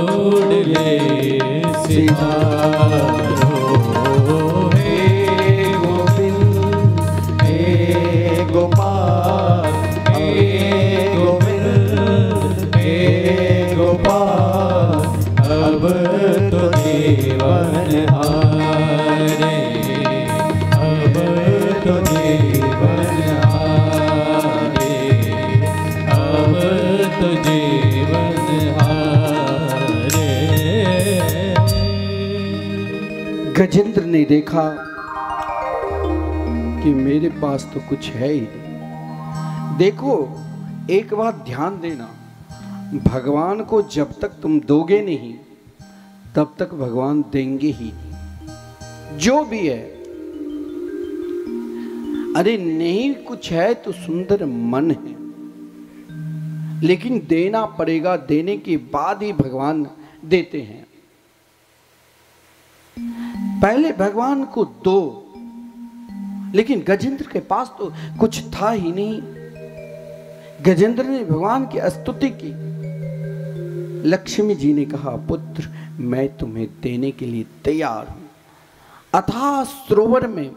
छोड़ ले सिधारो। हे गोविंद हे गोपाल हे गोविंद हे गोपाल, अब तो जीवन हारे, अब तो जीवन हारे, अब तो जीवन हारे। गजेंद्र ने देखा कि मेरे पास तो कुछ है ही नहीं। देखो, एक बात ध्यान देना, भगवान को जब तक तुम दोगे नहीं तब तक भगवान देंगे ही नहीं, जो भी है। अरे नहीं कुछ है तो सुंदर मन है, लेकिन देना पड़ेगा, देने के बाद ही भगवान देते हैं। पहले भगवान को दो, लेकिन गजेंद्र के पास तो कुछ था ही नहीं। गजेंद्र ने भगवान की स्तुति की। लक्ष्मी जी ने कहा, पुत्र मैं तुम्हें देने के लिए तैयार हूं। अथाह सरोवर में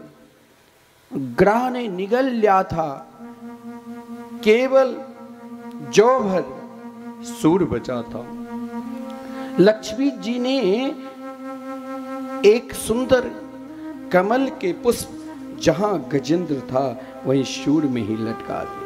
ग्रह ने निगल लिया था, केवल जौ भर सूर बचा था। लक्ष्मी जी ने एक सुंदर कमल के पुष्प जहां गजेंद्र था वहीं शूर में ही लटका दिया।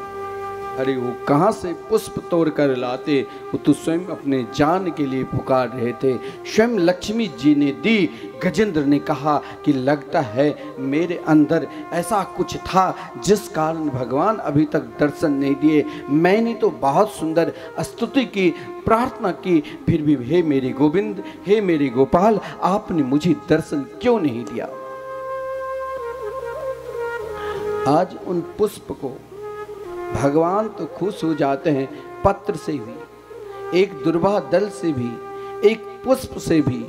अरे वो कहां से पुष्प तोड़ कर लाते, वो तो स्वयं अपने जान के लिए पुकार रहे थे। स्वयं लक्ष्मी जी ने दी। गजेंद्र ने कहा कि लगता है मेरे अंदर ऐसा कुछ था जिस कारण भगवान अभी तक दर्शन नहीं दिए। मैंने तो बहुत सुंदर स्तुति की, प्रार्थना की, फिर भी हे मेरे गोविंद, हे मेरे गोपाल, आपने मुझे दर्शन क्यों नहीं दिया। आज उन पुष्प को भगवान तो खुश हो जाते हैं, पत्र से भी, एक दुर्वा दल से भी, एक पुष्प से भी।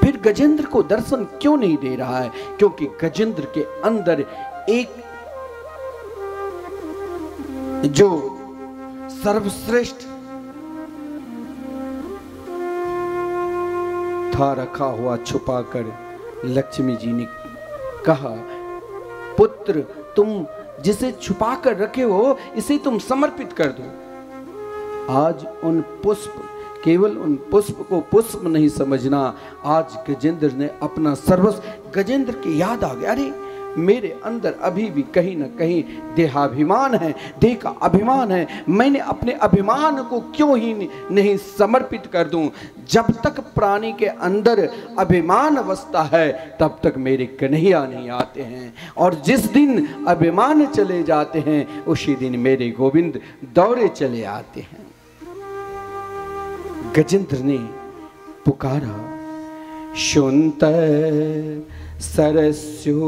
फिर गजेंद्र को दर्शन क्यों नहीं दे रहा है? क्योंकि गजेंद्र के अंदर एक जो सर्वश्रेष्ठ था रखा हुआ छुपाकर। लक्ष्मी जी ने कहा, पुत्र तुम जिसे छुपा कर रखे हो इसे तुम समर्पित कर दो। आज उन पुष्प, केवल उन पुष्प को पुष्प नहीं समझना, आज गजेंद्र ने अपना सर्वस्व, गजेंद्र की याद आ गया, अरे मेरे अंदर अभी भी कहीं ना कहीं देहाभिमान है, देह का अभिमान है। मैंने अपने अभिमान को क्यों ही नहीं समर्पित कर दूं। जब तक प्राणी के अंदर अभिमान बसता है तब तक मेरे कन्हैया नहीं आते हैं, और जिस दिन अभिमान चले जाते हैं उसी दिन मेरे गोविंद दौड़े चले आते हैं। गजेंद्र ने पुकारा, शुन्त सरस्यो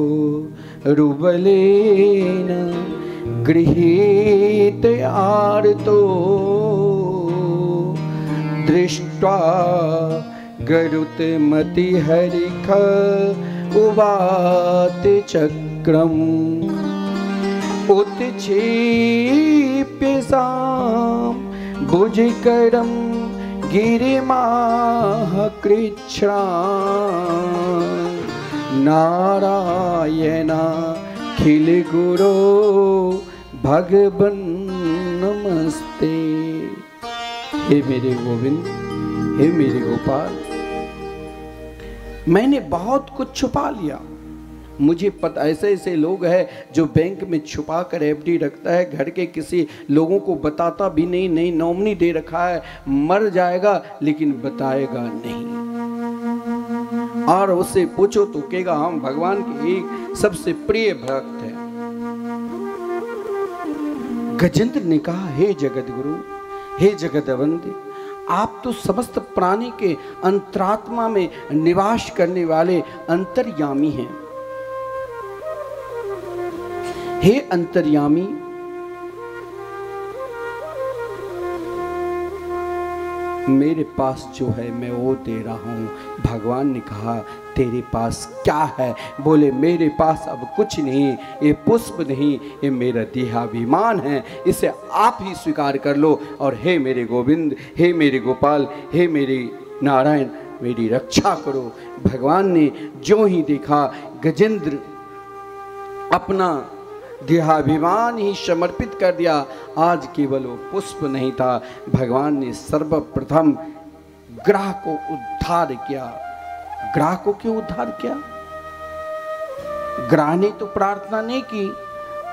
रुबलेन गृहीत आर्तो दृष्ट्वा गरुत्मति हरिख उवात चक्रम उत्क्षेप्य साम भुजकरम गिरिमाह कृच्छ्रान् नारायणाखिल गुरो भगवन् नमस्ते। हे मेरे गोविंद, हे मेरे गोपाल, मैंने बहुत कुछ छुपा लिया। मुझे पता, ऐसे ऐसे लोग हैं जो बैंक में छुपा कर एफडी रखता है, घर के किसी लोगों को बताता भी नहीं, नई नॉमिनी दे रखा है, मर जाएगा लेकिन बताएगा नहीं, और उससे पूछो तो कहेगा हम भगवान के एक सबसे प्रिय भक्त हैं। गजेंद्र ने कहा, हे जगत गुरु, हे जगत वंद्य, आप तो समस्त प्राणी के अंतरात्मा में निवास करने वाले अंतर्यामी हैं। हे अंतर्यामी, मेरे पास जो है मैं वो दे रहा हूँ। भगवान ने कहा तेरे पास क्या है? बोले मेरे पास अब कुछ नहीं, ये पुष्प नहीं, ये मेरा देहाभिमान है, इसे आप ही स्वीकार कर लो। और हे मेरे गोविंद, हे मेरे गोपाल, हे मेरे नारायण, मेरी रक्षा करो। भगवान ने जो ही देखा गजेंद्र अपना देहाभिमान ही समर्पित कर दिया। आज केवल वो पुष्प नहीं था, भगवान ने सर्वप्रथम ग्रह को उद्धार किया। ग्रह को क्यों उद्धार किया? ग्रह ने तो प्रार्थना नहीं की,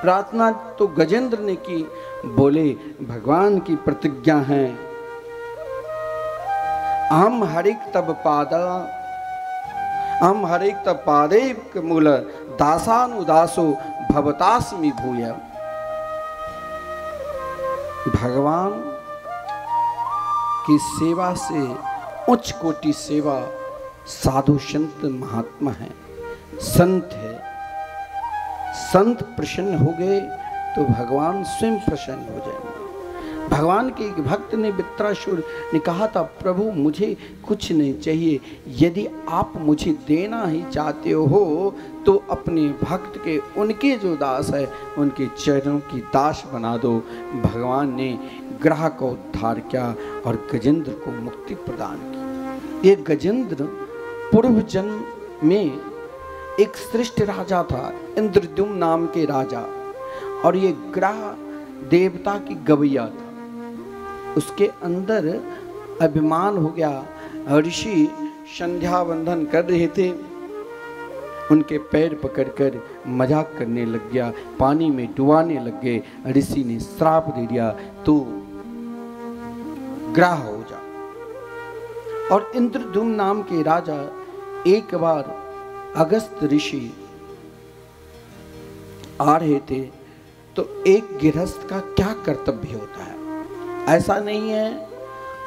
प्रार्थना तो गजेंद्र ने की। बोले भगवान की प्रतिज्ञा है, हम हरिक तब पादे मूल दासानुदासो भवतास्मि भूय। भगवान की सेवा से उच्च कोटि सेवा साधु संत महात्मा है, संत है। संत प्रसन्न हो गए तो भगवान स्वयं प्रसन्न हो जाएंगे। भगवान के एक भक्त ने, वृत्रासुर ने कहा था, प्रभु मुझे कुछ नहीं चाहिए, यदि आप मुझे देना ही चाहते हो तो अपने भक्त के, उनके जो दास है उनके चरणों की दास बना दो। भगवान ने ग्रह का उद्धार किया और गजेंद्र को मुक्ति प्रदान की। ये गजेंद्र पूर्व जन्म में एक श्रेष्ठ राजा था, इंद्रद्युम्न नाम के राजा, और ये ग्रह देवता की गवैया था। उसके अंदर अभिमान हो गया। ऋषि संध्या वंदन कर रहे थे, उनके पैर पकड़कर मजाक करने लग गया, पानी में डुबाने लग गए। ऋषि ने श्राप दे दिया, तू ग्रह हो जा। और इंद्रद्युम्न नाम के राजा एक बार अगस्त ऋषि आ रहे थे, तो एक गृहस्थ का क्या कर्तव्य होता है? ऐसा नहीं है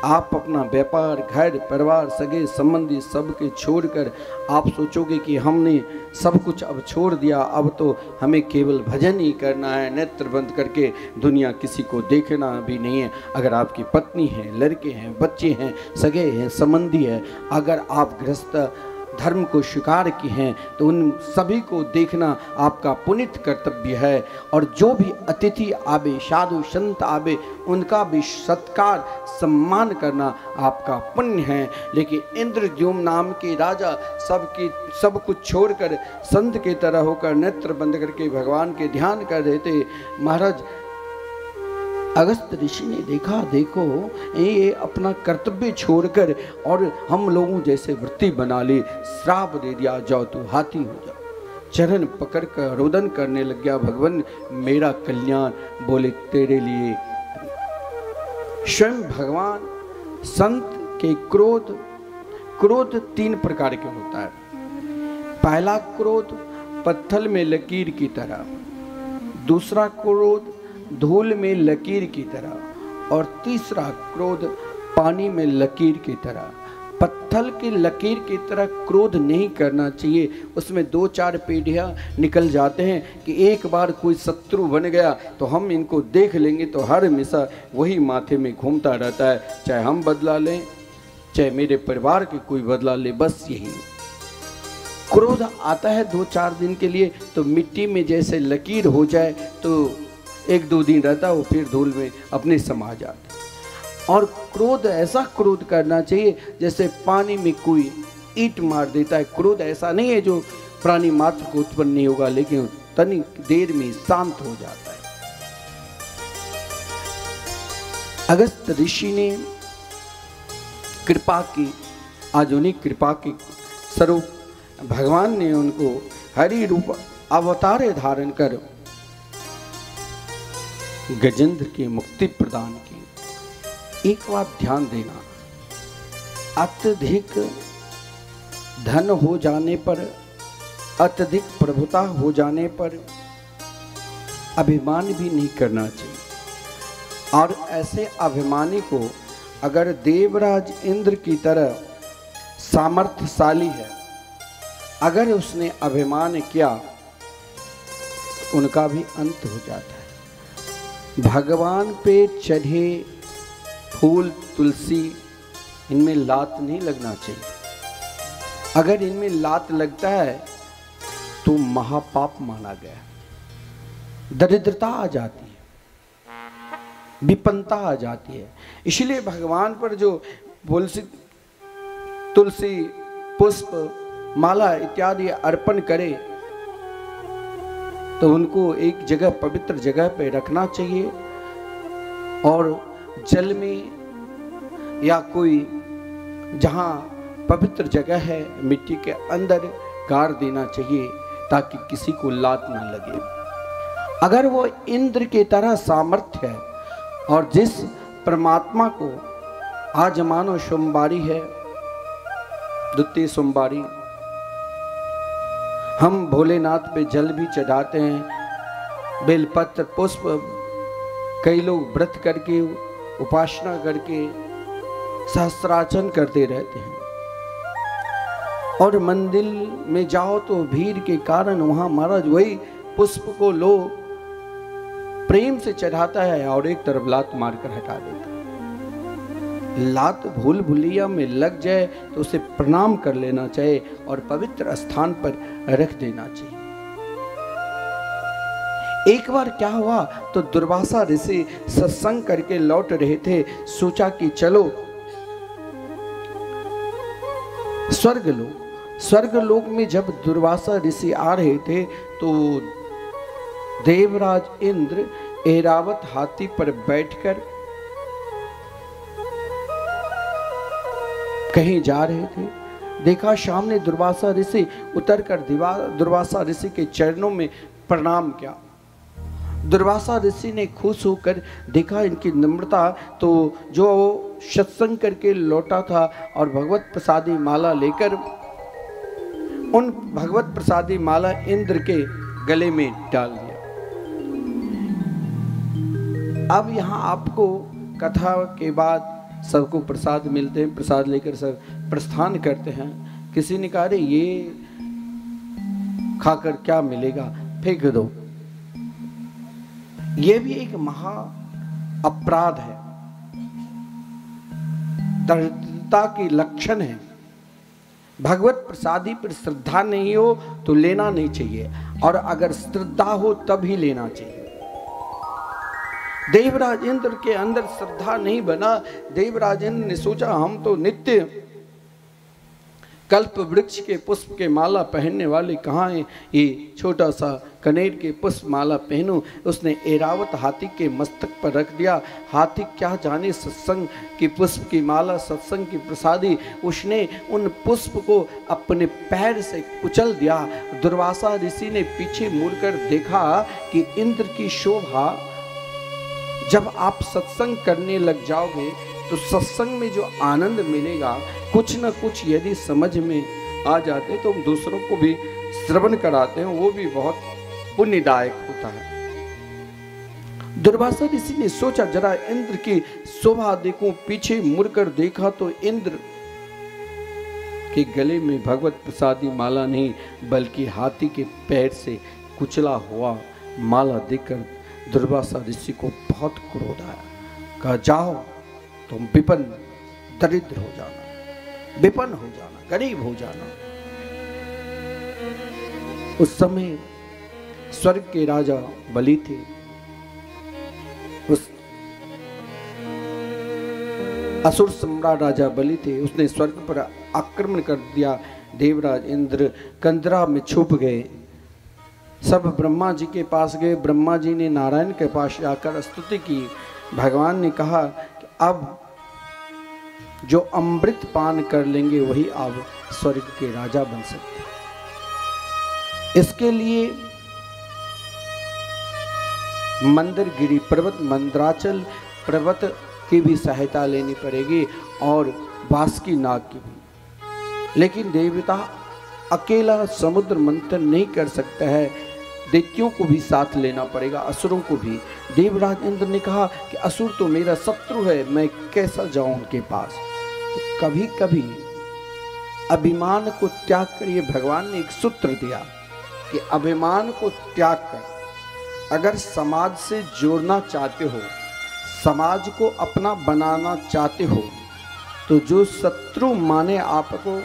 आप अपना व्यापार, घर परिवार, सगे संबंधी सबके छोड़कर आप सोचोगे कि हमने सब कुछ अब छोड़ दिया, अब तो हमें केवल भजन ही करना है, नेत्र बंद करके दुनिया किसी को देखना भी नहीं है। अगर आपकी पत्नी है, लड़के हैं, बच्चे हैं, सगे हैं, संबंधी है, अगर आप गृहस्थ धर्म को स्वीकार किए हैं तो उन सभी को देखना आपका पुनित कर्तव्य है। और जो भी अतिथि आवे, साधु संत आवे, उनका भी सत्कार सम्मान करना आपका पुण्य है। लेकिन इंद्रद्युम्न नाम के राजा सब कुछ छोड़कर संत की तरह होकर नेत्र बंद करके भगवान के ध्यान कर रहे थे। महाराज अगस्त ऋषि ने देखा, देखो ये अपना कर्तव्य छोड़कर और हम लोगों जैसे वृत्ति बना ली, श्राप दे दिया, जाओ तू हाथी हो जाओ। चरण पकड़कर रोदन करने लग गया, भगवान मेरा कल्याण। बोले तेरे लिए स्वयं भगवान। संत के क्रोध 3 प्रकार के होता है। पहला क्रोध पत्थर में लकीर की तरह, दूसरा क्रोध धूल में लकीर की तरह, और तीसरा क्रोध पानी में लकीर की तरह। पत्थर की लकीर की तरह क्रोध नहीं करना चाहिए, उसमें 2-4 पीढ़ियाँ निकल जाते हैं कि एक बार कोई शत्रु बन गया तो हम इनको देख लेंगे तो हर हमेशा वही माथे में घूमता रहता है, चाहे हम बदला लें, चाहे मेरे परिवार के कोई बदला ले, बस यही क्रोध आता है 2-4 दिन के लिए, तो मिट्टी में जैसे लकीर हो जाए तो 1-2 दिन रहता, वो फिर धूल में अपने समा जाता। और क्रोध, ऐसा क्रोध करना चाहिए जैसे पानी में कोई ईंट मार देता है। क्रोध ऐसा नहीं है जो प्राणी मात्र को उत्पन्न नहीं होगा, लेकिन तनिक देर में शांत हो जाता है। अगस्त ऋषि ने कृपा की, आधुनिक कृपा के स्वरूप भगवान ने उनको हरि रूप अवतार धारण कर गजेंद्र की मुक्ति प्रदान की। एक बात ध्यान देना, अत्यधिक धन हो जाने पर, अत्यधिक प्रभुता हो जाने पर अभिमान भी नहीं करना चाहिए। और ऐसे अभिमानी को अगर देवराज इंद्र की तरह सामर्थ्यशाली है, अगर उसने अभिमान किया उनका भी अंत हो जाता है। भगवान पे चढ़े फूल, तुलसी, इनमें लात नहीं लगना चाहिए। अगर इनमें लात लगता है तो महापाप माना गया, दरिद्रता आ जाती है, विपन्नता आ जाती है। इसलिए भगवान पर जो तुलसी पुष्प माला इत्यादि अर्पण करे तो उनको एक जगह पवित्र जगह पे रखना चाहिए और जल में या कोई जहां पवित्र जगह है मिट्टी के अंदर गाड़ देना चाहिए ताकि किसी को लात ना लगे। अगर वो इंद्र की तरह सामर्थ्य है और जिस परमात्मा को आज मानो सोमवारी है, द्वितीय सोमवारी, हम भोलेनाथ पे जल भी चढ़ाते हैं, बेलपत्र पुष्प, कई लोग व्रत करके उपासना करके सहस्त्रार्चन करते रहते हैं और मंदिर में जाओ तो भीड़ के कारण वहां महाराज वही पुष्प को लोग प्रेम से चढ़ाता है और एक तरफ लात मारकर हटा देता है। लात भूल भुलिया में लग जाए तो उसे प्रणाम कर लेना चाहिए और पवित्र स्थान पर रख देना चाहिए। एक बार क्या हुआ तो दुर्वासा ऋषि सत्संग करके लौट रहे थे, सोचा कि चलो स्वर्गलोक में जब दुर्वासा ऋषि आ रहे थे तो देवराज इंद्र ऐरावत हाथी पर बैठकर कहीं जा रहे थे। देखा सामने दुर्वासा ऋषि उतरकर दुर्वासा ऋषि के चरणों में प्रणाम किया। दुर्वासा ऋषि ने खुश होकर देखा इनकी नम्रता, तो जो सत्संग करके लौटा था और भगवत प्रसादी माला लेकर उन भगवत प्रसादी माला इंद्र के गले में डाल दिया। अब यहाँ आपको कथा के बाद सबको प्रसाद मिलते हैं, प्रसाद लेकर सब प्रस्थान करते हैं। किसी ने कहा अरे ये खाकर क्या मिलेगा, फेंक दो। ये भी एक महा अपराध है, दरिद्रता की लक्षण है। भगवत प्रसादी पर श्रद्धा नहीं हो तो लेना नहीं चाहिए और अगर श्रद्धा हो तब ही लेना चाहिए। देवराज इंद्र के अंदर श्रद्धा नहीं बना। देवराज इंद्र ने सोचा हम तो नित्य कल्प वृक्ष के पुष्प के माला पहनने वाले कहाँ हैं, ये छोटा सा कनेर के पुष्प माला पहनूं। उसने ऐरावत हाथी के मस्तक पर रख दिया। हाथी क्या जाने सत्संग की पुष्प की माला, सत्संग की प्रसादी, उसने उन पुष्प को अपने पैर से कुचल दिया। दुर्वासा ऋषि ने पीछे मुड़कर देखा कि इंद्र की शोभा, जब आप सत्संग करने लग जाओगे तो सत्संग में जो आनंद मिलेगा, कुछ न कुछ यदि समझ में आ जाते तो हम दूसरों को भी श्रवण कराते हैं, वो भी बहुत पुण्यदायक होता है। दुर्वासा ऋषि ने सोचा जरा इंद्र की शोभा देखूं। पीछे मुड़कर देखा तो इंद्र के गले में भगवत प्रसादी माला नहीं बल्कि हाथी के पैर से कुचला हुआ माला देखकर दुर्वासा ऋषि को बहुत क्रोध आया। कहा जाओ तुम विपन्न दरिद्र हो जाना, विपन्न हो जाना, गरीब हो जाना। उस समय स्वर्ग के राजा बलि थे। उस असुर सम्राट राजा बलि थे, उसने स्वर्ग पर आक्रमण कर दिया। देवराज इंद्र कंदरा में छुप गए। सब ब्रह्मा जी के पास गए। ब्रह्मा जी ने नारायण के पास जाकर स्तुति की। भगवान ने कहा कि अब जो अमृत पान कर लेंगे वही अब स्वर्ग के राजा बन सकते हैं। इसके लिए मंदरगिरी पर्वत, मंदराचल पर्वत की भी सहायता लेनी पड़ेगी और बासुकी नाग की भी। लेकिन देवता अकेला समुद्र मंथन नहीं कर सकता है, दैत्यों को भी साथ लेना पड़ेगा, असुरों को भी। देवराज इंद्र ने कहा कि असुर तो मेरा शत्रु है, मैं कैसा जाऊं उनके पास। तो कभी कभी अभिमान को त्याग कर, ये भगवान ने एक सूत्र दिया कि अभिमान को त्याग कर अगर समाज से जोड़ना चाहते हो, समाज को अपना बनाना चाहते हो, तो जो शत्रु माने आपको,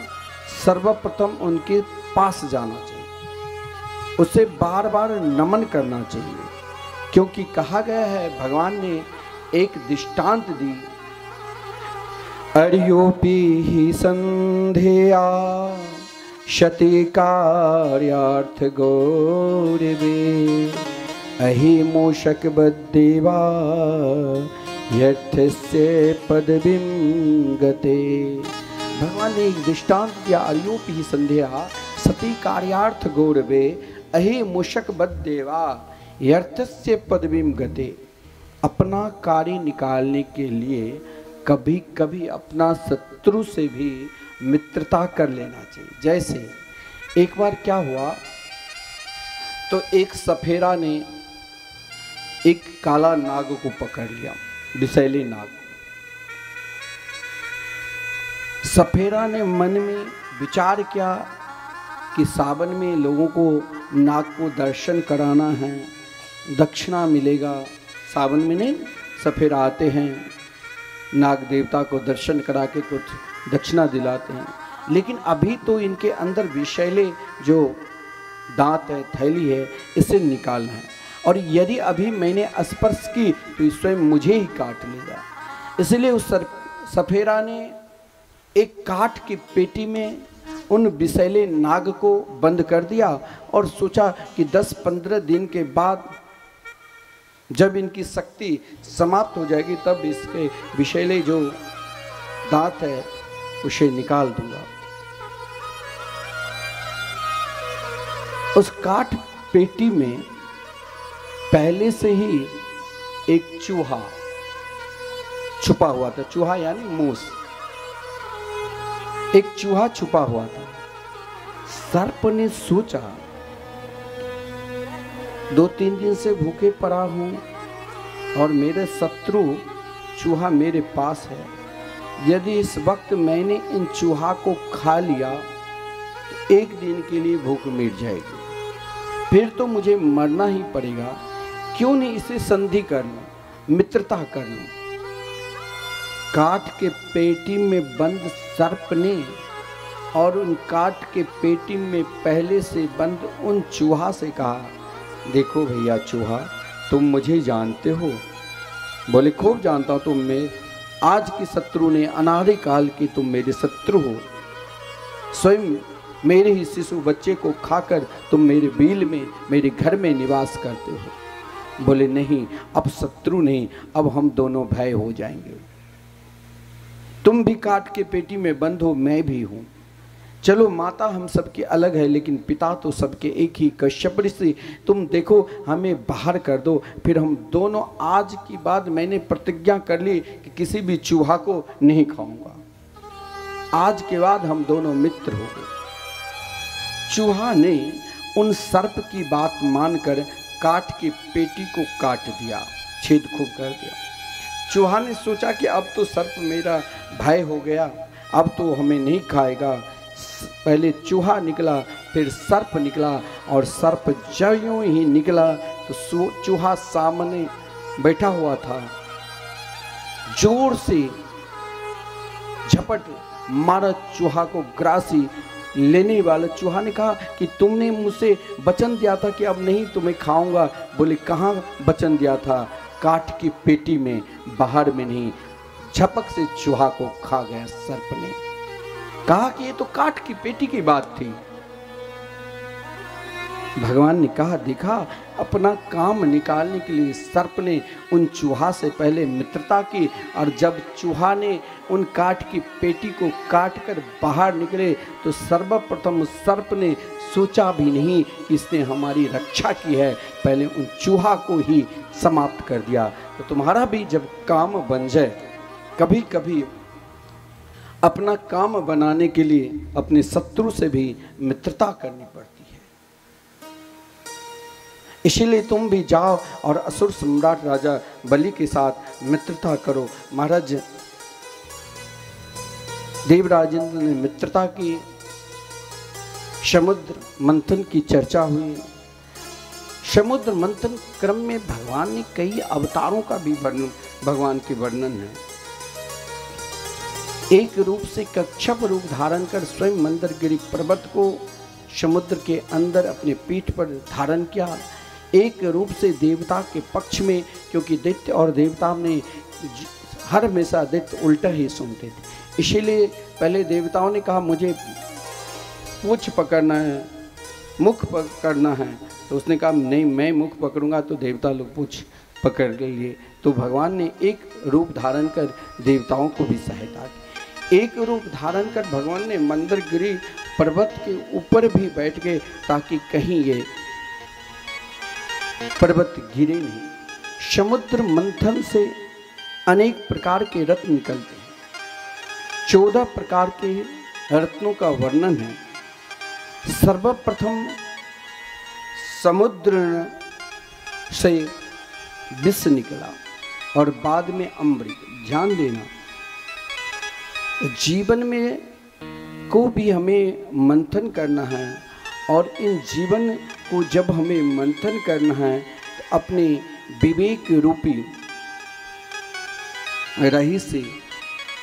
सर्वप्रथम उनके पास जाना चाहिए, उसे बार बार नमन करना चाहिए, क्योंकि कहा गया है, भगवान ने एक दृष्टांत दी, अर्योपि ही संध्यया शति कार्यार्थ गौरवे अहि मूषक बद्देवा यर्थस्य पदवीं गते। भगवान ने एक दृष्टांत दिया, अर्योपि ही संध्या सती कार्यार्थ गौरवे अहि मूषक बद्देवा यर्थस्य पदवीं गते। अपना कार्य निकालने के लिए कभी कभी अपना शत्रु से भी मित्रता कर लेना चाहिए। जैसे एक बार क्या हुआ, तो एक सफेरा ने एक काला नाग को पकड़ लिया, विषैले नाग। सफेरा ने मन में विचार किया कि सावन में लोगों को नाग को दर्शन कराना है, दक्षिणा मिलेगा। सावन में नहीं, सफेरा आते हैं, नाग देवता को दर्शन करा के कुछ दक्षिणा दिलाते हैं। लेकिन अभी तो इनके अंदर विषैले जो दांत है, थैली है, इसे निकालना है, और यदि अभी मैंने स्पर्श की तो स्वयं मुझे ही काट लेगा। इसलिए उस सफेरा ने एक काठ की पेटी में उन विषैले नाग को बंद कर दिया और सोचा कि 10-15 दिन के बाद जब इनकी शक्ति समाप्त हो जाएगी तब इसके विषैले जो दांत है उसे निकाल दूंगा। उस काठ पेटी में पहले से ही एक चूहा छुपा हुआ था। चूहा यानी मूस, एक चूहा छुपा हुआ था। सर्प ने सोचा 2-3 दिन से भूखे पड़ा हूं और मेरे शत्रु चूहा मेरे पास है, यदि इस वक्त मैंने इन चूहा को खा लिया तो 1 दिन के लिए भूख मिट जाएगी, फिर तो मुझे मरना ही पड़ेगा। क्यों नहीं इसे संधि कर लूं, मित्रता कर लूं। काठ के पेटी में बंद सर्प ने और उन काठ के पेटी में पहले से बंद उन चूहा से कहा, देखो भैया चूहा, तुम मुझे जानते हो? बोले खूब जानता हूं, तुम में आज की शत्रु ने, अनादि काल की तुम मेरे शत्रु हो। स्वयं मेरे ही शिशु बच्चे को खाकर तुम मेरे बील में, मेरे घर में निवास करते हो। बोले नहीं, अब शत्रु नहीं, अब हम दोनों भाई हो जाएंगे। तुम भी काट के पेटी में बंद हो, मैं भी हूं। चलो माता हम सबके अलग है, लेकिन पिता तो सबके एक ही, कश्यप ऋषि तुम देखो हमें बाहर कर दो, फिर हम दोनों, आज की बात मैंने प्रतिज्ञा कर ली कि किसी भी चूहा को नहीं खाऊंगा। आज के बाद हम दोनों मित्र हो गए। चूहा ने उन सर्प की बात मानकर काठ की पेटी को काट दिया, छेद खूब कर दिया। चूहा ने सोचा कि अब तो सर्प मेरा भाई हो गया, अब तो हमें नहीं खाएगा। पहले चूहा निकला, फिर सर्प निकला, और सर्प जब यूं ही निकला तो चूहा सामने बैठा हुआ था, जोर से झपट मारा चूहा को। ग्रासी लेने वाला चूहा ने कहा कि तुमने मुझसे वचन दिया था कि अब नहीं तुम्हें खाऊंगा। बोले कहाँ वचन दिया था? काठ की पेटी में, बाहर में नहीं। झपक से चूहा को खा गया सर्प ने। कहा कि ये तो काठ की पेटी की बात थी। भगवान ने कहा, देखा, अपना काम निकालने के लिए सर्प ने उन चूहा से पहले मित्रता की, और जब चूहा ने उन काठ की पेटी को काट कर बाहर निकले तो सर्वप्रथम सर्प ने सोचा भी नहीं कि इसने हमारी रक्षा की है, पहले उन चूहा को ही समाप्त कर दिया। तो तुम्हारा भी जब काम बन जाए, कभी कभी अपना काम बनाने के लिए अपने शत्रु से भी मित्रता करनी पड़ती है। इसीलिए तुम भी जाओ और असुर सम्राट राजा बलि के साथ मित्रता करो। महाराज देवराजेंद्र ने मित्रता की, समुद्र मंथन की चर्चा हुई। समुद्र मंथन क्रम में भगवान ने कई अवतारों का भी वर्णन, भगवान के वर्णन है। एक रूप से कच्छप रूप धारण कर स्वयं मंदरगिरी पर्वत को समुद्र के अंदर अपने पीठ पर धारण किया। एक रूप से देवता के पक्ष में, क्योंकि दैत्य और देवता में हर हमेशा दैत्य उल्टा ही सुनते थे, इसीलिए पहले देवताओं ने कहा मुझे पूंछ पकड़ना है, मुख पकड़ना है, तो उसने कहा नहीं मैं मुख पकड़ूंगा तो देवता लोग पूंछ पकड़ लिए। तो भगवान ने एक रूप धारण कर देवताओं को भी सहायता की। एक रूप धारण कर भगवान ने मंदरगिरी पर्वत के ऊपर भी बैठ गए ताकि कहीं ये पर्वत गिरे नहीं। समुद्र मंथन से अनेक प्रकार के रत्न निकलते हैं। 14 प्रकार के रत्नों का वर्णन है। सर्वप्रथम समुद्र से विष निकला और बाद में अमृत। ध्यान देना, जीवन में को भी हमें मंथन करना है, और इन जीवन को जब हमें मंथन करना है तो अपने विवेक रूपी रही से,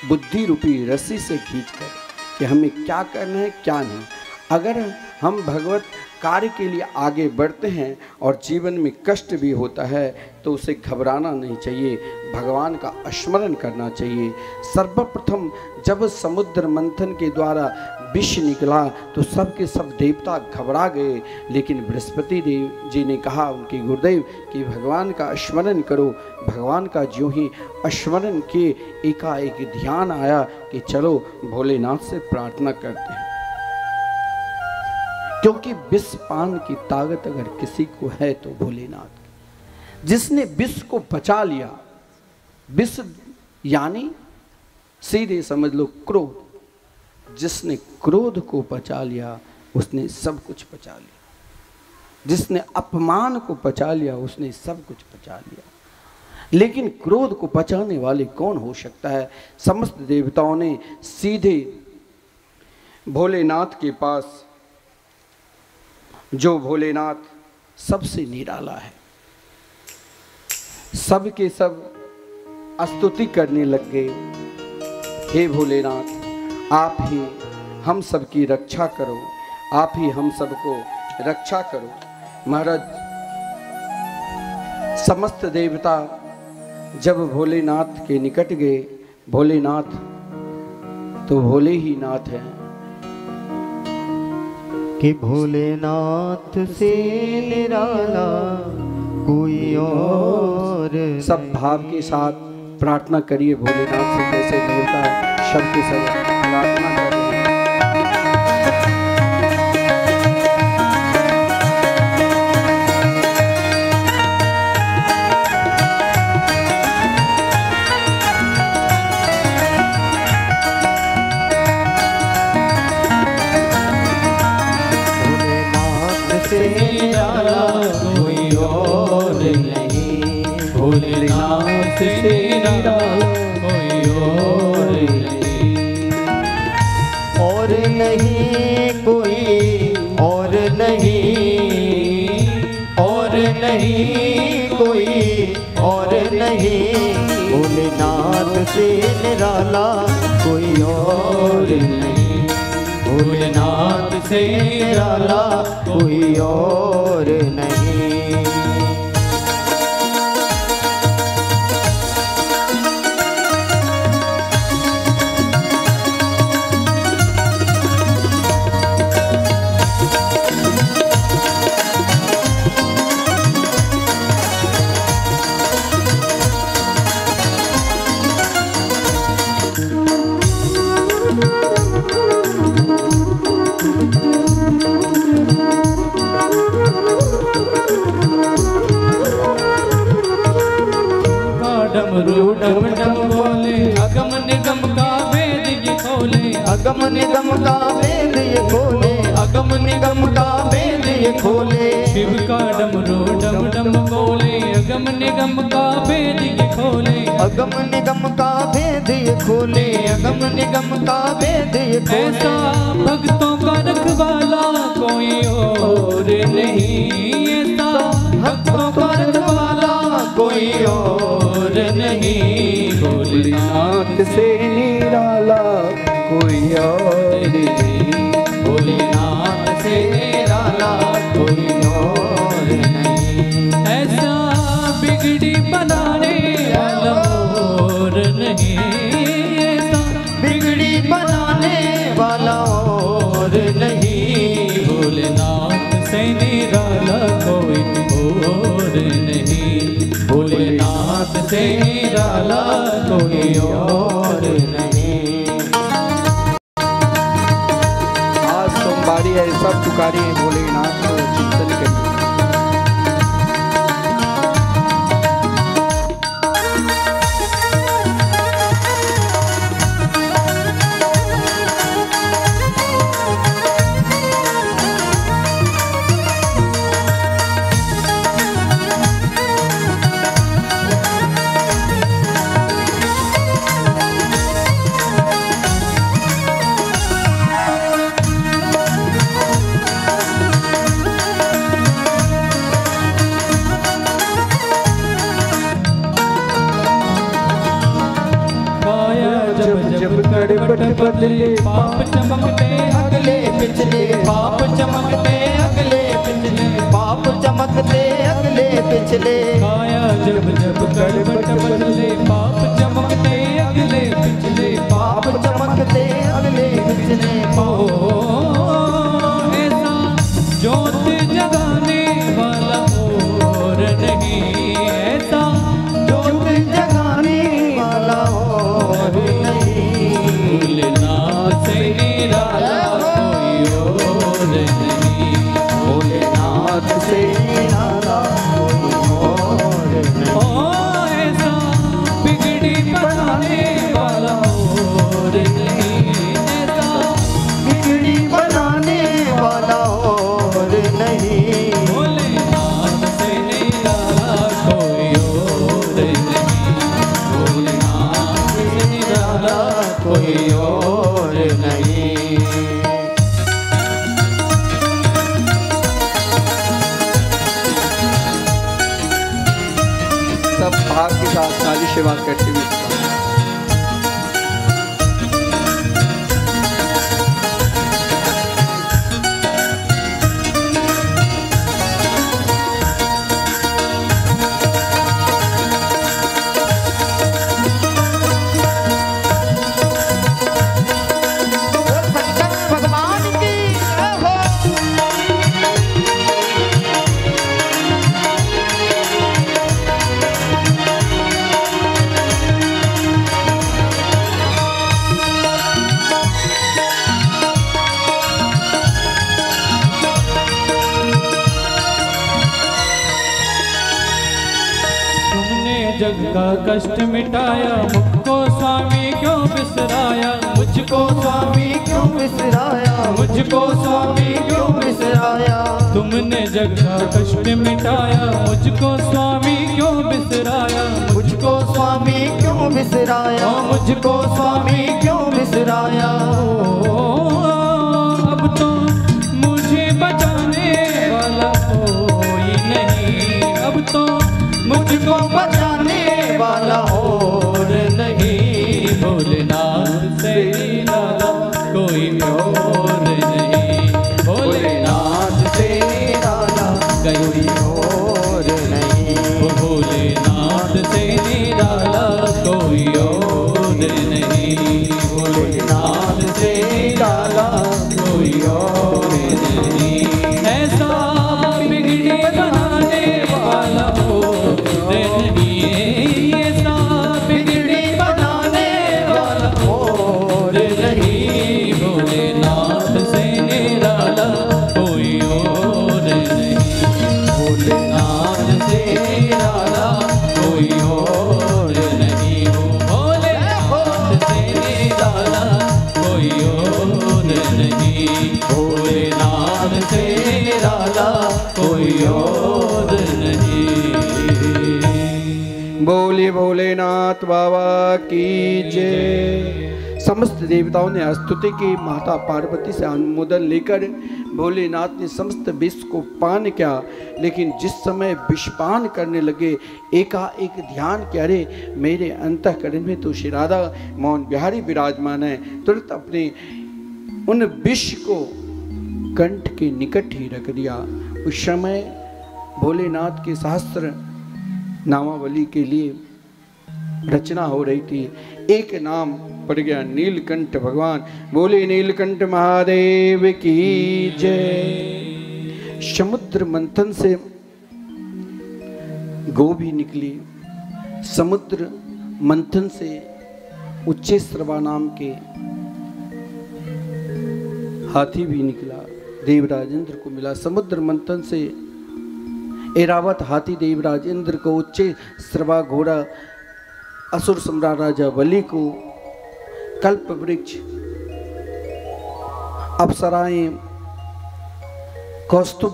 बुद्धि रूपी रस्सी से खींचकर कि हमें क्या करना है क्या नहीं। अगर हम भगवत कार्य के लिए आगे बढ़ते हैं और जीवन में कष्ट भी होता है तो उसे घबराना नहीं चाहिए, भगवान का स्मरण करना चाहिए। सर्वप्रथम जब समुद्र मंथन के द्वारा विष निकला तो सब के सब देवता घबरा गए, लेकिन बृहस्पति देव जी ने कहा उनके गुरुदेव कि भगवान का स्मरण करो। भगवान का ज्यों ही स्मरण के एकाएक ध्यान आया कि चलो भोलेनाथ से प्रार्थना करते हैं, क्योंकि विष पान की ताकत अगर किसी को है तो भोलेनाथ। जिसने विष को बचा लिया, विष यानी सीधे समझ लो क्रोध, जिसने क्रोध को बचा लिया उसने सब कुछ बचा लिया। जिसने अपमान को बचा लिया उसने सब कुछ बचा लिया। लेकिन क्रोध को बचाने वाले कौन हो सकता है? समस्त देवताओं ने सीधे भोलेनाथ के पास, जो भोलेनाथ सबसे निराला है, सब के सब स्तुति करने लग गए, हे भोलेनाथ आप ही हम सब की रक्षा करो, आप ही हम सबको रक्षा करो। महाराज समस्त देवता जब भोलेनाथ के निकट गए, भोलेनाथ तो भोले ही नाथ हैं कि भोलेनाथ से निराला कोई और। सब भाव के साथ प्रार्थना करिए भोलेनाथ से, जैसे देवता सब के सब प्रार्थना कर रहे हैं। कोई और नहीं, भोलेनाथ से निराला कोई और नहीं, और नहीं कोई और नहीं, और नहीं कोई और नहीं, भोलेनाथ से निराला कोई और नहीं, भोलेनाथ से निराला कोई और नहीं। डमरू डम डम बोले, अगम निगम का वेद ये खोले, अगम निगम का वेद ये खोले, अगम निगम का वेद ये खोले। शिव का डमरू डम डम बोले, अगम निगम का वेद ये खोले, अगम निगम का वेद ये खोले, अगम निगम का वेद ये खोले। ऐसा भक्तों का रखवाला कोई और नहीं, ऐसा भक्तों का रखवाला कोई और नहीं, भोलेनाथ भोलेनाथ से निराला कोई और नहीं, भोलेनाथ से निराला कोई और नहीं। ऐसा बिगड़ी बनाने वाला और नहीं, ऐसा बिगड़ी बनाने वाला और नहीं, भोलेनाथ से निराला कोई और नहीं, भोलेनाथ से निराला कोई और नहीं। आज सोमवारी है, सब पुकारिए भोलेनाथ को, चिंतन करिए। कड़पट बदले पाप चमकते अगले पिछले, पाप चमकते अगले पिछले, पाप चमकते अगले पिछले। काया जब जब कड़पट बदले पाप चमकते अगले पिछले, पाप चमकते अगले पिछले। ऐसा ज्योत जगाने वाला और नहीं, ऐसा ज्योत जगाने वाला और नहीं, भोलेनाथ से निराला कोई और नहीं, भोलेनाथ से निराला कोई और नहीं। ऐसा बिगड़ी बनाने वाला और नहीं, ऐसा बिगड़ी बनाने वाला और नहीं, भोलेनाथ से निराला कोई और नहीं, भोलेनाथ से निराला कोई और नहीं। सब भाव के साथ काली सेवा करते हुए जग का कष्ट मिटाया, मुझको स्वामी क्यों बिसराया, मुझको स्वामी क्यों बिसराया, मुझको स्वामी क्यों बिसराया। तुमने जग का कष्ट मिटाया, मुझको स्वामी क्यों बिसराया, मुझको स्वामी क्यों बिसराया, मुझको स्वामी क्यों बिसराया। अब तो मुझे बचाने वाला कोई नहीं, अब तो मुझको बचाने वाला और नहीं, भोलेनाथ से निराला कोई और नहीं, भोलेनाथ से निराला कोई और नहीं, भोलेनाथ से निराला कोई और नहीं, भोलेनाथ से निराला कोई और नहीं। ऐसा बिगड़ी बनाने वाला बोले भोलेनाथ बाबा की जय। समस्त देवताओं ने स्तुति की। माता पार्वती से अनुमोदन लेकर भोलेनाथ ने समस्त विष को पान किया, लेकिन जिस समय विषपान करने लगे एकाएक ध्यान किया, अरे मेरे अंतःकरण में तो श्री राधा मोहन बिहारी विराजमान है। तुरंत अपने उन विष को कंठ के निकट ही रख दिया। उस समय भोलेनाथ के सहस्त्र नामावली के लिए रचना हो रही थी। एक नाम पड़ गया नीलकंठ भगवान। बोले नीलकंठ महादेव की जय। समुद्र मंथन से गो भी निकली, समुद्र मंथन से उच्चेश्रवा नाम के हाथी भी निकला, देवराज इंद्र को मिला। समुद्र मंथन से ऐरावत हाथी देवराज इंद्र को, उच्चेश्रवा घोड़ा असुर सम्राट राजा बलि को, कल्प वृक्ष अप्सराएं, कौस्तुभ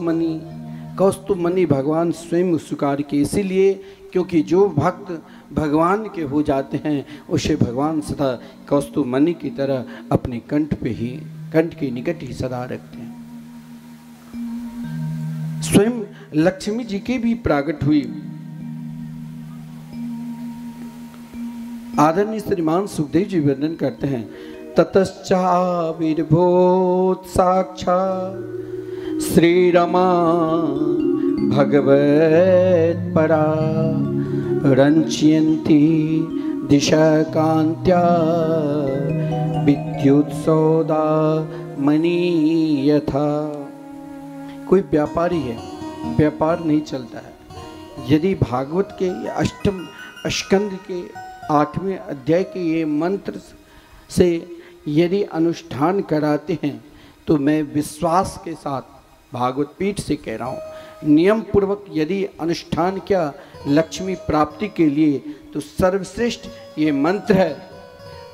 मणि भगवान स्वयं स्वीकार किए। इसीलिए क्योंकि जो भक्त भगवान के हो जाते हैं उसे भगवान सदा कौस्तुभ मणि की तरह अपने कंठ के निकट ही सदा रखते हैं। स्वयं लक्ष्मी जी के भी प्राकट हुई। आदरणीय श्रीमान सुखदेव जी वर्णन करते हैं, ततश्चाविर्भूत साक्षात् श्री रमा भगवत परा रंचयन्ती दिशा कांत्या विद्युत सौदा मणि यथा। कोई व्यापारी है, व्यापार नहीं चलता है, यदि भागवत के अष्टम स्कंद के 8वें अध्याय के ये मंत्र से यदि अनुष्ठान कराते हैं तो मैं विश्वास के साथ भागवत पीठ से कह रहा हूँ, नियम पूर्वक यदि अनुष्ठान किया लक्ष्मी प्राप्ति के लिए तो सर्वश्रेष्ठ ये मंत्र है।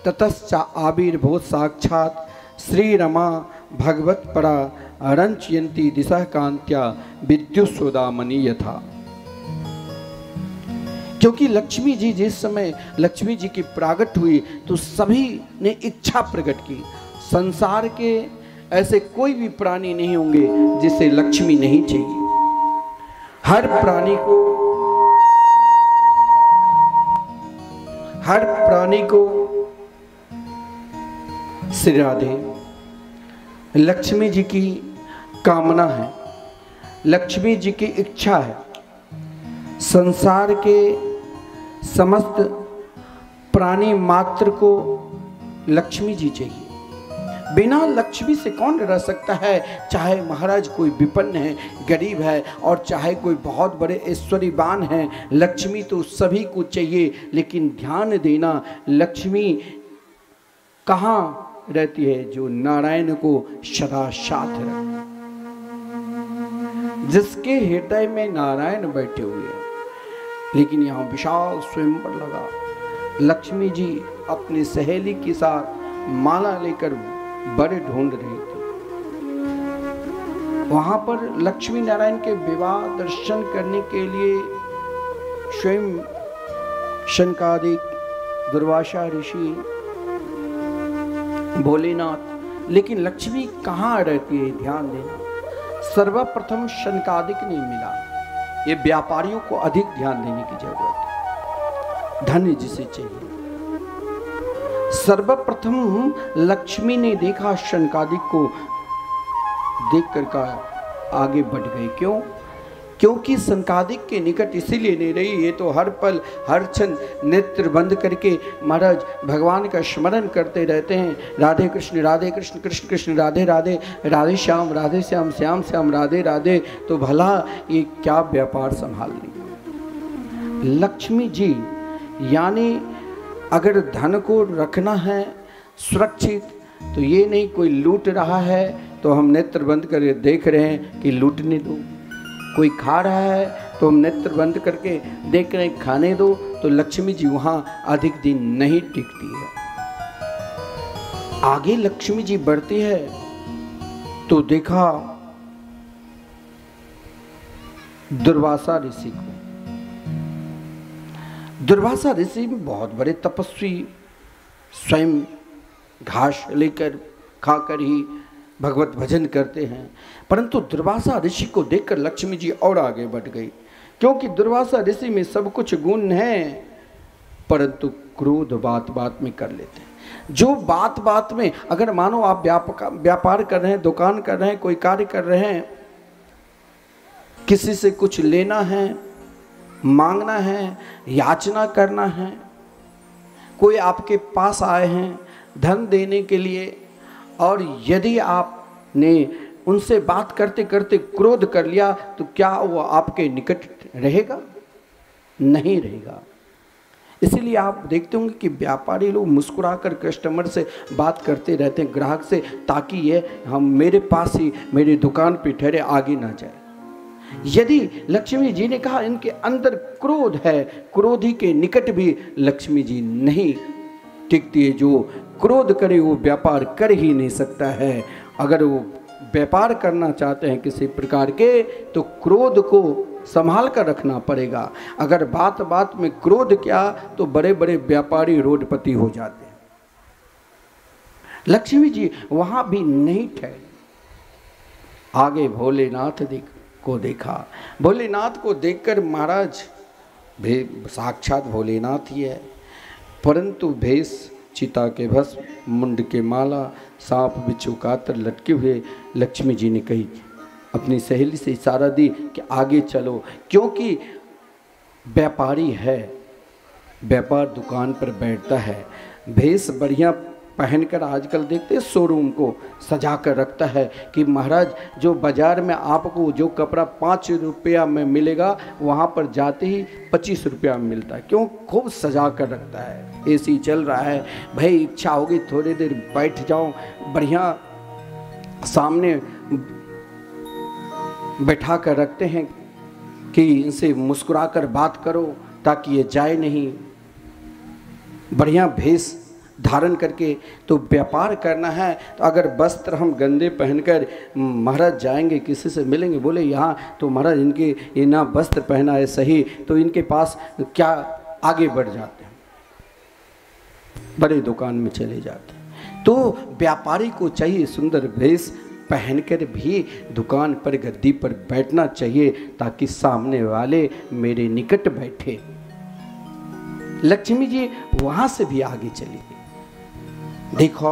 ततश्च आविर्भूत साक्षात श्री रमा भगवत परा रंचयन्ती दिशा कांत्या विद्युत सौदामणि यथा। क्योंकि लक्ष्मी जी जिस समय लक्ष्मी जी की प्रागट हुई तो सभी ने इच्छा प्रकट की। संसार के ऐसे कोई भी प्राणी नहीं होंगे जिसे लक्ष्मी नहीं चाहिए। हर प्राणी को श्री राधे लक्ष्मी जी की कामना है, लक्ष्मी जी की इच्छा है। संसार के समस्त प्राणी मात्र को लक्ष्मी जी चाहिए। बिना लक्ष्मी से कौन रह सकता है? चाहे महाराज कोई विपन्न है, गरीब है, और चाहे कोई बहुत बड़े ऐश्वर्यवान है, लक्ष्मी तो सभी को चाहिए। लेकिन ध्यान देना, लक्ष्मी कहाँ रहती है? जो नारायण को सदा साथ रखे, जिसके हृदय में नारायण बैठे हुए हैं। लेकिन यहाँ विशाल स्वयंवर लगा, लक्ष्मी जी अपनी सहेली के साथ माला लेकर बड़े ढूंढ रही थी। वहां पर लक्ष्मी नारायण के विवाह दर्शन करने के लिए स्वयं शनकादिक, दुर्वासा ऋषि, भोलेनाथ, लेकिन लक्ष्मी कहाँ रहती है? ध्यान देना, सर्वप्रथम शनकादिक नहीं मिला। ये व्यापारियों को अधिक ध्यान देने की जरूरत है, धन जिसे चाहिए। सर्वप्रथम लक्ष्मी ने देखा, शनकादिक को देखकर कहा आगे बढ़ गए। क्यों? क्योंकि शनकादिक के निकट इसीलिए नहीं रही, ये तो हर पल हर क्षण नेत्र बंद करके महाराज भगवान का स्मरण करते रहते हैं। राधे कृष्ण कृष्ण कृष्ण राधे राधे, राधे श्याम श्याम श्याम राधे राधे। तो भला ये क्या व्यापार संभाल ली लक्ष्मी जी। यानी अगर धन को रखना है सुरक्षित, तो ये नहीं कोई लूट रहा है तो हम नेत्र बंद करके देख रहे हैं कि लूटने दो, कोई खा रहा है तो हम नेत्र बंद करके देख रहे हैं खाने दो, तो लक्ष्मी जी वहां अधिक दिन नहीं टिकती है। आगे लक्ष्मी जी बढ़ती है तो देखा दुर्वासा ऋषि को। दुर्वासा ऋषि बहुत बड़े तपस्वी, स्वयं घास लेकर खाकर ही भगवत भजन करते हैं। परंतु दुर्वासा ऋषि को देखकर लक्ष्मी जी और आगे बढ़ गई, क्योंकि दुर्वासा ऋषि में सब कुछ गुण है, परंतु क्रोध बात बात में कर लेते हैं। जो बात बात में, अगर मानो आप व्यापार कर रहे हैं, दुकान कर रहे हैं, कोई कार्य कर रहे हैं, किसी से कुछ लेना है, मांगना है, याचना करना है, कोई आपके पास आए हैं धन देने के लिए, और यदि आपने उनसे बात करते करते क्रोध कर लिया तो क्या वो आपके निकट रहेगा? नहीं रहेगा। इसीलिए आप देखते होंगे कि व्यापारी लोग मुस्कुराकर कस्टमर से बात करते रहते हैं, ग्राहक से, ताकि ये हम मेरे पास ही मेरी दुकान पे ठहरे, आगे ना जाए। यदि लक्ष्मी जी ने कहा इनके अंदर क्रोध है, क्रोधी के निकट भी लक्ष्मी जी नहीं टिकती है। जो क्रोध करे वो व्यापार कर ही नहीं सकता है। अगर वो व्यापार करना चाहते हैं किसी प्रकार के, तो क्रोध को संभाल कर रखना पड़ेगा। अगर बात बात में क्रोध किया तो बड़े बड़े व्यापारी रोडपति हो जाते हैं। लक्ष्मी जी वहां भी नहीं ठहरे, आगे भोलेनाथ को देखा। भोलेनाथ को देखकर महाराज साक्षात भोलेनाथ ही है, परंतु भेष चिता के भस्म, मुंड के माला, सांप बिच्छू कातर लटके हुए लक्ष्मी जी ने कही, अपनी सहेली से इशारा दी कि आगे चलो, क्योंकि व्यापारी है, व्यापार दुकान पर बैठता है, भेष बढ़िया पहनकर आजकल देखते हैं शोरूम को सजा कर रखता है कि महाराज जो बाजार में आपको जो कपड़ा 5 रुपया में मिलेगा वहाँ पर जाते ही 25 रुपया में मिलता है। क्यों? खूब सजा कर रखता है। एसी चल रहा है, भाई इच्छा होगी थोड़ी देर बैठ जाओ, बढ़िया सामने बैठा कर रखते हैं कि इनसे मुस्कुरा कर बात करो ताकि ये जाए नहीं, बढ़िया भेष धारण करके। तो व्यापार करना है तो अगर वस्त्र हम गंदे पहनकर महाराज जाएंगे, किसी से मिलेंगे, बोले यहाँ तो महाराज इनके ये ना वस्त्र पहना है सही, तो इनके पास क्या आगे बढ़ जाते हैं, बड़े दुकान में चले जाते हैं। तो व्यापारी को चाहिए सुंदर भेष पहनकर भी दुकान पर गद्दी पर बैठना चाहिए, ताकि सामने वाले मेरे निकट बैठे। लक्ष्मी जी वहां से भी आगे चली गई। देखो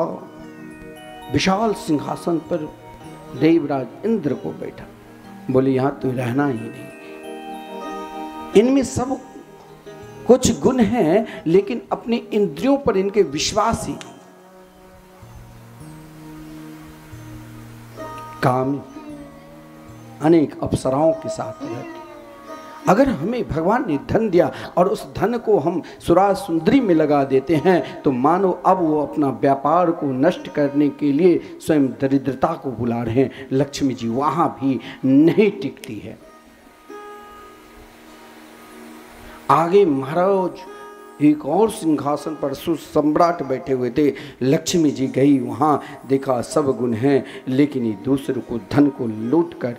विशाल सिंहासन पर देवराज इंद्र को बैठा, बोले यहां तो रहना ही नहीं। इनमें सब कुछ गुण हैं, लेकिन अपने इंद्रियों पर इनके विश्वास ही काम अनेक अप्सराओं के साथ रहते। अगर हमें भगवान ने धन दिया और उस धन को हम सुराज सुंदरी में लगा देते हैं, तो मानो अब वो अपना व्यापार को नष्ट करने के लिए स्वयं दरिद्रता को बुला रहे हैं। लक्ष्मी जी वहां भी नहीं टिकती है। आगे महाराज एक और सिंहासन पर सुसम्राट बैठे हुए थे। लक्ष्मी जी गई वहां, देखा सब गुण हैं, लेकिन ये दूसरों को धन को लूट कर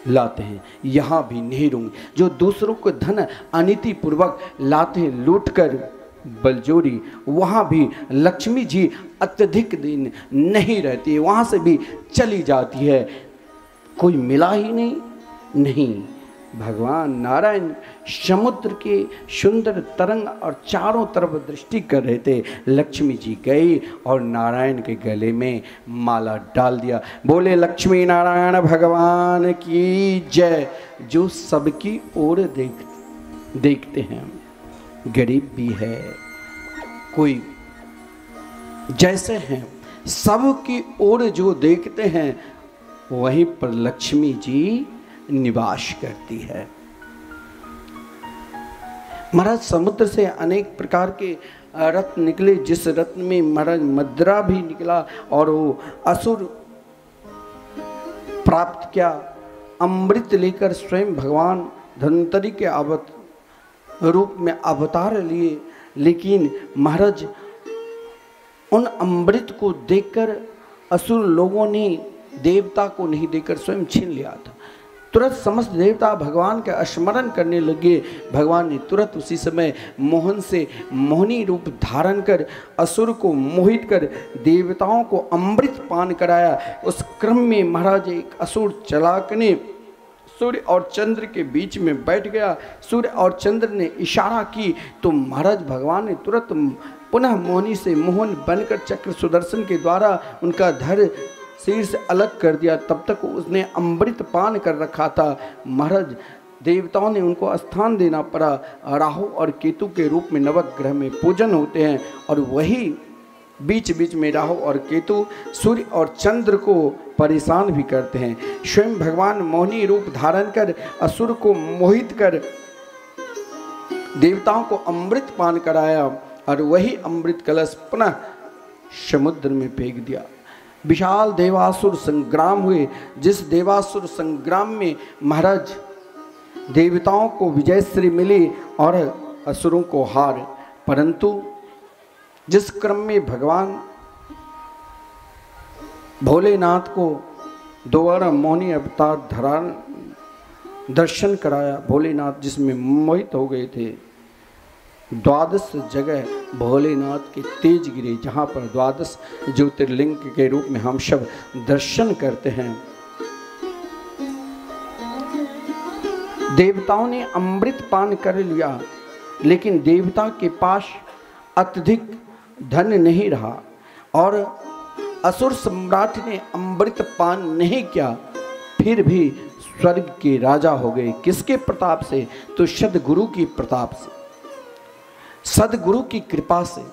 लाते हैं। यहाँ भी नहीं रहूंगी। जो दूसरों को धन अनीति पूर्वक लाते हैं लूट कर बलजोरी, वहाँ भी लक्ष्मी जी अत्यधिक दिन नहीं रहती है, वहाँ से भी चली जाती है। कोई मिला ही नहीं। भगवान नारायण समुद्र के सुंदर तरंग और चारों तरफ दृष्टि कर रहे थे। लक्ष्मी जी गई और नारायण के गले में माला डाल दिया। बोले लक्ष्मी नारायण भगवान की जय। जो सबकी ओर देखते हैं, गरीब भी है, कोई जैसे हैं, सबकी ओर जो देखते हैं, वहीं पर लक्ष्मी जी निवास करती है। महाराज समुद्र से अनेक प्रकार के रत्न निकले, जिस रत्न में महाराज मदरा भी निकला और वो असुर प्राप्त किया। अमृत लेकर स्वयं भगवान धन्वंतरि के रूप में अवतार लिए, लेकिन महाराज उन अमृत को देखकर असुर लोगों ने देवता को नहीं देकर स्वयं छीन लिया था। तुरंत समस्त देवता भगवान का स्मरण करने लगे। भगवान ने तुरंत उसी समय मोहन से मोहनी रूप धारण कर असुर को मोहित कर देवताओं को अमृत पान कराया। उस क्रम में महाराज एक असुर चलाकने सूर्य और चंद्र के बीच में बैठ गया। सूर्य और चंद्र ने इशारा की तो महाराज भगवान ने तुरंत पुनः मोहनी से मोहन बनकर चक्र सुदर्शन के द्वारा उनका धड़ सिर से अलग कर दिया। तब तक उसने अमृत पान कर रखा था। महाराज देवताओं ने उनको स्थान देना पड़ा। राहु और केतु के रूप में नवग्रह में पूजन होते हैं और वही बीच बीच में राहु और केतु सूर्य और चंद्र को परेशान भी करते हैं। स्वयं भगवान मोहिनी रूप धारण कर असुर को मोहित कर देवताओं को अमृत पान कराया और वही अमृत कलश पुनः समुद्र में फेंक दिया। विशाल देवासुर संग्राम हुए। जिस देवासुर संग्राम में महाराज देवताओं को विजय श्री मिली और असुरों को हार। परंतु जिस क्रम में भगवान भोलेनाथ को दोबारा मोहिनी अवतार धारण दर्शन कराया, भोलेनाथ जिसमें मोहित हो गए थे। 12 जगह भोलेनाथ के तेज गिरे, जहाँ पर 12 ज्योतिर्लिंग के रूप में हम सब दर्शन करते हैं। देवताओं ने अमृत पान कर लिया, लेकिन देवता के पास अत्यधिक धन नहीं रहा और असुर सम्राट ने अमृत पान नहीं किया, फिर भी स्वर्ग के राजा हो गए। किसके प्रताप से? तो सद्गुरु की प्रताप से, सद्गुरु की कृपा से,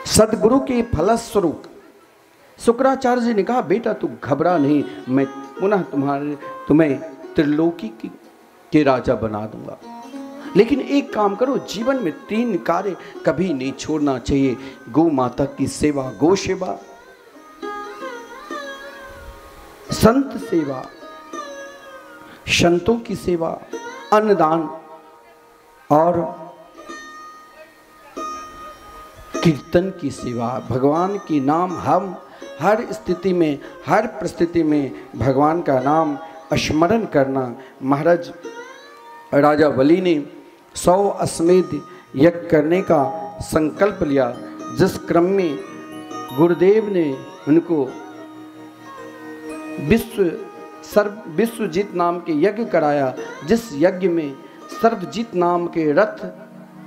सद्गुरु के फलस्वरूप। शुक्राचार्य जी ने कहा, बेटा तू घबरा नहीं, मैं पुनः तुम्हें त्रिलोकी के राजा बना दूंगा। लेकिन एक काम करो, जीवन में 3 कार्य कभी नहीं छोड़ना चाहिए। गौ माता की सेवा, गौ सेवा, संत सेवा, संतों की सेवा, अन्नदान और कीर्तन की सेवा। भगवान की नाम हम हर स्थिति में, हर परिस्थिति में भगवान का नाम स्मरण करना। महाराज राजा बलि ने 100 अश्वमेध यज्ञ करने का संकल्प लिया, जिस क्रम में गुरुदेव ने उनको विश्वजीत नाम के यज्ञ कराया, जिस यज्ञ में सर्वजीत नाम के रथ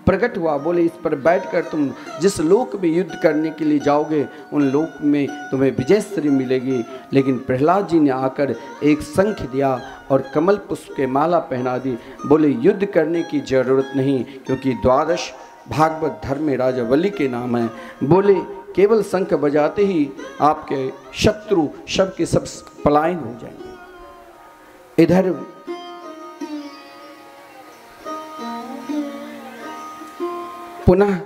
प्रकट हुआ। बोले, इस पर बैठकर तुम जिस लोक में युद्ध करने के लिए जाओगे उन लोक में तुम्हें विजयश्री मिलेगी। लेकिन प्रहलाद जी ने आकर एक शंख दिया और कमल पुष्प के माला पहना दी। बोले, युद्ध करने की जरूरत नहीं, क्योंकि 12 भागवत धर्म में राजा बलि के नाम है। बोले, केवल शंख बजाते ही आपके शत्रु सब के सब पलायन हो जाएंगे। इधर पुनः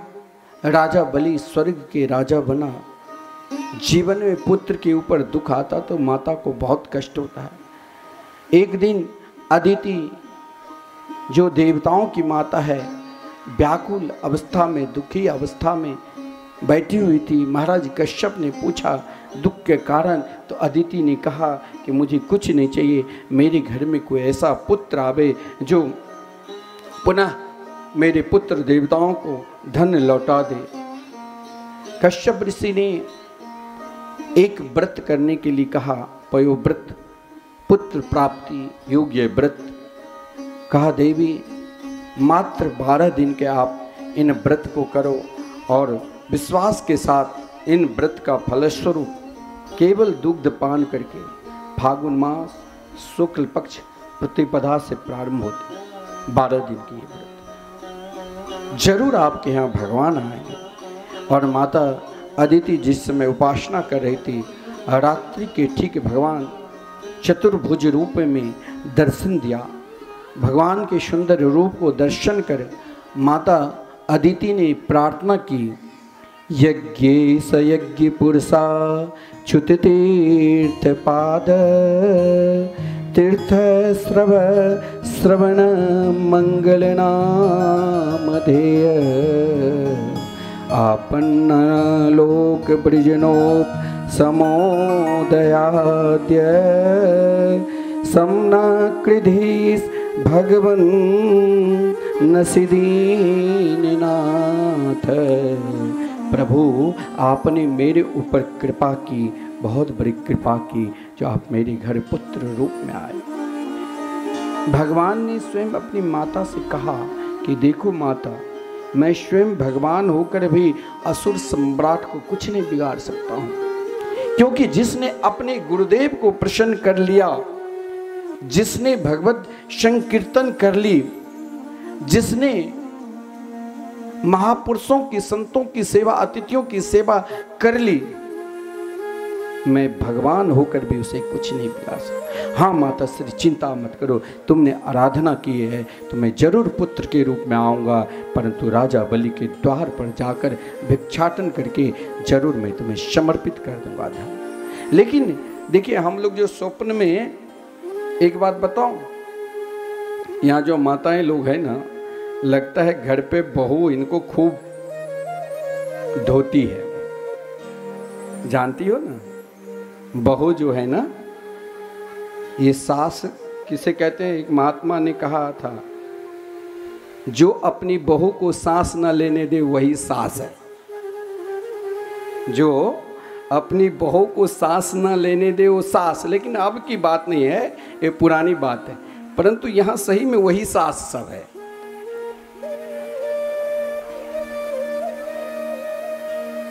राजा बलि स्वर्ग के राजा बना। जीवन में पुत्र के ऊपर दुख आता तो माता को बहुत कष्ट होता है। एक दिन अदिति जो देवताओं की माता है, व्याकुल अवस्था में, दुखी अवस्था में बैठी हुई थी। महाराज कश्यप ने पूछा दुख के कारण, तो अदिति ने कहा कि मुझे कुछ नहीं चाहिए, मेरे घर में कोई ऐसा पुत्र आवे जो पुनः मेरे पुत्र देवताओं को धन लौटा दे। कश्यप ऋषि ने एक व्रत करने के लिए कहा, पयोव्रत, पुत्र प्राप्ति योग्य व्रत। कहा, देवी मात्र 12 दिन के आप इन व्रत को करो और विश्वास के साथ इन व्रत का फलस्वरूप केवल दुग्ध पान करके फागुन मास शुक्ल पक्ष प्रतिपदा से प्रारंभ होते 12 दिन की व्रत जरूर आपके यहाँ भगवान आएंगे। और माता अदिति जिस समय उपासना कर रही थी, रात्रि के ठीक भगवान चतुर्भुज रूप में दर्शन दिया। भगवान के सुंदर रूप को दर्शन कर माता अदिति ने प्रार्थना की, यज्ञे स यज्ञ पुरुषा च्युत तीर्थ पाद तीर्थ श्रवण मंगल नाम धेय आपन्न लोक ब्रिजनोप समोदयाद्य समना कृधीस भगवन नसीदीननाथ। प्रभु आपने मेरे ऊपर कृपा की, बहुत बड़ी कृपा की, जो आप मेरे घर पुत्र रूप में आए। भगवान ने स्वयं अपनी माता से कहा कि देखो माता, मैं स्वयं भगवान होकर भी असुर सम्राट को कुछ नहीं बिगाड़ सकता हूं, क्योंकि जिसने अपने गुरुदेव को प्रसन्न कर लिया, जिसने भगवत संकीर्तन कर ली, जिसने महापुरुषों की, संतों की सेवा, अतिथियों की सेवा कर ली, मैं भगवान होकर भी उसे कुछ नहीं बिगाड़ सकता। हाँ माता श्री, चिंता मत करो, तुमने आराधना की है तो मैं जरूर पुत्र के रूप में आऊँगा, परंतु राजा बलि के द्वार पर जाकर भिक्षाटन करके जरूर मैं तुम्हें समर्पित कर दूंगा धन। लेकिन देखिए, हम लोग जो स्वप्न में, एक बात बताओ, यहाँ जो माताएं लोग हैं ना, लगता है घर पे बहू इनको खूब धोती है। जानती हो ना, बहू जो है ना, ये सास किसे कहते हैं? एक महात्मा ने कहा था, जो अपनी बहू को सांस न लेने दे वही सास है। जो अपनी बहू को सांस न लेने दे वो सास। लेकिन अब की बात नहीं है, ये पुरानी बात है, परंतु यहाँ सही में वही सास सब है।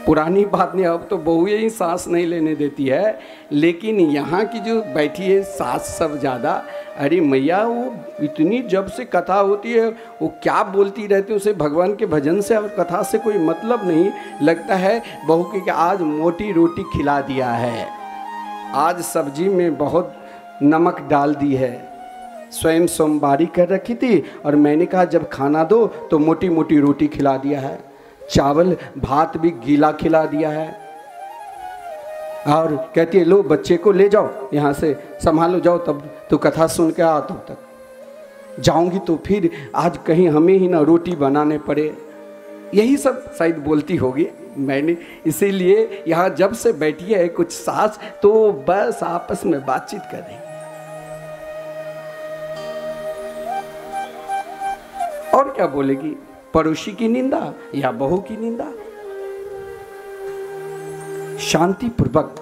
पुरानी बात नहीं, अब तो बहू ही सांस नहीं लेने देती है। लेकिन यहाँ की जो बैठी है सास सब ज़्यादा, अरे मैया, वो इतनी जब से कथा होती है वो क्या बोलती रहती है, उसे भगवान के भजन से और कथा से कोई मतलब नहीं। लगता है बहू की कि आज मोटी रोटी खिला दिया है, आज सब्जी में बहुत नमक डाल दी है। स्वयं सोमवारी कर रखी थी और मैंने कहा जब खाना दो तो मोटी मोटी रोटी खिला दिया है, चावल भात भी गीला खिला दिया है, और कहती है लो बच्चे को ले जाओ, यहाँ से संभालो, जाओ तब तो कथा सुन के आ, तब तक जाऊंगी तो फिर आज कहीं हमें ही ना रोटी बनाने पड़े। यही सब शायद बोलती होगी। मैंने इसीलिए यहाँ जब से बैठी है कुछ सास, तो बस आपस में बातचीत कर रही, और क्या बोलेगी? पड़ोसी की निंदा या बहू की निंदा। शांति पूर्वक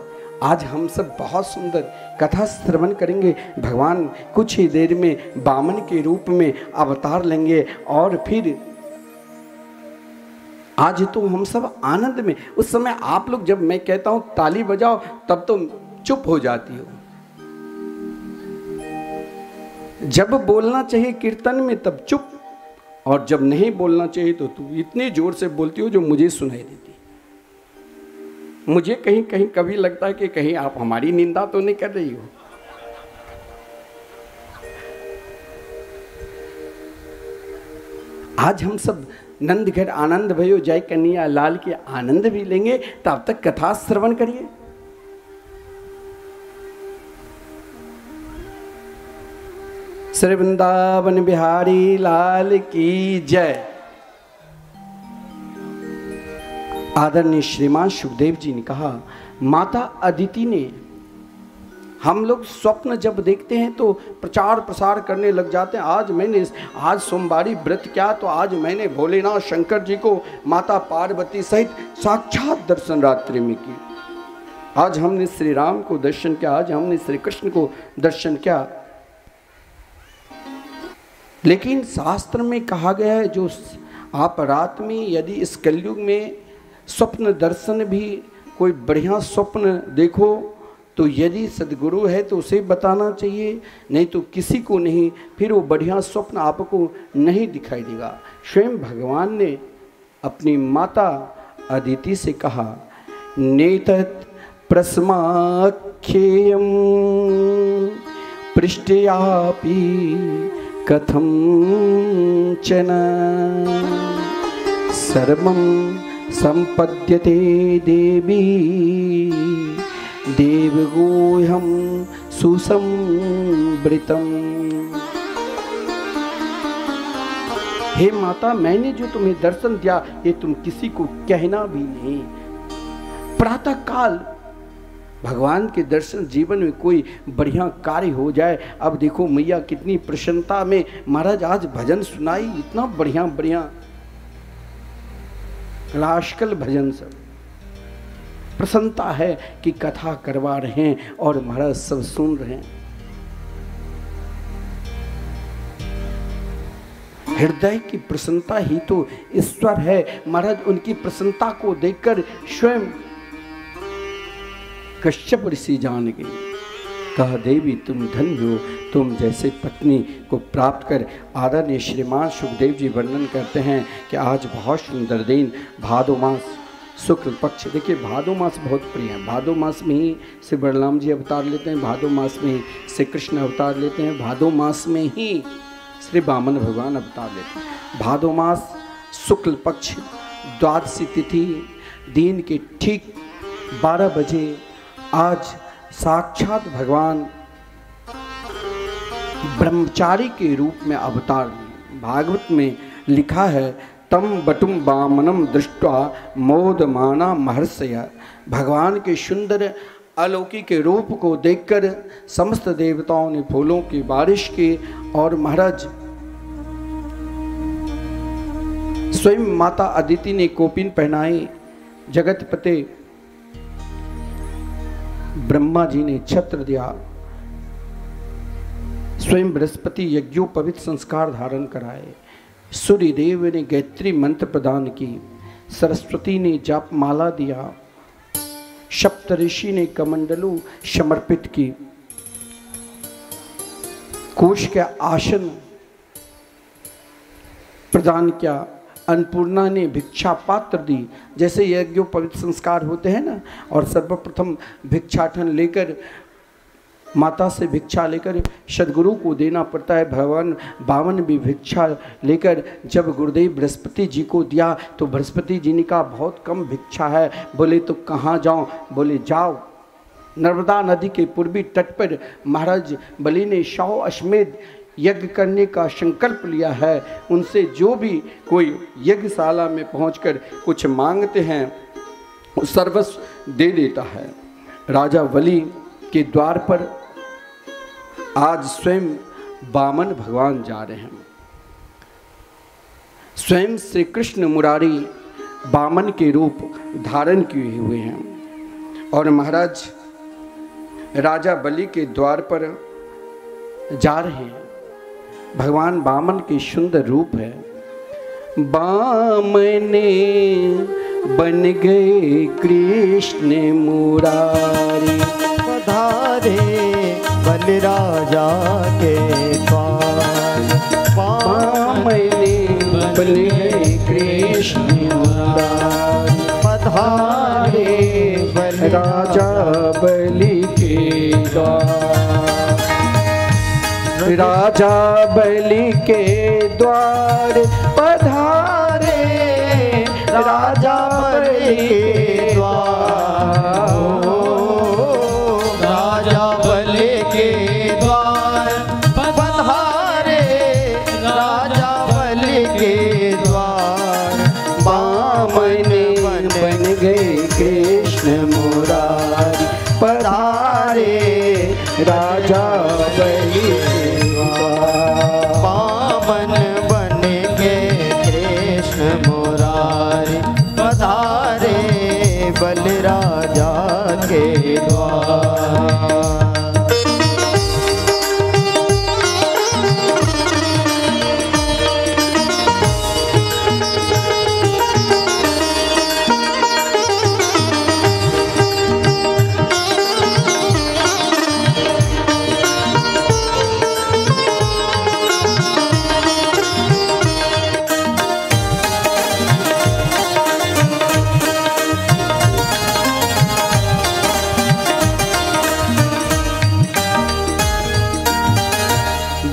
आज हम सब बहुत सुंदर कथा श्रवण करेंगे। भगवान कुछ ही देर में वामन के रूप में अवतार लेंगे, और फिर आज तो हम सब आनंद में। उस समय आप लोग जब मैं कहता हूं ताली बजाओ तब तो चुप हो जाती हो, जब बोलना चाहिए कीर्तन में तब चुप, और जब नहीं बोलना चाहिए तो तू इतनी जोर से बोलती हो जो मुझे सुनाई देती। मुझे कहीं कहीं कभी लगता है कि कहीं आप हमारी निंदा तो नहीं कर रही हो। आज हम सब नंदघर आनंद भयो जय कन्हैया लाल के आनंद भी लेंगे, तब तक कथा श्रवण करिए। श्री वृंदावन बिहारी लाल की जय। आदरणीय श्रीमान सुखदेव जी ने कहा, माता अदिति ने, हम लोग स्वप्न जब देखते हैं तो प्रचार प्रसार करने लग जाते हैं। आज सोमवारी व्रत क्या, तो आज मैंने भोलेनाथ शंकर जी को माता पार्वती सहित साक्षात दर्शन रात्रि में की। आज हमने श्री राम को दर्शन किया, आज हमने श्री कृष्ण को दर्शन किया। लेकिन शास्त्र में कहा गया है, जो आप रात में यदि इस कलयुग में स्वप्न दर्शन भी कोई बढ़िया स्वप्न देखो तो यदि सदगुरु है तो उसे बताना चाहिए, नहीं तो किसी को नहीं, फिर वो बढ़िया स्वप्न आपको नहीं दिखाई देगा। स्वयं भगवान ने अपनी माता अदिति से कहा, नेतत् प्रस्माख्येयं पृष्ठयापि कथं चन सर्वं संपद्यते देवी देवगोह्यं सुसंवृतम्। हे माता, मैंने जो तुम्हें दर्शन दिया ये तुम किसी को कहना भी नहीं। प्रातः काल भगवान के दर्शन, जीवन में कोई बढ़िया कार्य हो जाए। अब देखो मैया कितनी प्रसन्नता में महाराज आज भजन सुनाई, इतना बढ़िया बढ़िया क्लासिकल भजन, सब प्रसन्नता है कि कथा करवा रहे हैं और महाराज सब सुन रहे हैं। हृदय की प्रसन्नता ही तो ईश्वर है। महाराज उनकी प्रसन्नता को देखकर स्वयं कश्यप ऋषि जान गए। कहा देवी तुम धन्य हो, तुम जैसे पत्नी को प्राप्त कर। आदरणीय श्रीमान सुखदेव जी वर्णन करते हैं कि आज बहुत सुंदर दिन, भादो मास शुक्ल पक्ष। देखिए भादो मास बहुत प्रिय है। भादो मास में ही श्री बलराम जी अवतार लेते हैं, भादो मास में ही श्री कृष्ण अवतार लेते हैं, भादो मास में ही श्री वामन भगवान अवतार लेते हैं। भादो मास शुक्ल पक्ष द्वादशी तिथि दिन के ठीक 12 बजे आज साक्षात भगवान ब्रह्मचारी के रूप में अवतार लिए। भागवत में लिखा है तम बटुम वामनम दृष्ट्वा मोदमाना महर्षय। भगवान के सुंदर अलौकिक रूप को देखकर समस्त देवताओं ने फूलों की बारिश की और महाराज स्वयं माता अदिति ने कोपिन पहनाई। जगतपते ब्रह्मा जी ने छत्र दिया। स्वयं बृहस्पति यज्ञोपवीत संस्कार धारण कराए। सूर्य देव ने गायत्री मंत्र प्रदान की। सरस्वती ने जाप माला दिया। सप्तऋषि ने कमंडलू समर्पित की। कोश के आसन प्रदान किया। अन्नपूर्णा ने भिक्षा पात्र दी। जैसे यज्ञोपवीत संस्कार होते हैं ना, और सर्वप्रथम भिक्षाटन लेकर माता से भिक्षा लेकर सदगुरु को देना पड़ता है। भगवान वामन भी भिक्षा लेकर जब गुरुदेव बृहस्पति जी को दिया तो बृहस्पति जी ने कहा बहुत कम भिक्षा है। बोले तो कहाँ जाऊँ? बोले जाओ नर्मदा नदी के पूर्वी तट पर महाराज बलि ने 100 अश्वमेध यज्ञ करने का संकल्प लिया है। उनसे जो भी कोई यज्ञशाला में पहुंचकर कुछ मांगते हैं वो सर्वस्व दे देता है। राजा बलि के द्वार पर आज स्वयं वामन भगवान जा रहे हैं। स्वयं श्री कृष्ण मुरारी वामन के रूप धारण किए हुए हैं और महाराज राजा बलि के द्वार पर जा रहे हैं। भगवान वामन के सुंदर रूप है। वामने बन गए कृष्ण मुरारी, पधारे बलराजा के द्वार। वामने बन गए कृष्ण मुरारी, पधारे राजा बलि के द्वार। राजा बलि के द्वार पधारे, राजा बलि के द्वार। राजा बलि के द्वार पधारे, राजा बलि के द्वार। वामन बन गए कृष्ण मुरारी, पधारे राजा बलि के द्वार। वामन बन गए कृष्ण मुरारी, पधारे बलराजा के द्वार।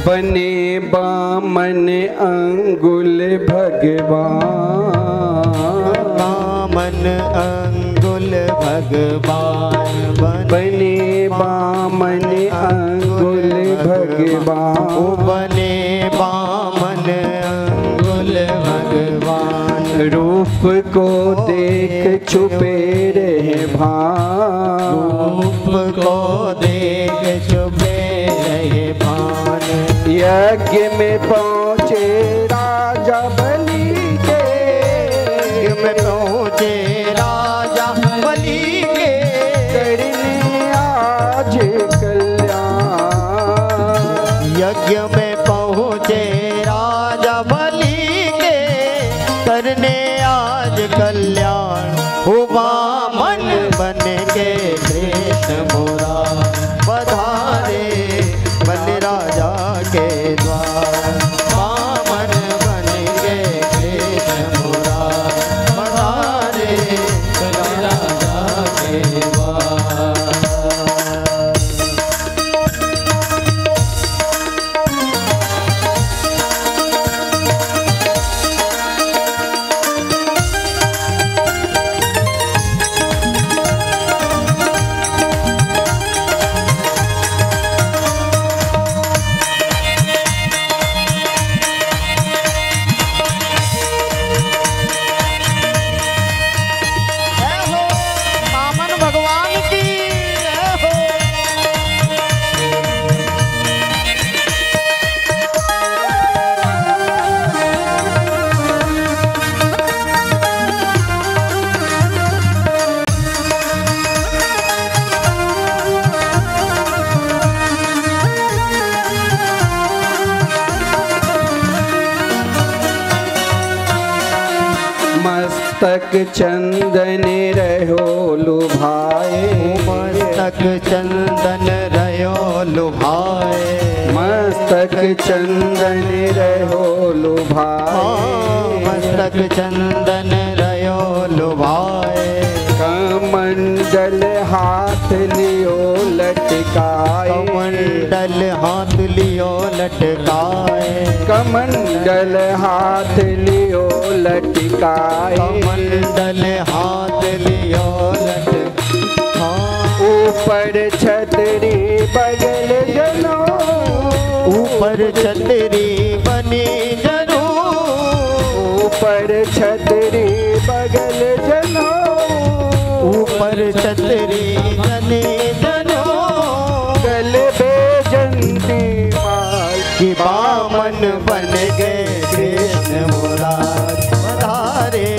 बने वामन अंगुल भगवान। वामन अंगुल भगवान। बने वामन अंगुल भगवान। बने वामन अंगुल भगवान। रूप को देख छुपे रहे भान। रूप सबको देख छुपे रहे भान। यज्ञ में पहुँचे राजा बलि के, यज्ञ में पहुँचे राजा बलि के, करने आज कल्याण। यज्ञ में पहुँचे राजा बलि के, करने आज कल्याण। हुआ मन बन के कृष्ण मुरार, पधारे बन राजा के द्वार। वामन बन के कृष्ण मुरार, पधारे बन राजा के द्वार। मस्तक चंदन रहो लुभाए, मस्तक चंदन रहो लुभाए, मस्तक चंदन रहो लुभाए, मस्तक चंदन रहो लुभाए। कमंडल हाथ लियो लटकाए, कमंडल हाथ लियो लटकाए, कमंडल हाथ लियो लटकाए, कमंडल हाथ लियो लटकाए। ऊपर छतरी बगल जनो, ऊपर छतरी बनी जनो, ऊपर छतरी बगल जनो, ऊपर छतरी बनी जनो। गल बेजंती माई कि बामन बन गए कृष्ण मुरार, पधारे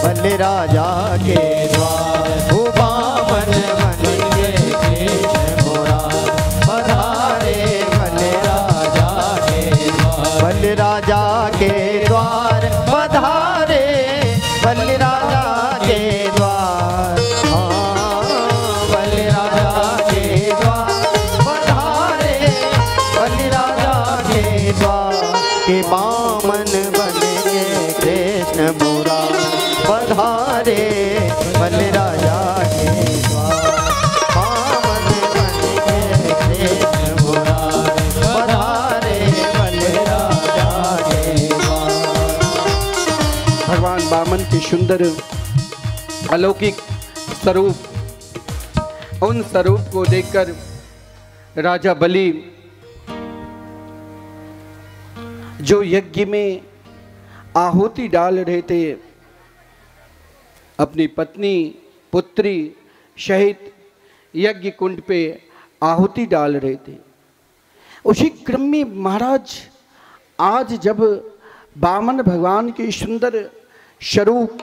बल राजा के द्वार। वो बामन बन गए कृष्ण मुरार, पधारे बल राजा के द्वार। बल राजा के द्वार पधारे, बल राजा के द्वार। हाँ, बल राजा के द्वार पधारे, बल राजा के द्वार। के बामन बन के कृष्ण मुरार, पधारे बल राजा के द्वार। बामन बन के कृष्ण मुरार, पधारे बल राजा के द्वार। भगवान वामन के सुंदर अलौकिक स्वरूप, उन स्वरूप को देखकर राजा बलि जो यज्ञ में आहुति डाल रहे थे, अपनी पत्नी पुत्री सहित यज्ञ कुंड पे आहुति डाल रहे थे। उसी क्रम में महाराज आज जब वामन भगवान के सुंदर स्वरूप,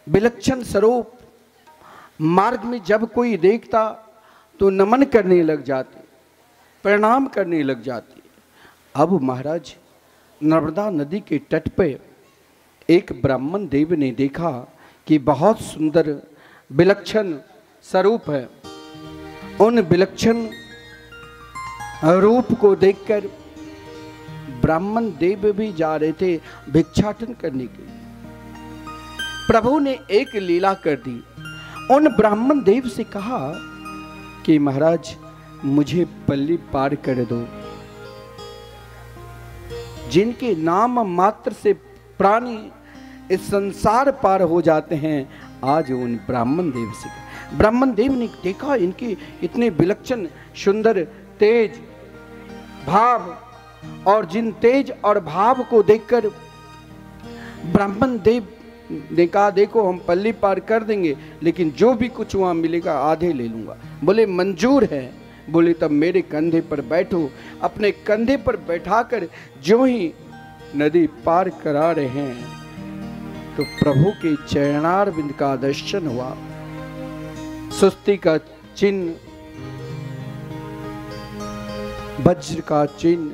विलक्षण स्वरूप मार्ग में जब कोई देखता तो नमन करने लग जाते, प्रणाम करने लग जाते। अब महाराज नर्मदा नदी के तट पे एक ब्राह्मण देव ने देखा कि बहुत सुंदर विलक्षण स्वरूप है। उन विलक्षण रूप को देखकर ब्राह्मण देव भी जा रहे थे भिक्षाटन करने के लिए। प्रभु ने एक लीला कर दी, उन ब्राह्मण देव से कहा कि महाराज मुझे पल्ली पार कर दो। जिनके नाम मात्र से प्राणी इस संसार पार हो जाते हैं, आज उन ब्राह्मण देव से। ब्राह्मण देव ने देखा इनके इतने विलक्षण सुंदर तेज भाव, और जिन तेज और भाव को देखकर ब्राह्मण देव ने कहा देखो हम पल्ली पार कर देंगे, लेकिन जो भी कुछ वहां मिलेगा आधे ले लूंगा। बोले मंजूर है। बोले तब मेरे कंधे पर बैठो। अपने कंधे पर बैठाकर जो ही नदी पार करा रहे हैं तो प्रभु के चरणारविंद का दर्शन हुआ। सुस्ती का चिन्ह, वज्र का चिन्ह,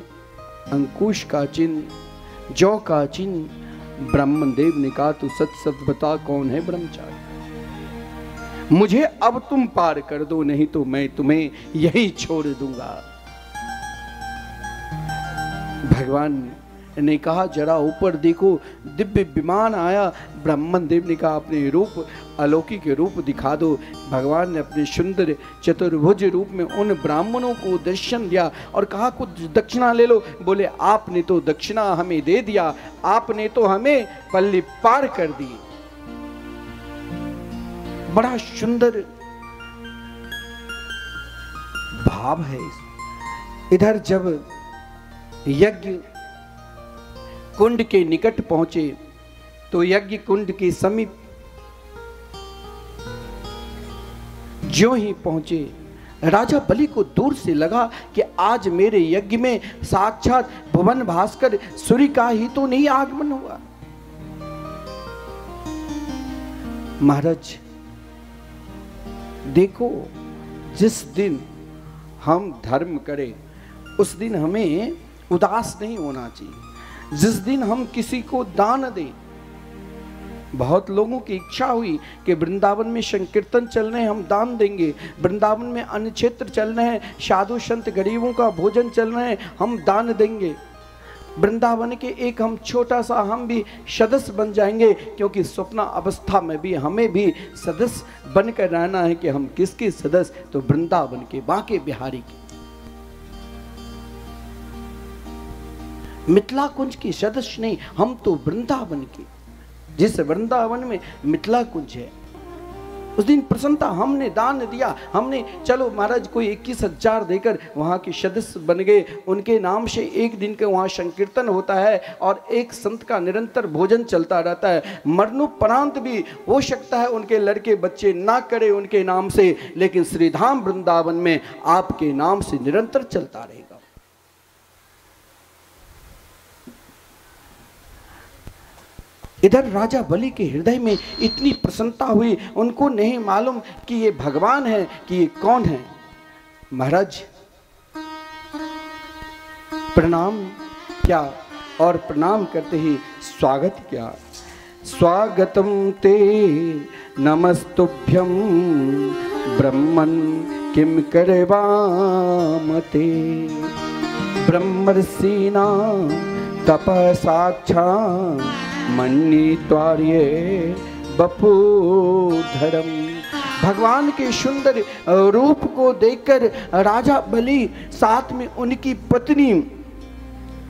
अंकुश का चिन्ह, जौ का चिन्ह। ब्रह्मदेव ने कहा तू सच सच बता कौन है ब्रह्मचारी, मुझे अब तुम पार कर दो, नहीं तो मैं तुम्हें यही छोड़ दूंगा। भगवान ने कहा जरा ऊपर देखो, दिव्य विमान आया। ब्रह्मदेव ने कहा अपने रूप, अलौकिक रूप दिखा दो। भगवान ने अपने सुंदर चतुर्भुज रूप में उन ब्राह्मणों को दर्शन दिया और कहा कुछ दक्षिणा ले लो। बोले आपने तो दक्षिणा हमें दे दिया, आपने तो हमें पल्ली पार कर दी। बड़ा सुंदर भाव है। इधर जब यज्ञ कुंड के निकट पहुंचे तो यज्ञ कुंड के समीप ज्यों ही पहुंचे, राजा बलि को दूर से लगा कि आज मेरे यज्ञ में साक्षात भुवन भास्कर सूर्य का ही तो नहीं आगमन हुआ। महाराज देखो, जिस दिन हम धर्म करें उस दिन हमें उदास नहीं होना चाहिए। जिस दिन हम किसी को दान दें, बहुत लोगों की इच्छा हुई कि वृंदावन में संकीर्तन चल रहे हैं हम दान देंगे, वृंदावन में अन्य क्षेत्र चल रहे हैं, साधु संत गरीबों का भोजन चल रहे हैं हम दान देंगे, वृंदावन के एक हम छोटा सा हम भी सदस्य बन जाएंगे, क्योंकि स्वप्न अवस्था में भी हमें भी सदस्य बनकर रहना है। कि हम किसके सदस्य, तो वृंदावन के, बांके बिहारी के, मिथिला कुंज के सदस्य नहीं, हम तो वृंदावन के, जिस वृंदावन में मिथिला कुंज है। उस दिन प्रसन्नता हमने दान दिया, हमने चलो महाराज कोई 21,000 देकर वहाँ के सदस्य बन गए। उनके नाम से एक दिन के वहाँ संकीर्तन होता है और एक संत का निरंतर भोजन चलता रहता है। मरणोपरांत भी हो सकता है उनके लड़के बच्चे ना करे उनके नाम से, लेकिन श्रीधाम वृंदावन में आपके नाम से निरंतर चलता रहेगा। इधर राजा बलि के हृदय में इतनी प्रसन्नता हुई, उनको नहीं मालूम कि ये भगवान है कि ये कौन है। महाराज प्रणाम किया और प्रणाम करते ही स्वागत किया। स्वागतम ते नमस्तुभ्यं ब्रह्मन् किम करवामते ब्रह्मर्षिणा तपसाक्षा मन्नित्वार्ये बपुधरम। भगवान के सुंदर रूप को देखकर राजा बलि साथ में उनकी पत्नी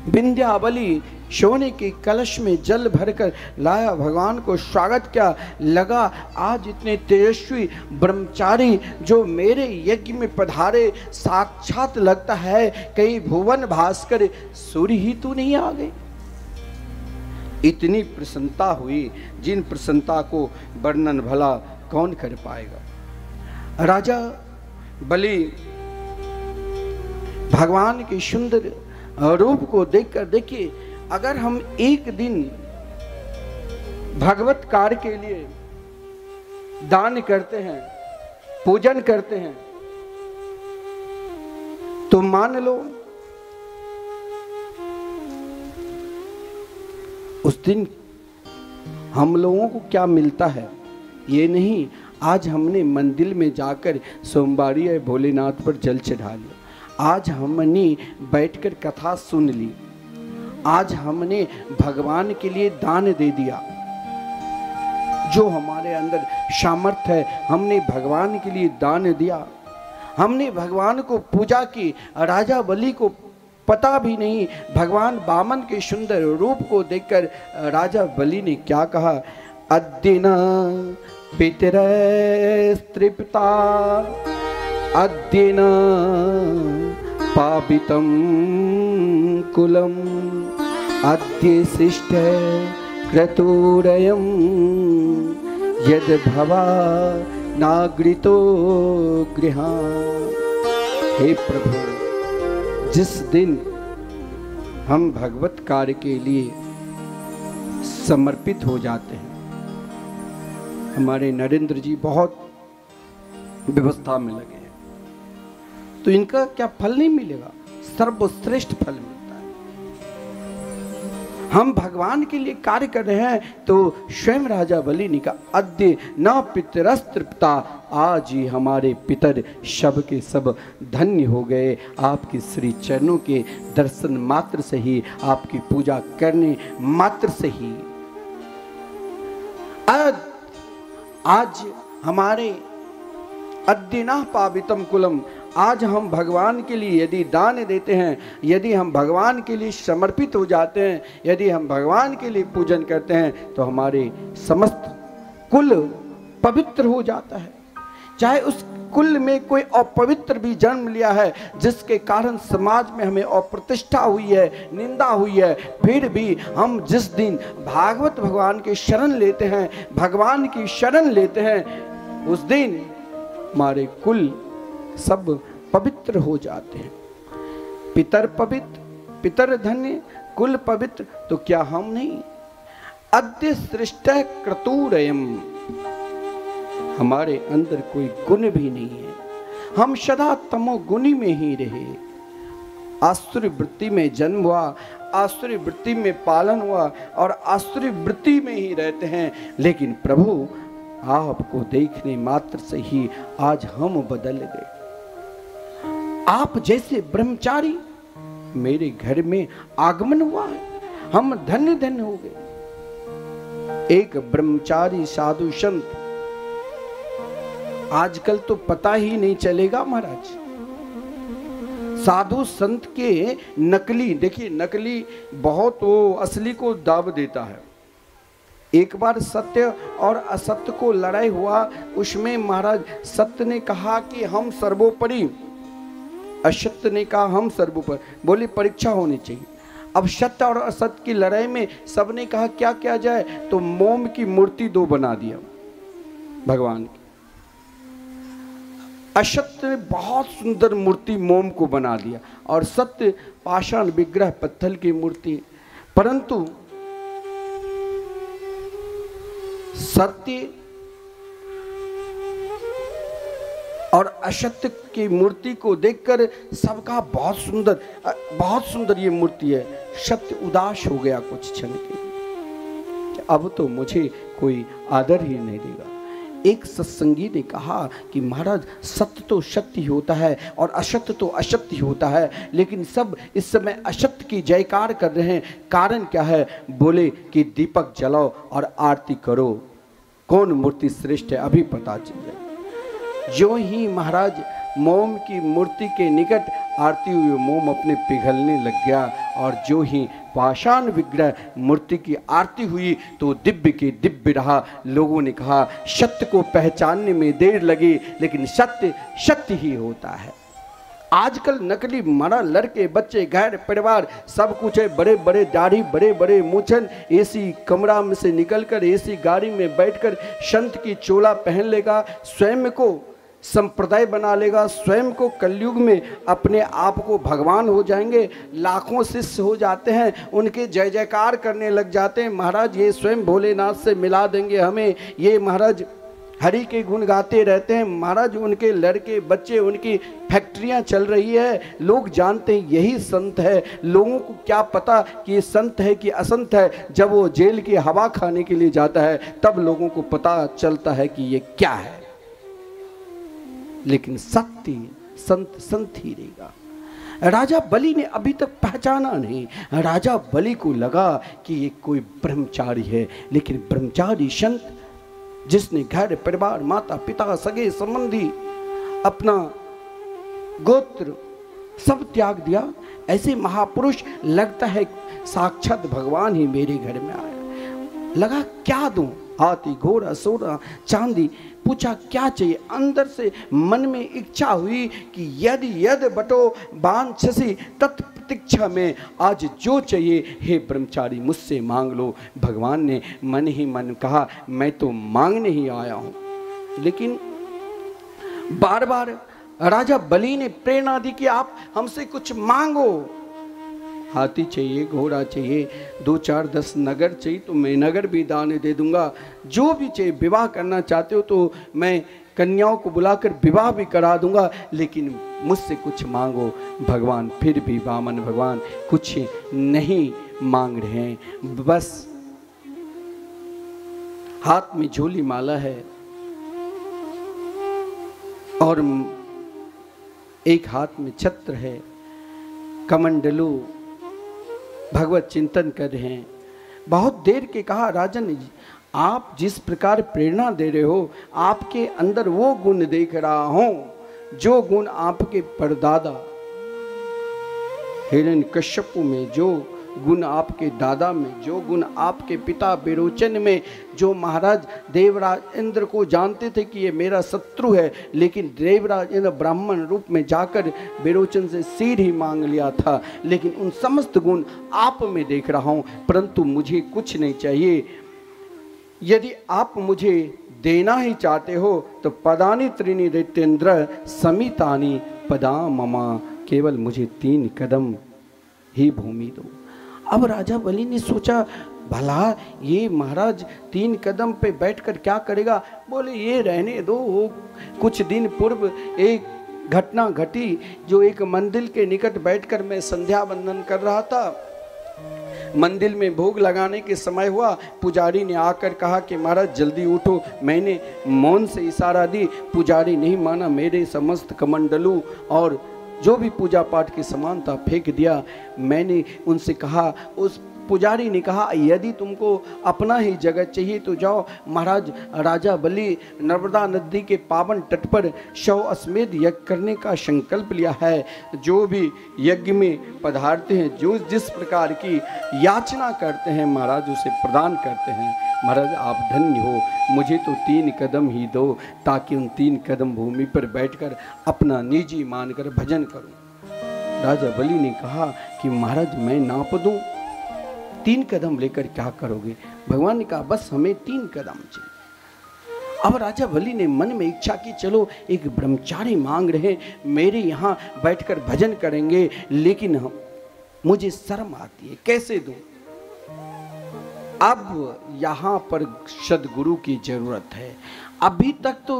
विंध्यावली सोने के कलश में जल भरकर लाया, भगवान को स्वागत किया। लगा आज इतने तेजस्वी ब्रह्मचारी जो मेरे यज्ञ में पधारे, साक्षात लगता है कहीं भुवन भास्कर सूर्य ही तो नहीं आ गए। इतनी प्रसन्नता हुई जिन प्रसन्नता को वर्णन भला कौन कर पाएगा। राजा बलि भगवान के सुंदर रूप को देखकर, देखिए अगर हम एक दिन भगवत कार्य के लिए दान करते हैं, पूजन करते हैं, तो मान लो उस दिन हम लोगों को क्या मिलता है ये नहीं। आज हमने मंदिर में जाकर सोमवारी है भोलेनाथ पर जल चढ़ा लिया, आज हमने बैठकर कथा सुन ली, आज हमने भगवान के लिए दान दे दिया। जो हमारे अंदर सामर्थ्य है हमने भगवान के लिए दान दिया, हमने भगवान को पूजा की। राजा बलि को पता भी नहीं, भगवान वामन के सुंदर रूप को देखकर राजा बलि ने क्या कहा, अद्दिना पितरस्तृप्ता अद्दिना पापितं कुलम अद्य शिष्ट क्रतुरयं यद भवा नागरितो गृहान। हे प्रभु, जिस दिन हम भगवत कार्य के लिए समर्पित हो जाते हैं, हमारे नरेंद्र जी बहुत व्यवस्था में लगे हैं, तो इनका क्या फल नहीं मिलेगा? सर्वश्रेष्ठ फल मिलता है। हम भगवान के लिए कार्य कर रहे हैं, तो स्वयं राजा बलि ने कहा, अद्य न पितरस्त्र पिता, आज ही हमारे पितर सब के सब धन्य हो गए। आपके श्री चरणों के दर्शन मात्र से ही, आपकी पूजा करने मात्र से ही आज हमारे अद्यना पावितम कुलम, आज हम भगवान के लिए यदि दान देते हैं, यदि हम भगवान के लिए समर्पित हो जाते हैं, यदि हम भगवान के लिए पूजन करते हैं, तो हमारे समस्त कुल पवित्र हो जाता है। चाहे उस कुल में कोई अपवित्र भी जन्म लिया है, जिसके कारण समाज में हमें अप्रतिष्ठा हुई है, निंदा हुई है, फिर भी हम जिस दिन भागवत भगवान के शरण लेते हैं, भगवान की शरण लेते हैं, उस दिन हमारे कुल सब पवित्र हो जाते हैं। पितर पवित्र, पितर धन्य, कुल पवित्र, तो क्या हम नहीं? अद्य सृष्ट क्रतुरयम्, हमारे अंदर कोई गुण भी नहीं है, हम सदा तमोगुणी में ही रहे। आसुरी वृत्ति में जन्म हुआ, आसुरी वृत्ति में पालन हुआ और आसुरी वृत्ति में ही रहते हैं। लेकिन प्रभु, आपको देखने मात्र से ही आज हम बदल गए। आप जैसे ब्रह्मचारी मेरे घर में आगमन हुआ है, हम धन्य धन्य हो गए। एक ब्रह्मचारी साधु संत, आजकल तो पता ही नहीं चलेगा महाराज। साधु संत के नकली, देखिए नकली बहुत, वो असली को दाव देता है। एक बार सत्य और असत्य को लड़ाई हुआ, उसमें महाराज सत्य ने कहा कि हम सर्वोपरि, असत्य ने कहा हम सर्वोपरि, बोली परीक्षा होनी चाहिए। अब सत्य और असत्य की लड़ाई में सबने कहा क्या किया जाए, तो मोम की मूर्ति 2 बना दिया भगवान की। असत्य ने बहुत सुंदर मूर्ति मोम को बना दिया और सत्य पाषाण विग्रह पत्थर की मूर्ति। परंतु सत्य और असत्य की मूर्ति को देखकर सबका बहुत सुंदर ये मूर्ति है। सत्य उदास हो गया कुछ क्षण के लिए, अब तो मुझे कोई आदर ही नहीं देगा। एक सत्संगी ने कहा कि महाराज, सत्य तो सत्य ही होता है और असत्य तो असत्य ही होता है, लेकिन सब इस समय असत्य की जयकार कर रहे हैं। कारण क्या है? बोले कि दीपक जलाओ और आरती करो, कौन मूर्ति श्रेष्ठ है अभी पता चल जाए। जो ही महाराज मोम की मूर्ति के निकट आरती हुई, मोम अपने पिघलने लग गया और जो ही पाषाण विग्रह मूर्ति की आरती हुई तो दिव्य के दिव्य रहा। लोगों ने कहा सत्य को पहचानने में देर लगी, लेकिन सत्य सत्य ही होता है। आजकल नकली मरा लड़के बच्चे गैर परिवार सब कुछ है, बड़े बड़े दाढ़ी, बड़े बड़े मूछन, एसी कमरा में से निकलकर एसी गाड़ी में बैठकर संत की चोला पहन लेगा, स्वयं को संप्रदाय बना लेगा, स्वयं को कलयुग में अपने आप को भगवान हो जाएंगे। लाखों शिष्य हो जाते हैं, उनके जय जयकार करने लग जाते हैं। महाराज ये स्वयं भोलेनाथ से मिला देंगे हमें, ये महाराज हरि के गुण गाते रहते हैं। महाराज उनके लड़के बच्चे, उनकी फैक्ट्रियां चल रही है, लोग जानते हैं यही संत है। लोगों को क्या पता कि ये संत है कि असंत है। जब वो जेल की हवा खाने के लिए जाता है तब लोगों को पता चलता है कि ये क्या है। लेकिन सत्य संत संत ही रहेगा। राजा बलि ने अभी तक पहचाना नहीं। राजा बलि को लगा कि ये कोई ब्रह्मचारी है, लेकिन ब्रह्मचारी संत जिसने घर परिवार, माता पिता, सगे संबंधी, अपना गोत्र सब त्याग दिया, ऐसे महापुरुष लगता है साक्षात भगवान ही मेरे घर में आया। लगा क्या दूं, हाथी घोड़ा सोना चांदी, पूछा क्या चाहिए। अंदर से मन में इच्छा हुई कि यदि बटो वांछसि तत्प्रतीक्षा में, आज जो चाहिए हे ब्रह्मचारी मुझसे मांग लो। भगवान ने मन ही मन कहा मैं तो मांगने ही आया हूँ। लेकिन बार बार राजा बलि ने प्रेरणा दी कि आप हमसे कुछ मांगो। हाथी चाहिए, घोड़ा चाहिए, 2 4 10 नगर चाहिए तो मैं नगर भी दान दे दूंगा। जो भी चाहिए, विवाह करना चाहते हो तो मैं कन्याओं को बुलाकर विवाह भी करा दूंगा, लेकिन मुझसे कुछ मांगो। भगवान फिर भी वामन भगवान कुछ नहीं मांग रहे हैं, बस हाथ में झोली माला है और एक हाथ में छत्र है, कमंडलू भगवत चिंतन कर रहे हैं। बहुत देर के कहा, राजन आप जिस प्रकार प्रेरणा दे रहे हो, आपके अंदर वो गुण देख रहा हूं जो गुण आपके परदादा हिरण्यकश्यपु में, जो गुण आपके दादा में, जो गुण आपके पिता विरोचन में, जो महाराज देवराज इंद्र को जानते थे कि ये मेरा शत्रु है, लेकिन देवराज इंद्र ब्राह्मण रूप में जाकर विरोचन से सिर ही मांग लिया था, लेकिन उन समस्त गुण आप में देख रहा हूं। परंतु मुझे कुछ नहीं चाहिए, यदि आप मुझे देना ही चाहते हो तो पदानी त्रीनि दैत्येंद्र समितानि पदा ममा, केवल मुझे 3 कदम ही भूमि दो। अब राजा बलि ने सोचा, भला ये महाराज 3 कदम पे बैठकर क्या करेगा। बोले ये रहने दो। कुछ दिन पूर्व एक घटना घटी, जो एक मंदिर के निकट बैठकर मैं संध्या वंदन कर रहा था। मंदिर में भोग लगाने के समय हुआ, पुजारी ने आकर कहा कि महाराज जल्दी उठो। मैंने मौन से इशारा दी, पुजारी नहीं माना, मेरे समस्त कमंडलू और जो भी पूजा पाठ के सामान था फेंक दिया। मैंने उनसे कहा, उस पुजारी ने कहा यदि तुमको अपना ही जगत चाहिए तो जाओ। महाराज राजा बलि नर्मदा नदी के पावन तट पर शव अश्वमेध यज्ञ करने का संकल्प लिया है। जो भी यज्ञ में पधारते हैं, जो जिस प्रकार की याचना करते हैं, महाराज उसे प्रदान करते हैं। महाराज आप धन्य हो, मुझे तो 3 कदम ही दो, ताकि उन 3 कदम भूमि पर बैठकर अपना निजी मानकर भजन करूं। राजा बलि ने कहा कि महाराज मैं नाप दूं, 3 कदम लेकर क्या करोगे। भगवान ने कहा बस हमें 3 कदम चाहिए। अब राजा बलि ने मन में इच्छा की चलो एक ब्रह्मचारी मांग रहे, मेरे यहाँ बैठकर भजन करेंगे, लेकिन मुझे शर्म आती है, कैसे दूं। अब यहाँ पर सद्गुरु की जरूरत है। अभी तक तो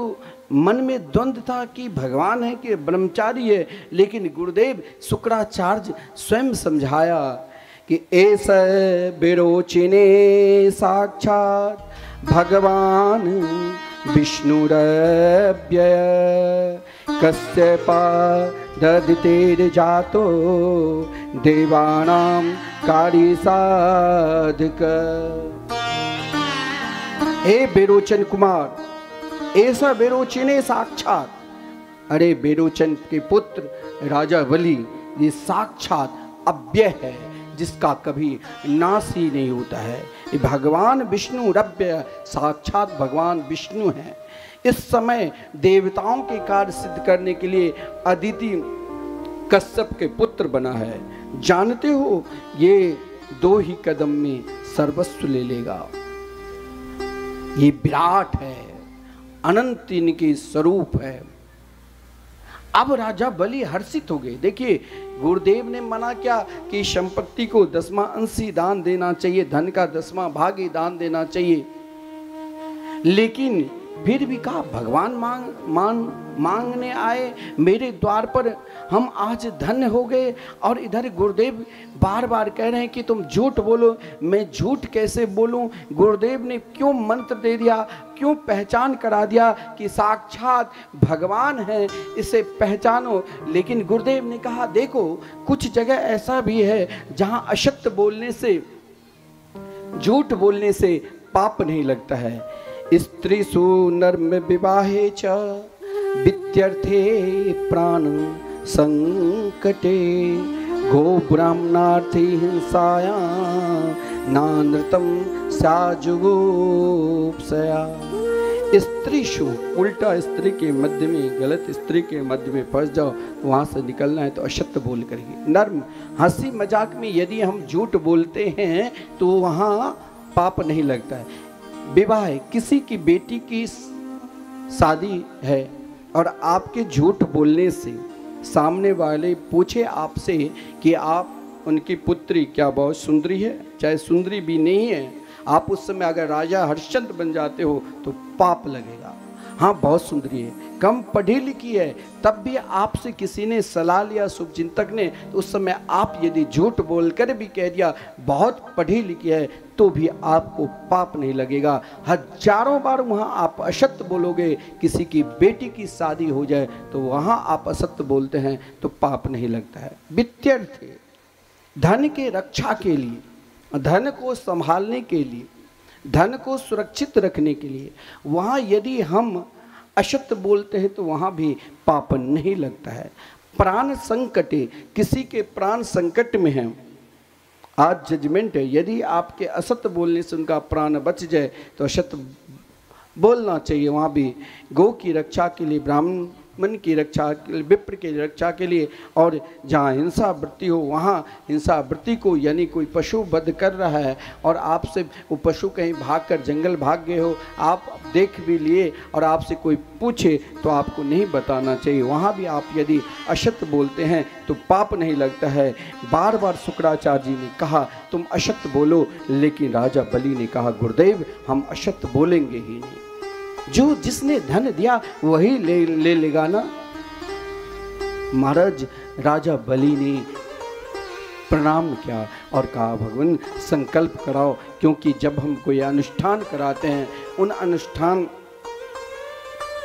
मन में द्वंद्व था कि भगवान है कि ब्रह्मचारी है, लेकिन गुरुदेव शुक्राचार्य स्वयं समझाया कि ऐसा विरोचिने साक्षात भगवान विष्णुरव्यय कश्यपाददितेर जातो देवानां कार्य साधक। हे विरोचन कुमार, ऐसा विरोचने साक्षात, अरे विरोचन के पुत्र राजा बलि ये साक्षात अव्यय है, जिसका कभी नाश ही नहीं होता है। ये भगवान विष्णु रव्य, साक्षात भगवान विष्णु हैं। इस समय देवताओं के कार्य सिद्ध करने के लिए अदिति कश्यप के पुत्र बना है। जानते हो ये 2 ही कदम में सर्वस्व ले लेगा। ये विराट है, अनंत इनके स्वरूप है। अब राजा बलि हर्षित हो गए। देखिए गुरुदेव ने मना किया कि संपत्ति को 10वां अंश ही दान देना चाहिए, धन का 10वां भाग ही दान देना चाहिए, लेकिन फिर भी कहा भगवान मांगने आए मेरे द्वार पर, हम आज धन्य हो गए। और इधर गुरुदेव बार बार कह रहे हैं कि तुम झूठ बोलो। मैं झूठ कैसे बोलूं। गुरुदेव ने क्यों मंत्र दे दिया, क्यों पहचान करा दिया कि साक्षात भगवान है, इसे पहचानो। लेकिन गुरुदेव ने कहा देखो कुछ जगह ऐसा भी है जहां असत्य बोलने से, झूठ बोलने से पाप नहीं लगता है। स्त्रीषु नर्म विवाहे च वित्यर्थे प्राण संकटे गो ब्राह्मणार्थी हिंसाया नानृतम साजुगोप्सया। स्त्रीषु उल्टा स्त्री के मध्य में, गलत स्त्री के मध्य में फंस जाओ, वहां से निकलना है तो असत्य बोल करेगी। नर्म हंसी मजाक में यदि हम झूठ बोलते हैं तो वहां पाप नहीं लगता है। विवाह है, किसी की बेटी की शादी है और आपके झूठ बोलने से सामने वाले पूछे आपसे कि आप उनकी पुत्री क्या बहुत सुंदरी है, चाहे सुंदरी भी नहीं है, आप उस समय अगर राजा हरिश्चंद्र बन जाते हो तो पाप लगेगा। हाँ बहुत सुंदरी है, कम पढ़ी लिखी है, तब भी आपसे किसी ने सलाह लिया शुभचिंतक ने, तो उस समय आप यदि झूठ बोलकर भी कह दिया बहुत पढ़ी लिखी है तो भी आपको पाप नहीं लगेगा। हजारों बार वहाँ आप असत्य बोलोगे, किसी की बेटी की शादी हो जाए तो वहाँ आप असत्य बोलते हैं तो पाप नहीं लगता है। वित्यर्थ धन के रक्षा के लिए, धन को संभालने के लिए, धन को सुरक्षित रखने के लिए वहाँ यदि हम असत्य बोलते हैं तो वहाँ भी पाप नहीं लगता है। प्राण संकटे, किसी के प्राण संकट में हैं, आज जजमेंट है, यदि आपके असत्य बोलने से उनका प्राण बच जाए तो असत्य बोलना चाहिए। वहाँ भी गौ की रक्षा के लिए, ब्राह्मण की रक्षा के लिए, विप्र की रक्षा के लिए, और जहाँ हिंसा वृत्ति हो वहाँ हिंसा वृत्ति को, यानी कोई पशु वध कर रहा है और आपसे वो पशु कहीं भागकर जंगल भाग गए हो, आप देख भी लिए और आपसे कोई पूछे तो आपको नहीं बताना चाहिए। वहाँ भी आप यदि असत्य बोलते हैं तो पाप नहीं लगता है। बार बार शुक्राचार्य जी ने कहा तुम असत्य बोलो, लेकिन राजा बलि ने कहा गुरुदेव हम असत्य बोलेंगे ही नहीं, जो जिसने धन दिया वही ले लेगा ना। महाराज राजा बलि ने प्रणाम किया और कहा भगवान संकल्प कराओ, क्योंकि जब हम कोई अनुष्ठान कराते हैं उन अनुष्ठान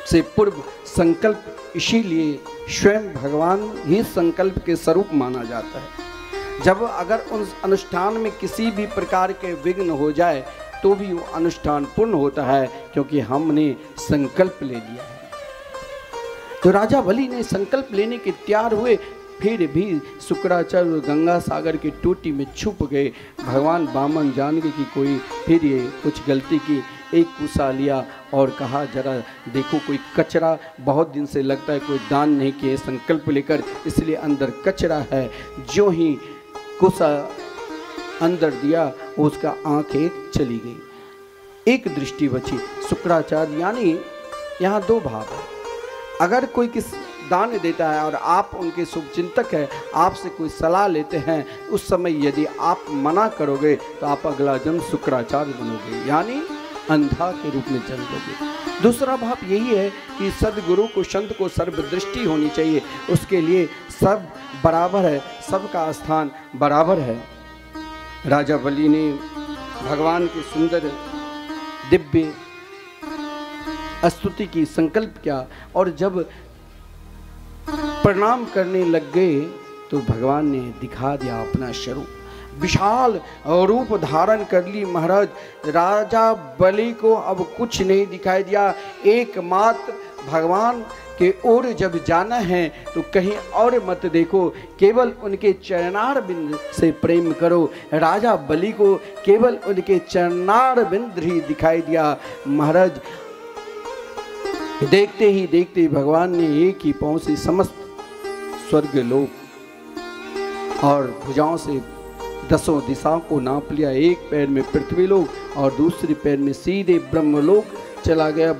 से पूर्व संकल्प, इसीलिए स्वयं भगवान ही संकल्प के स्वरूप माना जाता है। जब अगर उन अनुष्ठान में किसी भी प्रकार के विघ्न हो जाए तो भी वो अनुष्ठान पूर्ण होता है, क्योंकि हमने संकल्प ले लिया है। तो राजा बलि ने संकल्प लेने के तैयार हुए, फिर भी शुक्राचार्य गंगा सागर की टूटी में छुप गए। भगवान वामन जान गए कि कोई फिर ये कुछ गलती की, एक कुसा लिया और कहा जरा देखो कोई कचरा, बहुत दिन से लगता है कोई दान नहीं किए संकल्प लेकर, इसलिए अंदर कचरा है। जो ही कुसा अंदर दिया उसका आंख एक चली गई, एक दृष्टि बची। शुक्राचार्य, यानी यहाँ दो भाव है, अगर कोई किस दान देता है और आप उनके शुभचिंतक हैं, आपसे कोई सलाह लेते हैं, उस समय यदि आप मना करोगे तो आप अगला जन्म शुक्राचार्य बनोगे, यानी अंधा के रूप में चलोगे। दूसरा भाव यही है कि सदगुरु को, संत को सर्वदृष्टि होनी चाहिए, उसके लिए सब बराबर है, सबका स्थान बराबर है। राजा बलि ने भगवान की सुंदर दिव्य स्तुति की संकल्प किया और जब प्रणाम करने लग गए तो भगवान ने दिखा दिया अपना स्वरूप, विशाल रूप धारण कर ली। महाराज राजा बलि को अब कुछ नहीं दिखाई दिया, एकमात्र भगवान के ओर जब जाना है तो कहीं और मत देखो, केवल उनके चरणार बिंद से प्रेम करो। राजा बलि को केवल उनके चरणार बिंद ही दिखाई दिया। महाराज देखते ही देखते भगवान ने एक ही पांव से समस्त स्वर्ग लोक और भुजाओं से 10 दिशाओं को नाप लिया। एक पैर में पृथ्वी लोक और दूसरे पैर में सीधे ब्रह्मलोक चला गया।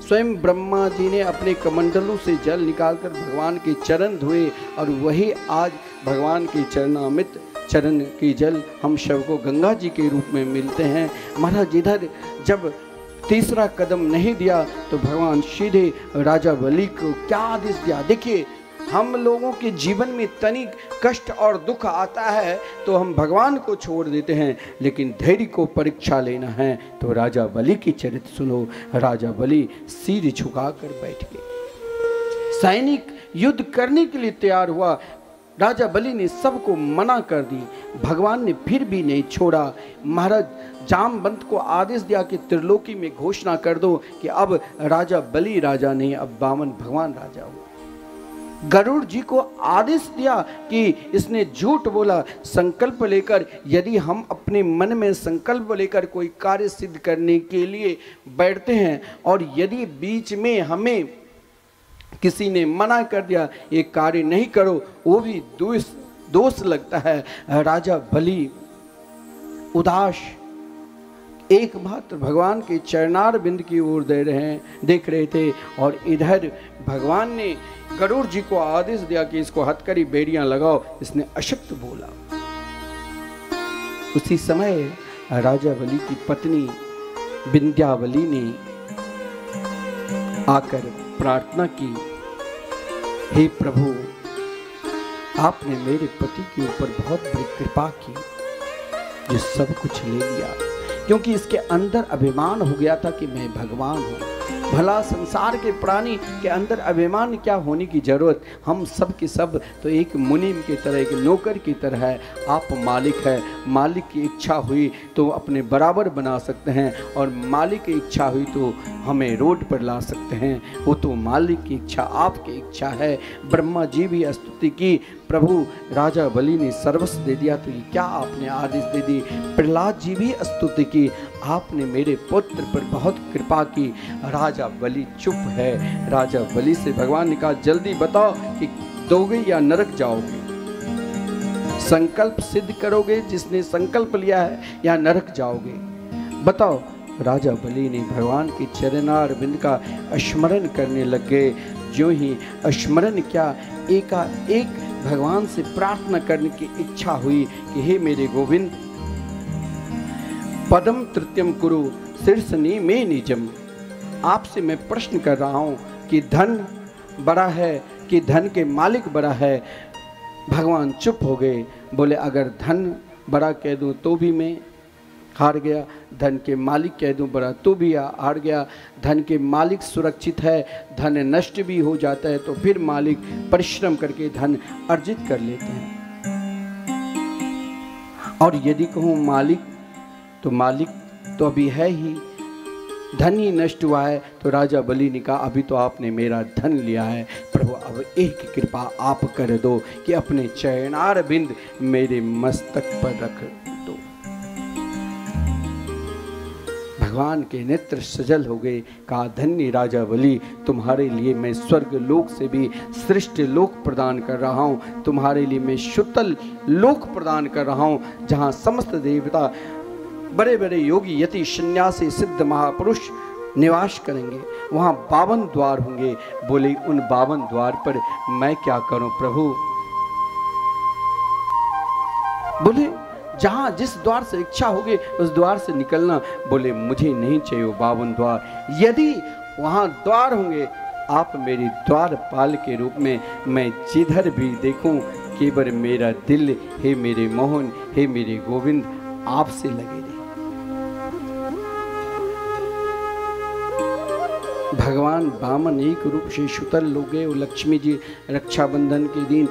स्वयं ब्रह्मा जी ने अपने कमंडलों से जल निकालकर भगवान के चरण धोए और वही आज भगवान के चरणामृत चरण की जल हम सब को गंगा जी के रूप में मिलते हैं। महाराज इधर जब तीसरा कदम नहीं दिया तो भगवान सीधे राजा बलि को क्या आदेश दिया। देखिए, हम लोगों के जीवन में तनिक कष्ट और दुख आता है तो हम भगवान को छोड़ देते हैं, लेकिन धैर्य को परीक्षा लेना है तो राजा बलि की चरित्र सुनो। राजा बलि सिर झुकाकर बैठ गए, सैनिक युद्ध करने के लिए तैयार हुआ। राजा बलि ने सबको मना कर दी, भगवान ने फिर भी नहीं छोड़ा। महाराज जामवंत को आदेश दिया कि त्रिलोकी में घोषणा कर दो कि अब राजा बलि राजा नहीं, अब वामन भगवान राजा हो। गरुड़ जी को आदेश दिया कि इसने झूठ बोला संकल्प लेकर। यदि हम अपने मन में संकल्प लेकर कोई कार्य सिद्ध करने के लिए बैठते हैं और यदि बीच में हमें किसी ने मना कर दिया ये कार्य नहीं करो, वो भी दोष लगता है। राजा बलि उदास एकमात्र भगवान के चरणार बिंद की ओर देख रहे थे, और इधर भगवान ने गरुड़ जी को आदेश दिया कि इसको हथकड़ी बेड़ियां लगाओ। इसने अशक्त बोला। उसी समय राजा बलि की पत्नी विंध्यावली ने आकर प्रार्थना की, हे प्रभु, आपने मेरे पति के ऊपर बहुत बड़ी कृपा की जो सब कुछ ले लिया, क्योंकि इसके अंदर अभिमान हो गया था कि मैं भगवान हूँ। भला संसार के प्राणी के अंदर अभिमान क्या होने की जरूरत, हम सब के सब तो एक मुनीम की तरह, एक नौकर की तरह है। आप मालिक है, मालिक की इच्छा हुई तो अपने बराबर बना सकते हैं, और मालिक की इच्छा हुई तो हमें रोड पर ला सकते हैं। वो तो मालिक की इच्छा, आपकी इच्छा है। ब्रह्मा जी भी स्तुति की, प्रभु राजा बलि ने सर्वस्व दे दिया तो ये क्या आपने आदेश दे दी। प्रहलाद जी भी स्तुति की, आपने मेरे पुत्र पर बहुत कृपा की। राजा बलि चुप है। राजा बलि से भगवान ने कहा, जल्दी बताओ कि दोगे या नरक जाओगे, संकल्प सिद्ध करोगे जिसने संकल्प लिया है, या नरक जाओगे, बताओ। राजा बलि ने भगवान के चरणार बिंद का स्मरण करने लग गए। जो ही स्मरण क्या, एकाएक भगवान से प्रार्थना करने की इच्छा हुई कि हे मेरे गोविंद, पदम तृतीयम कुरु शीर्षनि में निजम। आपसे मैं प्रश्न कर रहा हूँ कि धन बड़ा है कि धन के मालिक बड़ा है। भगवान चुप हो गए, बोले अगर धन बड़ा कह दूँ तो भी मैं हार गया, धन के मालिक कह दूं बड़ा तो भी हार गया। धन के मालिक सुरक्षित है, धन नष्ट भी हो जाता है तो फिर मालिक परिश्रम करके धन अर्जित कर लेते हैं। और यदि कहूँ मालिक तो अभी है ही, धन ही नष्ट हुआ है। तो राजा बलि ने कहा, अभी तो आपने मेरा धन लिया है, प्रभु अब एक कृपा आप कर दो कि अपने चरणार बिंद मेरे मस्तक पर रख दो। भगवान के नेत्र सजल हो गए। कहा, धन्य राजा बलि, तुम्हारे लिए मैं स्वर्ग लोक से भी श्रेष्ठ लोक प्रदान कर रहा हूँ, तुम्हारे लिए मैं शुतल लोक प्रदान कर रहा हूँ, जहाँ समस्त देवता, बड़े बड़े योगी, यति, सन्यासी, सिद्ध महापुरुष निवास करेंगे। वहाँ 52 द्वार होंगे। बोले उन 52 द्वार पर मैं क्या करूं प्रभु? बोले जहाँ जिस द्वार से इच्छा होगी उस द्वार से निकलना। बोले मुझे नहीं चाहिए 52 द्वार, यदि वहाँ द्वार होंगे आप मेरी द्वारपाल के रूप में, मैं जिधर भी देखूं केवल मेरा दिल, हे मेरे मोहन, हे मेरे गोविंद, आपसे लगे रहे। भगवान वामन एक रूप से शुतल लोग गए। लक्ष्मी जी रक्षाबंधन के दिन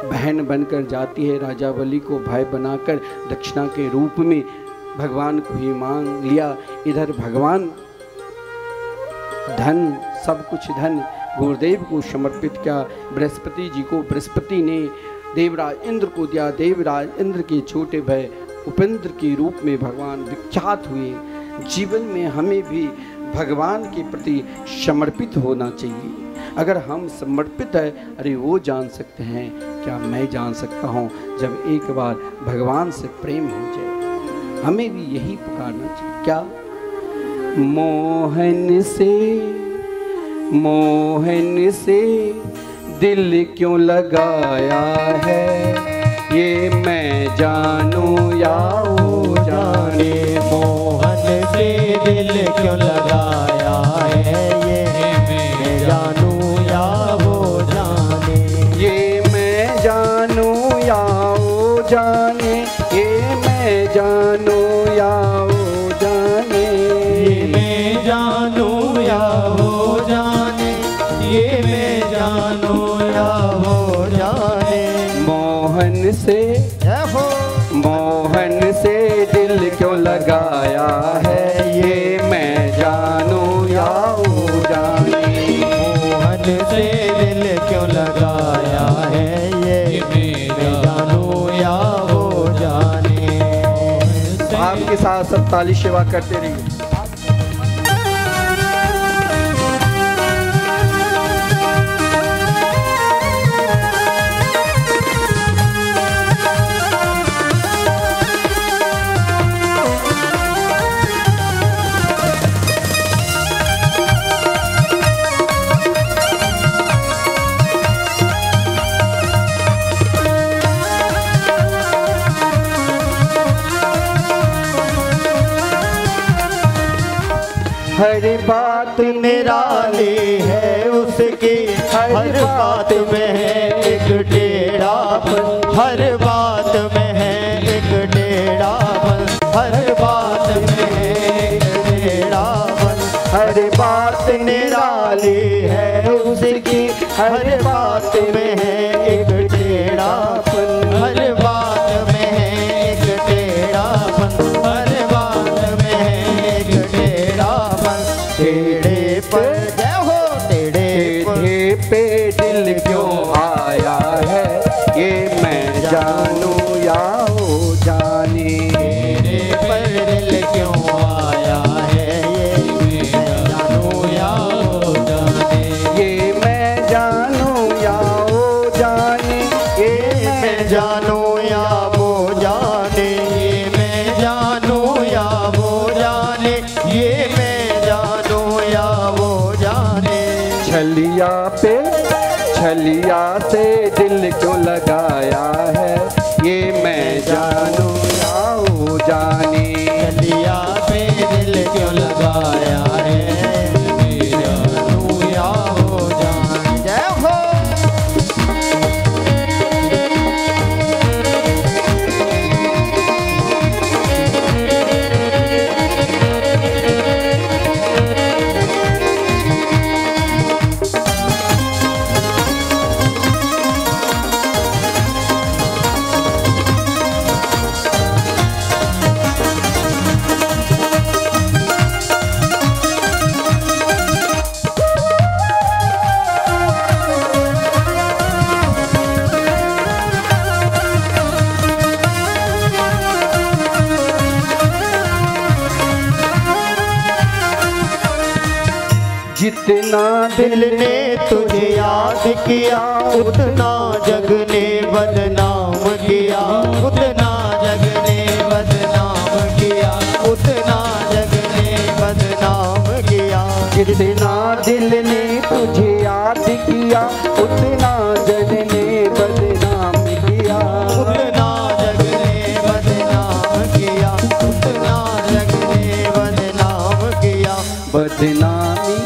बहन बनकर जाती है, राजा बलि को भाई बनाकर दक्षिणा के रूप में भगवान को ही मांग लिया। इधर भगवान धन, सब कुछ धन गुरुदेव को समर्पित किया। बृहस्पति जी को बृहस्पति ने देवराज इंद्र को दिया। देवराज इंद्र के छोटे भाई उपेंद्र के रूप में भगवान विख्यात हुए। जीवन में हमें भी भगवान के प्रति समर्पित होना चाहिए। अगर हम समर्पित है, अरे वो जान सकते हैं, क्या मैं जान सकता हूँ जब एक बार भगवान से प्रेम हो जाए। हमें भी यही पुकारना चाहिए। क्या मोहन से दिल क्यों लगाया है, ये मैं जानूं या वो जाने। मोहन से दिल क्यों लगाया है, ये मैं जानूं या वो जाने। ये मैं जानूं या वो जाने, ये मैं जानूं या वो जाने। ये मैं जानूं या वो जाने, ये मैं जानूं या वो जाने। मोहन से दिल क्यों लगाया है, ये मैं जानूं या वो जाने। मोहन से दिल क्यों लगाया है, ये मैं जानूं या वो जाने। आपके साथ सब ताली सेवा करते रहिए। हर बात निराली है उसकी, हर बात में है एक टेढ़ापन, हर बात में है एक टेढ़ापन, हर बात में है एक टेढ़ापन। हर बात निराली है उसकी, हर बात में है एक टेढ़ापन, हर बात में है एक टेढ़ापन, हर बात में है एक टेढ़ापन। टेढ़े पर जय हो, टेढ़े पे दिल क्यों आया है, ये मैं जानूं या वो जाने। टेढ़े पर दिल क्यों आया है, ये मैं जानूं या वो जाने। ये मैं जानूं या वो जाने, ये मैं जानूं या वो जाने, ये मैं जानूं या वो जाने, ये मैं जानूं या वो जाने। छलिया पे छलिया से दिल क्यों लगाया है, ये मैं जानूं या वो जाने। छलिया पे दिल क्यों लगाया है, मैं जानूं या वो जाने। जय हो। जितना दिल ने तुझे याद किया, उतना जग ने बदनाम किया, उतना जग ने बदनाम किया, उतना जग ने बदनाम किया। जितना दिल ने तुझे याद किया, उतना जग ने बदनाम किया, उतना जग ने बदनाम किया, उतना जग ने बदनाम किया। बदनामी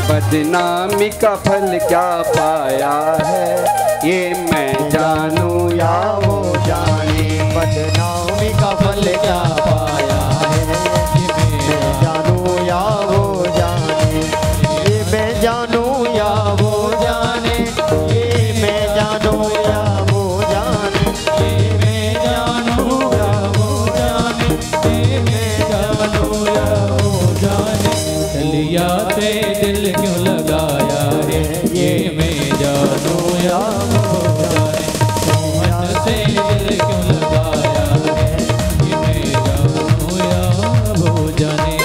बदनामी का फल क्या पाया है, ये मैं जानूं या वो जाने। बदनामी का फल क्या पाया है, ये मैं जानूं या वो जाने, ये मैं जानूं या वो जाने, ये मैं जानूं या वो जाने, ये मैं जानूं या वो जाने, ये मैं जानूं या वो जाने। छलिया से दिल क्यों लगाया है, ये मैं जानूं या वो जाने। मोहन से दिल क्यों लगाया है, ये मैं जानूं या वो जाने।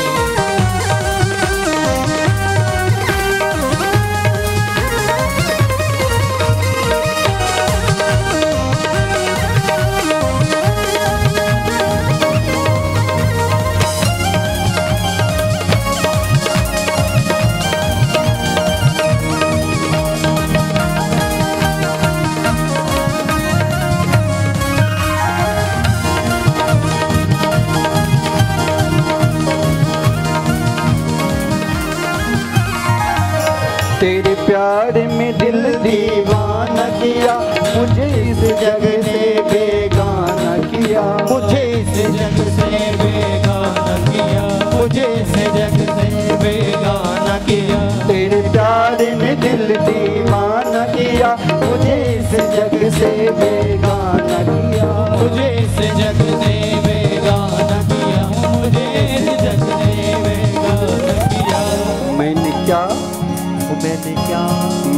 तेरे प्यार में दिल दीवाना किया, मुझे इस जग से बेगाना किया, मुझे इस जग से बेगाना किया, मुझे इस जग से बेगाना किया। तेरे प्यार में दिल दीवाना किया, मुझे इस जग से बेगाना किया, मुझे इस जग से बेगाना किया, मुझे इस जग से बेगाना किया।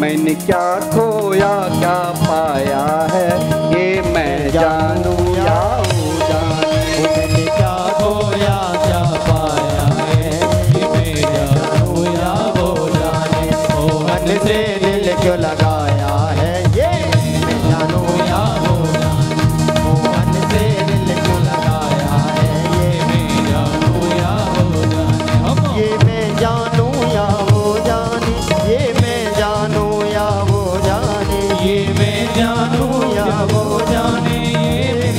मैंने क्या खोया क्या पाया है, ये मैं जानूं या वो जाने। मैंने क्या खोया क्या पाया है, ये मैं जानूं या वो जाने। मोहन से दिल क्यों लगाया है, ये मैं जानूं या वो जाने। मोहन से दिल क्यों लगाया है, ये मैं जानूं या वो जाने। ये मैं जानूं या वो जाने, ये मैं जानूं या वो जाने, ये मैं जानूं या वो जाने, ये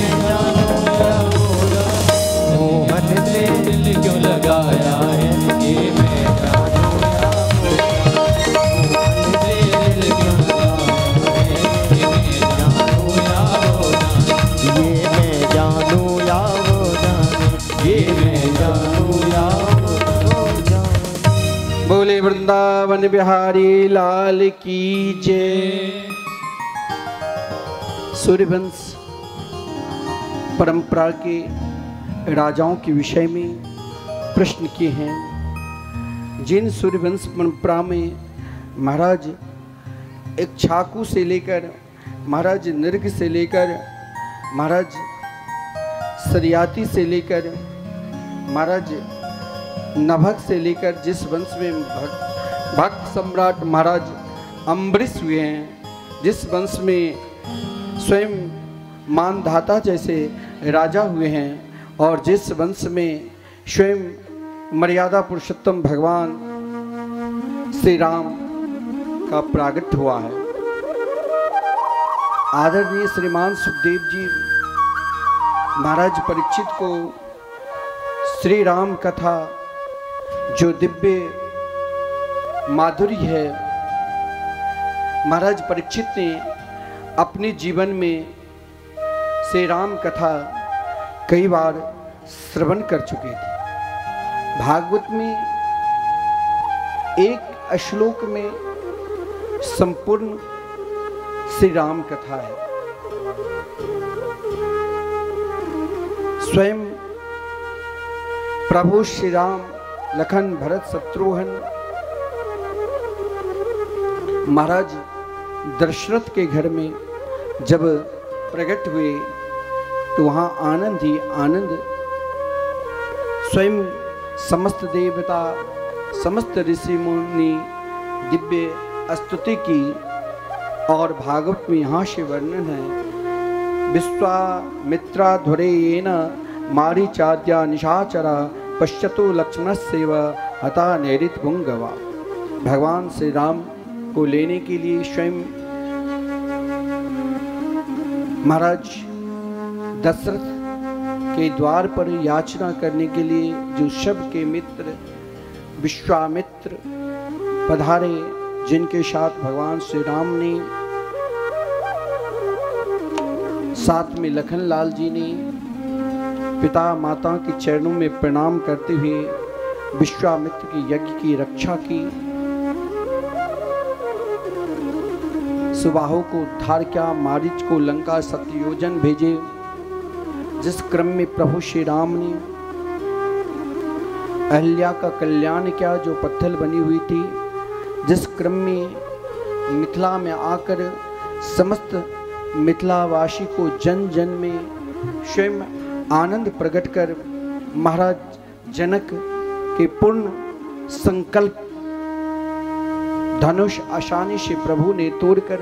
वृंदावन बिहारी लाल की जय। सूर्यवंश परंपरा के राजाओं के विषय में प्रश्न किए हैं। जिन सूर्यवंश परंपरा में महाराज इक्ष्वाकु से लेकर महाराज नृग से लेकर महाराज सरियाती से लेकर महाराज नभक से लेकर जिस वंश में भक्त सम्राट महाराज अम्बरीश हुए हैं, जिस वंश में स्वयं मानधाता जैसे राजा हुए हैं और जिस वंश में स्वयं मर्यादा पुरुषोत्तम भगवान श्री राम का प्रागट्य हुआ है। आदरणीय श्रीमान सुखदेव जी महाराज परीक्षित को श्री राम कथा जो दिव्य माधुरी है, महाराज परीक्षित ने अपने जीवन में श्री राम कथा कई बार श्रवण कर चुके थे। भागवत में एक श्लोक में संपूर्ण श्री राम कथा है। स्वयं प्रभु श्री राम लखन भरत शत्रुघ्न महाराज दशरथ के घर में जब प्रकट हुए तो वहाँ आनंद ही आनंद, स्वयं समस्त देवता समस्त ऋषि मुनि दिव्य स्तुति की। और भागवत में यहाँ से वर्णन है, विश्वामित्राधुरेण मारीचाद्या निशाचरा पश्यतो लक्ष्मणस्यैव हता नैरित पुंगवा। भगवान श्री राम को लेने के लिए स्वयं महाराज दशरथ के द्वार पर याचना करने के लिए जो सबके मित्र विश्वामित्र पधारे, जिनके साथ भगवान श्री राम ने, साथ में लखन लाल जी ने पिता माता के चरणों में प्रणाम करते हुए विश्वामित्र की यज्ञ की रक्षा की। सुबाहु को उद्धार किया, मारीच को लंका सत्योजन भेजे। जिस क्रम में प्रभु श्री राम ने अहल्या का कल्याण किया जो पत्थर बनी हुई थी, जिस क्रम में मिथिला में आकर समस्त मिथिलावासी को जन जन में स्वयं आनंद प्रकट कर महाराज जनक के पूर्ण संकल्प धनुष आसानी से प्रभु ने तोड़कर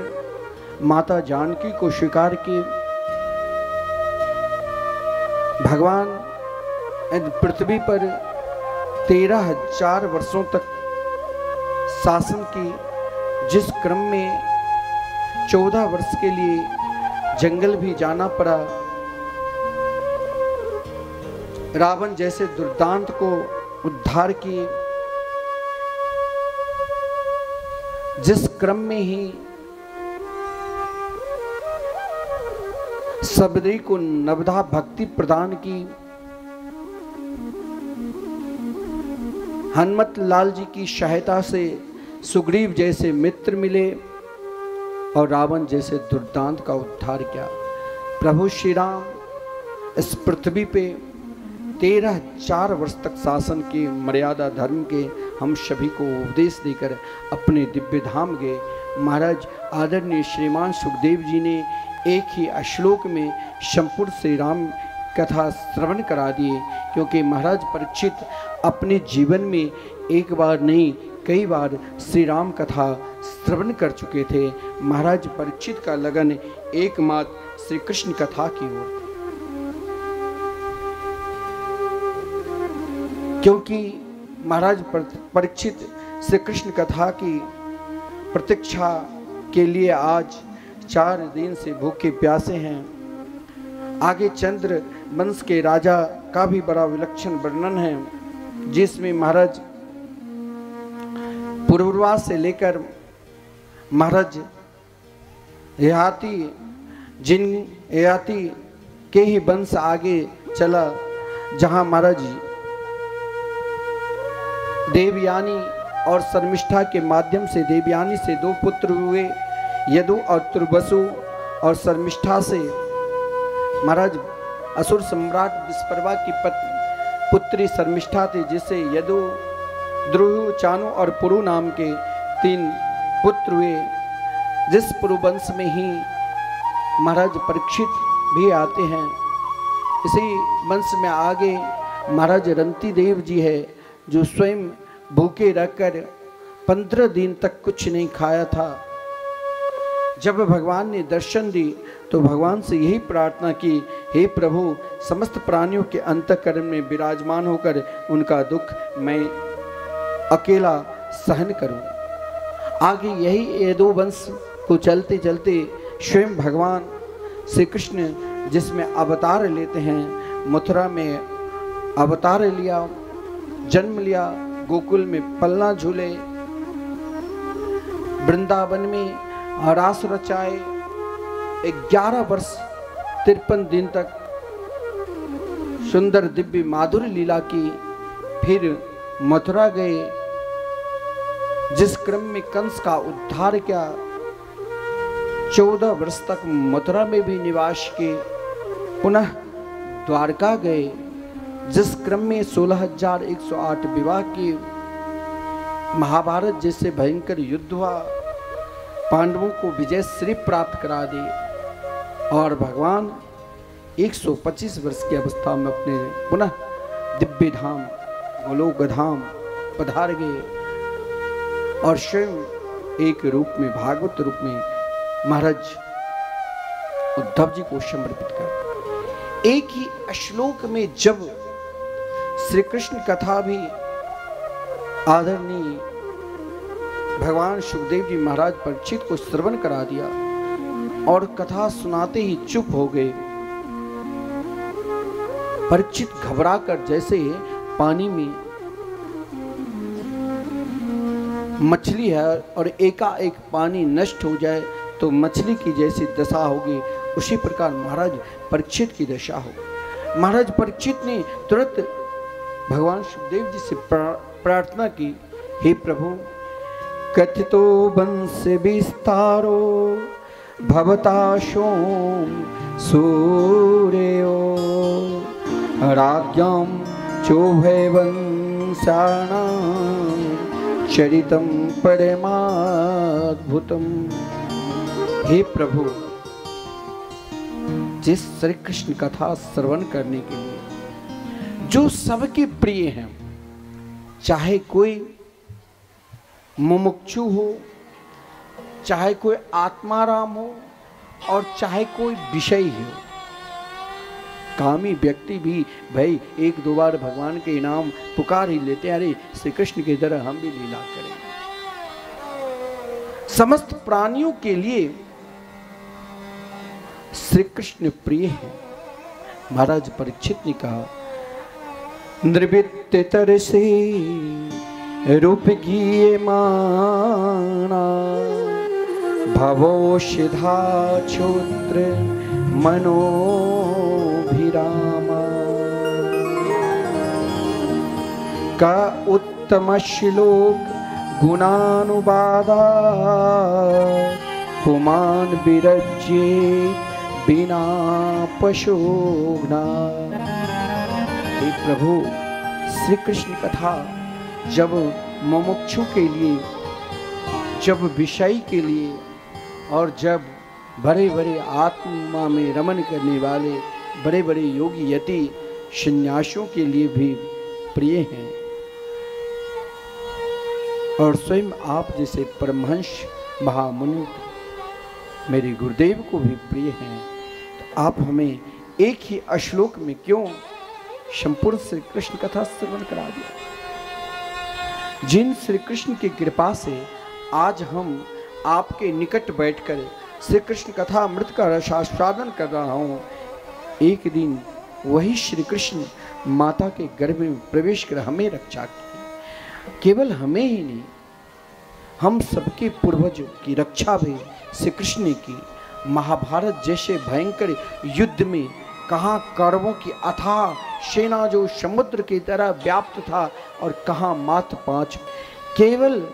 माता जानकी को स्वीकार किए। भगवान पृथ्वी पर 13,000 वर्षों तक शासन की, जिस क्रम में 14 वर्ष के लिए जंगल भी जाना पड़ा। रावण जैसे दुर्दांत को उद्धार किए, जिस क्रम में ही सबरी को नवधा भक्ति प्रदान की। हनुमत लाल जी की सहायता से सुग्रीव जैसे मित्र मिले और रावण जैसे दुर्दांत का उद्धार किया। प्रभु श्री राम इस पृथ्वी पे 13,000 वर्ष तक शासन के मर्यादा धर्म के हम सभी को उपदेश देकर अपने दिव्य धाम गए। महाराज आदरणीय श्रीमान सुखदेव जी ने एक ही श्लोक में संपूर्ण श्री राम कथा श्रवण करा दिए, क्योंकि महाराज परीक्षित अपने जीवन में एक बार नहीं कई बार श्री राम कथा श्रवण कर चुके थे। महाराज परीक्षित का लगन एकमात्र श्री कृष्ण कथा की ओर थी, क्योंकि महाराज परीक्षित श्री कृष्ण कथा की प्रतीक्षा के लिए आज 4 दिन से भूखे प्यासे हैं। आगे चंद्र वंश के राजा का भी बड़ा विलक्षण वर्णन है, जिसमें महाराज पूर्ववास से लेकर महाराज ययाति, जिन ययाति के ही वंश आगे चला, जहाँ महाराज देवयानी और शर्मिष्ठा के माध्यम से देवयानी से 2 पुत्र हुए, यदु और तुर्वसु। और शर्मिष्ठा से महाराज असुर सम्राट विस्परवा की पुत्री शर्मिष्ठा थी, जिससे यदु, द्रुह, चानु और पुरु नाम के 3 पुत्र हुए। जिस पुरु वंश में ही महाराज परीक्षित भी आते हैं, इसी वंश में आगे महाराज रंती देव जी है, जो स्वयं भूखे रहकर 15 दिन तक कुछ नहीं खाया था। जब भगवान ने दर्शन दी तो भगवान से यही प्रार्थना की, हे प्रभु, समस्त प्राणियों के अंतःकरण में विराजमान होकर उनका दुख मैं अकेला सहन करूं। आगे यही यदु वंश को चलते चलते स्वयं भगवान श्री कृष्ण जिसमें अवतार लेते हैं, मथुरा में अवतार लिया, जन्म लिया, गोकुल में पलना झूले, वृंदावन में रास रचाए, 11 वर्ष 53 दिन तक सुंदर दिव्य माधुर्य लीला की। फिर मथुरा गए, जिस क्रम में कंस का उद्धार किया। 14 वर्ष तक मथुरा में भी निवास किए। पुनः द्वारका गए, जिस क्रम में 16,108 विवाह किए। महाभारत जैसे भयंकर युद्ध हुआ, पांडवों को विजय श्री प्राप्त करा दी। और भगवान 125 वर्ष की अवस्था में अपने पुनः दिव्य धाम गोलोक धाम पधार गए और स्वयं एक रूप में, भागवत रूप में महाराज उद्धव जी को समर्पित कर। एक ही श्लोक में जब श्री कृष्ण कथा भी आदरणीय भगवान सुखदेव जी महाराज परीक्षित को श्रवण करा दिया और कथा सुनाते ही चुप हो गए। परीक्षित घबराकर जैसे पानी में मछली है और एकाएक पानी नष्ट हो जाए तो मछली की जैसी दशा होगी, उसी प्रकार महाराज परीक्षित की दशा हो। महाराज परीक्षित ने तुरंत भगवान सुखदेव जी से प्रार्थना की, हे प्रभु, कथितो वंश विस्तारो भवता सोम सूर्यो राज्ञां चोभय वंशाणां चरितं परमाद्भुतम्। हे प्रभु, जिस श्री कृष्ण कथा श्रवण करने के लिए जो सबके प्रिय हैं, चाहे कोई मुमुक्षु हो, चाहे कोई आत्माराम हो और चाहे कोई विषयी हो, कामी व्यक्ति भी भाई 1-2 बार भगवान के नाम पुकार ही लेते हैं, अरे श्री कृष्ण की तरह हम भी लीला करें। समस्त प्राणियों के लिए श्री कृष्ण प्रिय है। महाराज परीक्षित ने कहा, नृवृत्ति तरसे रूप गीये माना भवोषधा क्षुद्र मनोभिरामा। का उत्तम श्लोक गुणानुवादा पुमान विरज्ये बिना पशुघ्ना। हे प्रभु, श्री कृष्ण कथा जब मुमुक्षु के लिए, जब विषय के लिए और जब बड़े बड़े आत्मा में रमन करने वाले बड़े बड़े योगी यति सन्यासियों के लिए भी प्रिय हैं और स्वयं आप जैसे परमहंस महामुनि मेरे गुरुदेव को भी प्रिय हैं, तो आप हमें एक ही श्लोक में क्यों संपूर्ण श्री कृष्ण कथा श्रवण करा दिया। जिन श्री कृष्ण की कृपा से आज हम आपके निकट बैठकर श्री कृष्ण कथा अमृत का रसास्वादन कर रहा हूँ, एक दिन वही श्री कृष्ण माता के गर्भ में प्रवेश कर हमें रक्षा की। केवल हमें ही नहीं, हम सबके पूर्वजों की रक्षा भी श्री कृष्ण ने की। महाभारत जैसे भयंकर युद्ध में कहाँ कौरवों की अथाह सेना जो समुद्र की तरह व्याप्त था और कहाँ मात्र 5 केवल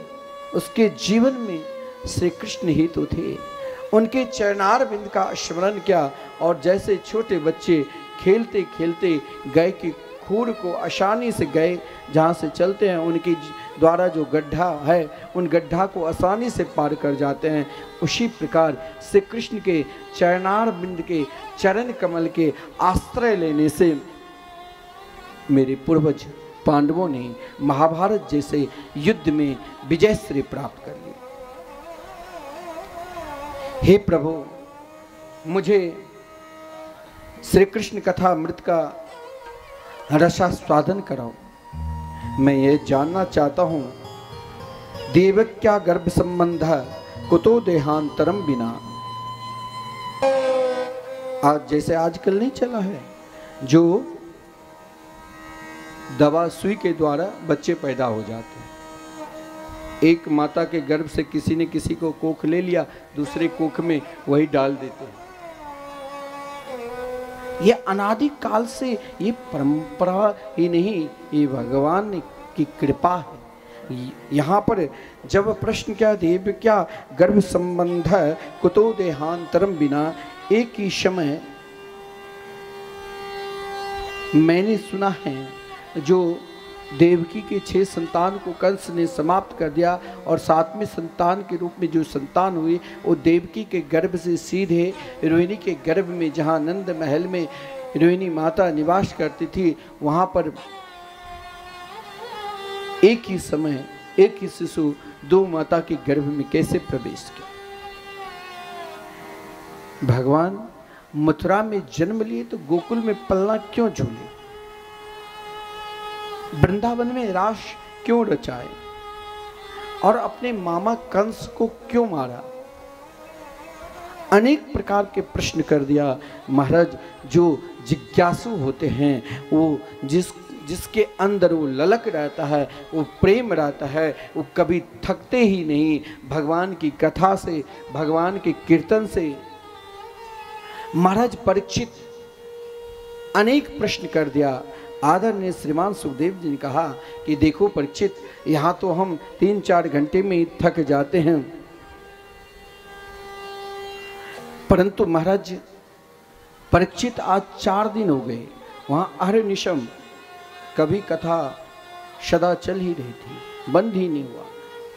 उसके जीवन में श्री कृष्ण ही तो थे। उनके चरणार बिंद का स्मरण किया और जैसे छोटे बच्चे खेलते खेलते गाय की खूर को आसानी से गए जहाँ से चलते हैं उनके द्वारा जो गड्ढा है उन गड्ढा को आसानी से पार कर जाते हैं, उसी प्रकार श्री कृष्ण के चरणार बिंद के चरण कमल के आश्रय लेने से मेरे पूर्वज पांडवों ने महाभारत जैसे युद्ध में विजय श्री प्राप्त कर ली। हे प्रभु, मुझे श्री कृष्ण कथा अमृत का रसास्वादन कराओ। मैं ये जानना चाहता हूं, देवक्या गर्भ संबंध कुतो देहांतरम बिना। आज जैसे आजकल नहीं चला है जो दवा सुई के द्वारा बच्चे पैदा हो जाते हैं। एक माता के गर्भ से किसी ने किसी को कोख ले लिया, दूसरे कोख में वही डाल देते हैं। ये अनादि काल से ये परंपरा ही नहीं, ये भगवान की कृपा है। यहाँ पर जब प्रश्न क्या देव क्या गर्भ संबंध कुतो देहांतरम बिना, एक ही समय मैंने सुना है जो देवकी के 6 संतान को कंस ने समाप्त कर दिया और 7वें संतान के रूप में जो संतान हुई वो देवकी के गर्भ से सीधे रोहिणी के गर्भ में, जहाँ नंद महल में रोहिणी माता निवास करती थी, वहाँ पर एक ही समय एक ही शिशु 2 माता के गर्भ में कैसे प्रवेश किया। भगवान मथुरा में जन्म लिए तो गोकुल में पलना क्यों झूले, वृंदावन में रास क्यों रचाए और अपने मामा कंस को क्यों मारा। अनेक प्रकार के प्रश्न कर दिया। महाराज, जो जिज्ञासु होते हैं वो जिसके अंदर वो ललक रहता है, वो प्रेम रहता है, वो कभी थकते ही नहीं भगवान की कथा से, भगवान के कीर्तन से। महाराज परीक्षित अनेक प्रश्न कर दिया। आदरणीय श्रीमान सुखदेव जी ने कहा कि देखो परीक्षित, यहाँ तो हम 3-4 घंटे में ही थक जाते हैं, परंतु महाराज परीक्षित आज 4 दिन हो गए, वहाँ अहर्निशम कभी कथा सदा चल ही रही थी, बंद ही नहीं हुआ,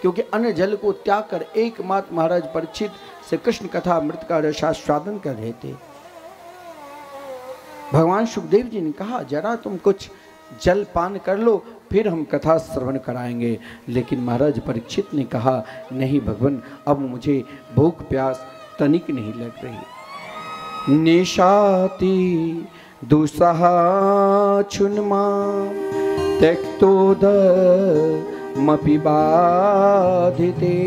क्योंकि अन्न जल को त्याग कर एकमात्र महाराज परीक्षित से कृष्ण कथा अमृत का रसास्वादन कर रहे थे। भगवान सुखदेव जी ने कहा जरा तुम कुछ जल पान कर लो, फिर हम कथा श्रवण कराएंगे। लेकिन महाराज परीक्षित ने कहा नहीं भगवान, अब मुझे भूख प्यास तनिक नहीं लग रही। निशाति दुसहा छुन्मा त्यक्तोद मपि बाधिते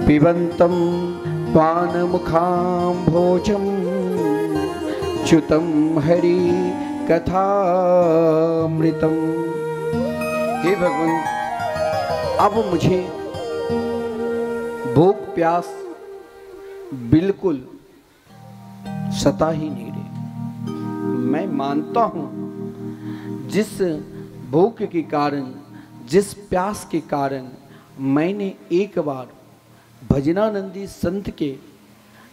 पिबंतम पान मुखाम भोजम च्युतम हरि कथामृतम। हे भगवान, अब मुझे भूख प्यास बिल्कुल सता ही नहीं रही। मैं मानता हूं जिस भूख के कारण, जिस प्यास के कारण मैंने एक बार भजनानंदी संत के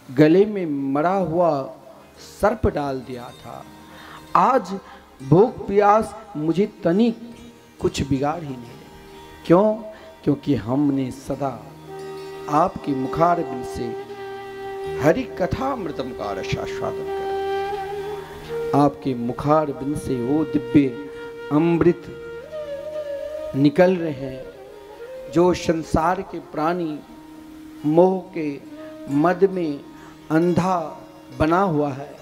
गले में मरा हुआ सर्प डाल दिया था, आज भूख प्यास मुझे तनिक कुछ बिगाड़ ही नहीं रही। क्यों? क्योंकि हमने सदा आपकी मुखारबिंद से हरि कथामृतम का रसास्वादन करा। आपके मुखारबिंद से वो दिव्य अमृत निकल रहे हैं जो संसार के प्राणी मोह के मद में अंधा बना हुआ है,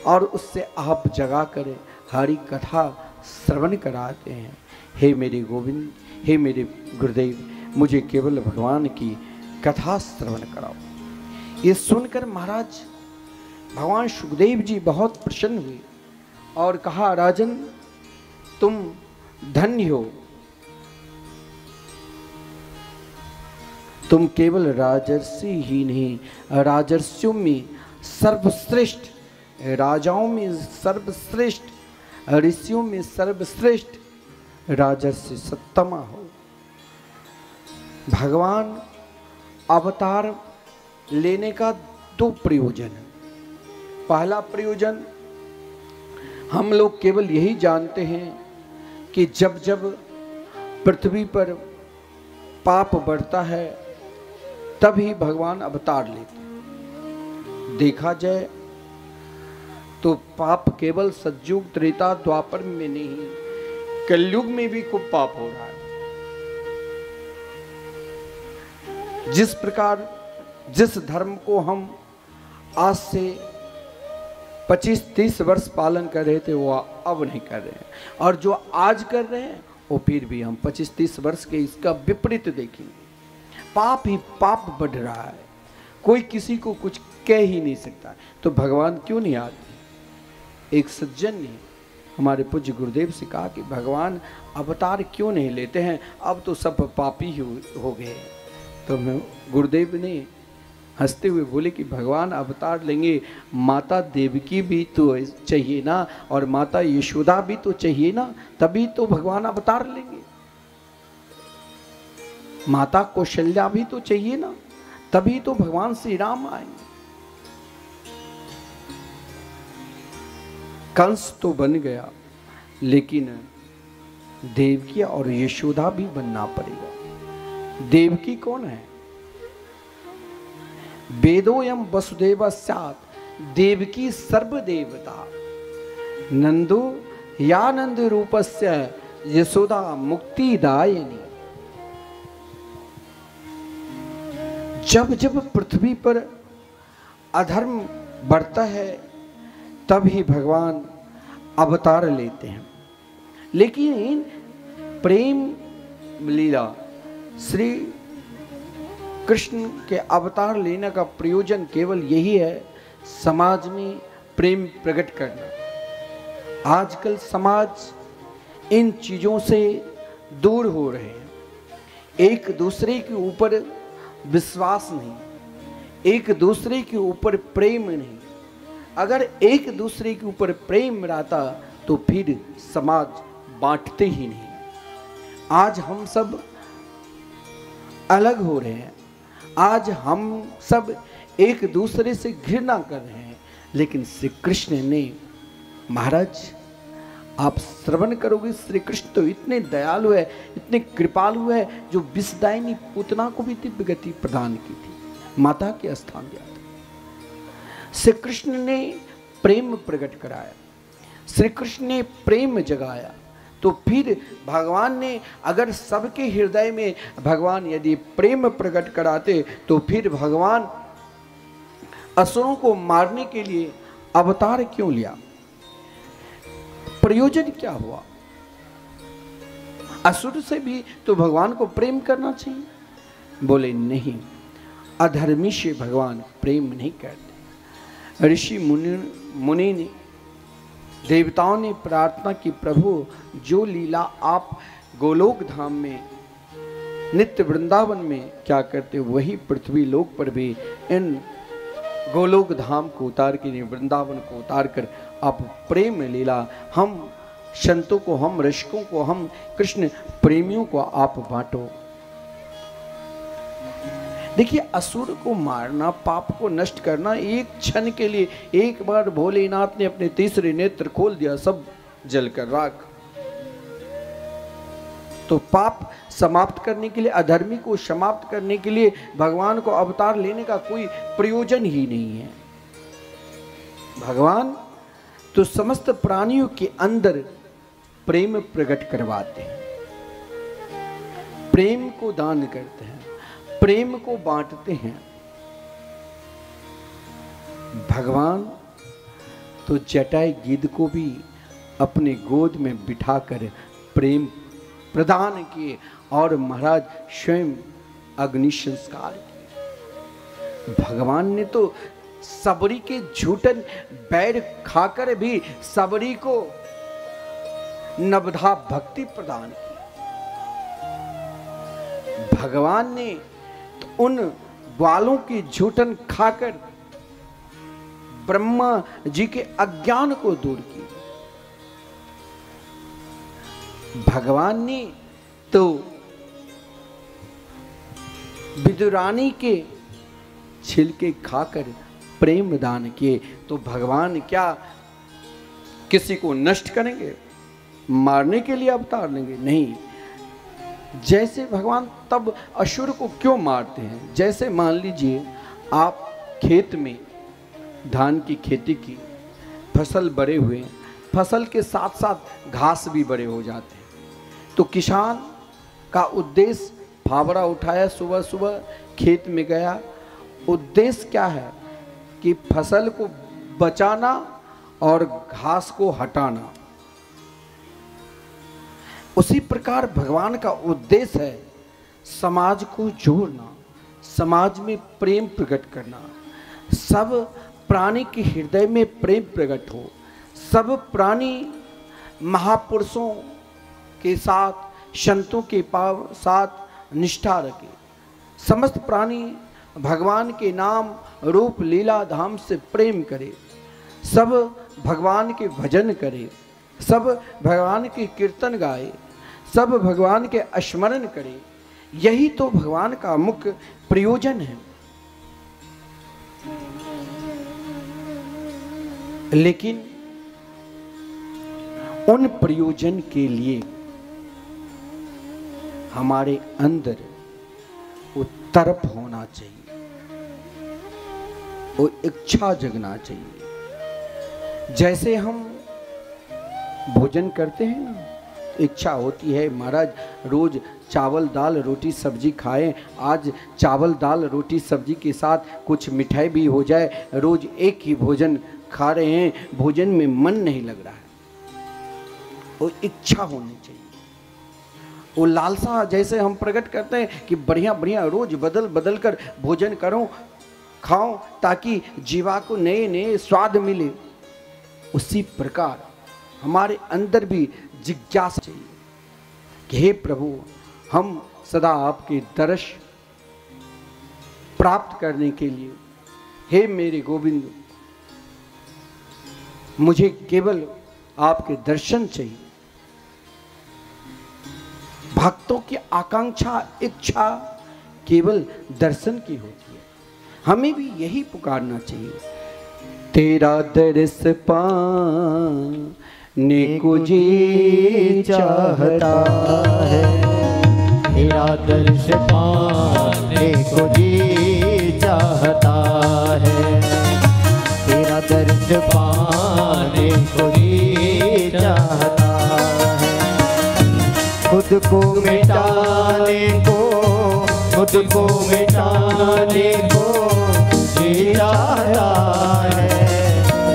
और उससे आप जगा कर हरि कथा श्रवण कराते हैं। हे मेरे गोविंद, हे मेरे गुरुदेव, मुझे केवल भगवान की कथा श्रवण कराओ। ये सुनकर महाराज भगवान सुखदेव जी बहुत प्रसन्न हुए और कहा राजन तुम धन्य हो, तुम केवल राजर्षि ही नहीं, राजर्षियों में सर्वश्रेष्ठ, राजाओं में सर्वश्रेष्ठ, ऋषियों में सर्वश्रेष्ठ राजर्षि सत्तमा हो। भगवान अवतार लेने का दो प्रयोजन है। पहला प्रयोजन, हम लोग केवल यही जानते हैं कि जब जब पृथ्वी पर पाप बढ़ता है तभी भगवान अवतार लेते हैं। देखा जाए तो पाप केवल सतयुग, त्रेता, द्वापर में नहीं, कलयुग में भी खूब पाप हो रहा है। जिस प्रकार जिस धर्म को हम आज से 25-30 वर्ष पालन कर रहे थे वो अब नहीं कर रहे हैं, और जो आज कर रहे हैं वो फिर भी हम 25-30 वर्ष के इसका विपरीत देखेंगे। पाप ही पाप बढ़ रहा है, कोई किसी को कुछ कह ही नहीं सकता। तो भगवान क्यों नहीं आते? एक सज्जन ने हमारे पूज्य गुरुदेव से कहा कि भगवान अवतार क्यों नहीं लेते हैं, अब तो सब पापी हो गए। तो मैं गुरुदेव ने हंसते हुए बोले कि भगवान अवतार लेंगे, माता देवकी भी तो चाहिए ना, और माता यशोदा भी तो चाहिए ना, तभी तो भगवान अवतार लेंगे। माता कौशल्या भी तो चाहिए ना, तभी तो भगवान श्री राम आएंगे। कंस तो बन गया, लेकिन देवकी और यशोदा भी बनना पड़ेगा। देवकी कौन है? वेदोयम वसुदेव स्यात्, देवकी सर्वदेवता, नंदो यानंद रूपस्य यशोदा मुक्तिदायिनी। जब जब पृथ्वी पर अधर्म बढ़ता है तभी भगवान अवतार लेते हैं। लेकिन प्रेम लीला, श्री कृष्ण के अवतार लेने का प्रयोजन केवल यही है, समाज में प्रेम प्रकट करना। आजकल समाज इन चीज़ों से दूर हो रहे हैं। एक दूसरे के ऊपर विश्वास नहीं, एक दूसरे के ऊपर प्रेम नहीं। अगर एक दूसरे के ऊपर प्रेम रहता तो फिर समाज बांटते ही नहीं। आज हम सब अलग हो रहे हैं, आज हम सब एक दूसरे से घृणा कर रहे हैं। लेकिन श्री कृष्ण ने, महाराज आप श्रवण करोगे, श्री कृष्ण तो इतने दयालु है, इतने कृपालु है, जो विषदायिनी पूतना को भी दिव्य गति प्रदान की थी, माता के स्थान दिया था। श्री कृष्ण ने प्रेम प्रकट कराया, श्री कृष्ण ने प्रेम जगाया। तो फिर भगवान ने अगर सबके हृदय में भगवान यदि प्रेम प्रकट कराते तो फिर भगवान असुरों को मारने के लिए अवतार क्यों लिया? प्रयोजन क्या हुआ? असुर से भी तो भगवान को प्रेम करना चाहिए। बोले नहीं, अधर्मी से भगवान प्रेम नहीं करते। ऋषि मुनि ने, देवताओं ने प्रार्थना की, प्रभु जो लीला आप गोलोक धाम में, नित्य वृंदावन में क्या करते, वही पृथ्वी लोक पर भी इन गोलोक धाम को उतार के, वृंदावन को उतार कर आप प्रेम लीला हम संतों को, हम रसिकों को, हम कृष्ण प्रेमियों को आप बांटो। देखिए, असुर को मारना, पाप को नष्ट करना एक क्षण के लिए, एक बार भोलेनाथ ने अपने तीसरे नेत्र खोल दिया, सब जलकर राख। तो पाप समाप्त करने के लिए, अधर्मी को समाप्त करने के लिए भगवान को अवतार लेने का कोई प्रयोजन ही नहीं है। भगवान तो समस्त प्राणियों के अंदर प्रेम प्रकट करवाते हैं, प्रेम को दान करते हैं, प्रेम को बांटते हैं। भगवान तो जटाई गिद्ध को भी अपने गोद में बिठाकर प्रेम प्रदान किए और महाराज स्वयं अग्नि संस्कार किए। भगवान ने तो सबरी के झूठन बैर खाकर भी सबरी को नवधा भक्ति प्रदान की। भगवान ने तो उन ग्वालों की झूठन खाकर ब्रह्मा जी के अज्ञान को दूर किया। भगवान ने तो विदुरानी के छिलके खाकर प्रेम दान किए, तो भगवान क्या किसी को नष्ट करेंगे, मारने के लिए अवतार लेंगे? नहीं। जैसे भगवान तब असुर को क्यों मारते हैं? जैसे मान लीजिए आप खेत में धान की खेती की, फसल बड़े हुए, फसल के साथ साथ घास भी बड़े हो जाते हैं, तो किसान का उद्देश्य फावड़ा उठाया, सुबह सुबह खेत में गया, उद्देश्य क्या है कि फसल को बचाना और घास को हटाना। उसी प्रकार भगवान का उद्देश्य है समाज को जोड़ना, समाज में प्रेम प्रकट करना, सब प्राणी के हृदय में प्रेम प्रकट हो, सब प्राणी महापुरुषों के साथ, संतों के साथ निष्ठा रखे, समस्त प्राणी भगवान के नाम रूप लीला धाम से प्रेम करे, सब भगवान के भजन करे, सब भगवान के कीर्तन गाए, सब भगवान के स्मरण करे। यही तो भगवान का मुख्य प्रयोजन है। लेकिन उन प्रयोजन के लिए हमारे अंदर वो तड़प होना चाहिए, वो इच्छा जगना चाहिए। जैसे हम भोजन करते हैं ना, इच्छा होती है महाराज रोज चावल दाल रोटी सब्जी खाएं, आज चावल दाल रोटी सब्जी के साथ कुछ मिठाई भी हो जाए, रोज एक ही भोजन खा रहे हैं, भोजन में मन नहीं लग रहा है। वो इच्छा होनी चाहिए, वो लालसा जैसे हम प्रकट करते हैं कि बढ़िया बढ़िया रोज बदल बदल कर भोजन करो, खाओ, ताकि जीवा को नए नए स्वाद मिले। उसी प्रकार हमारे अंदर भी जिज्ञासा चाहिए कि हे प्रभु, हम सदा आपके दर्श प्राप्त करने के लिए, हे मेरे गोविंद, मुझे केवल आपके दर्शन चाहिए। भक्तों की आकांक्षा इच्छा केवल दर्शन की होती है, हमें भी यही पुकारना चाहिए। तेरा दर्श पाने को जी चाहता है, तेरा दर्श पाने को जी चाहता है, तेरा दर्श पाने को जी चाहता है। खुद को मिटाने को, खुद को मिटाने को जी चाहता है,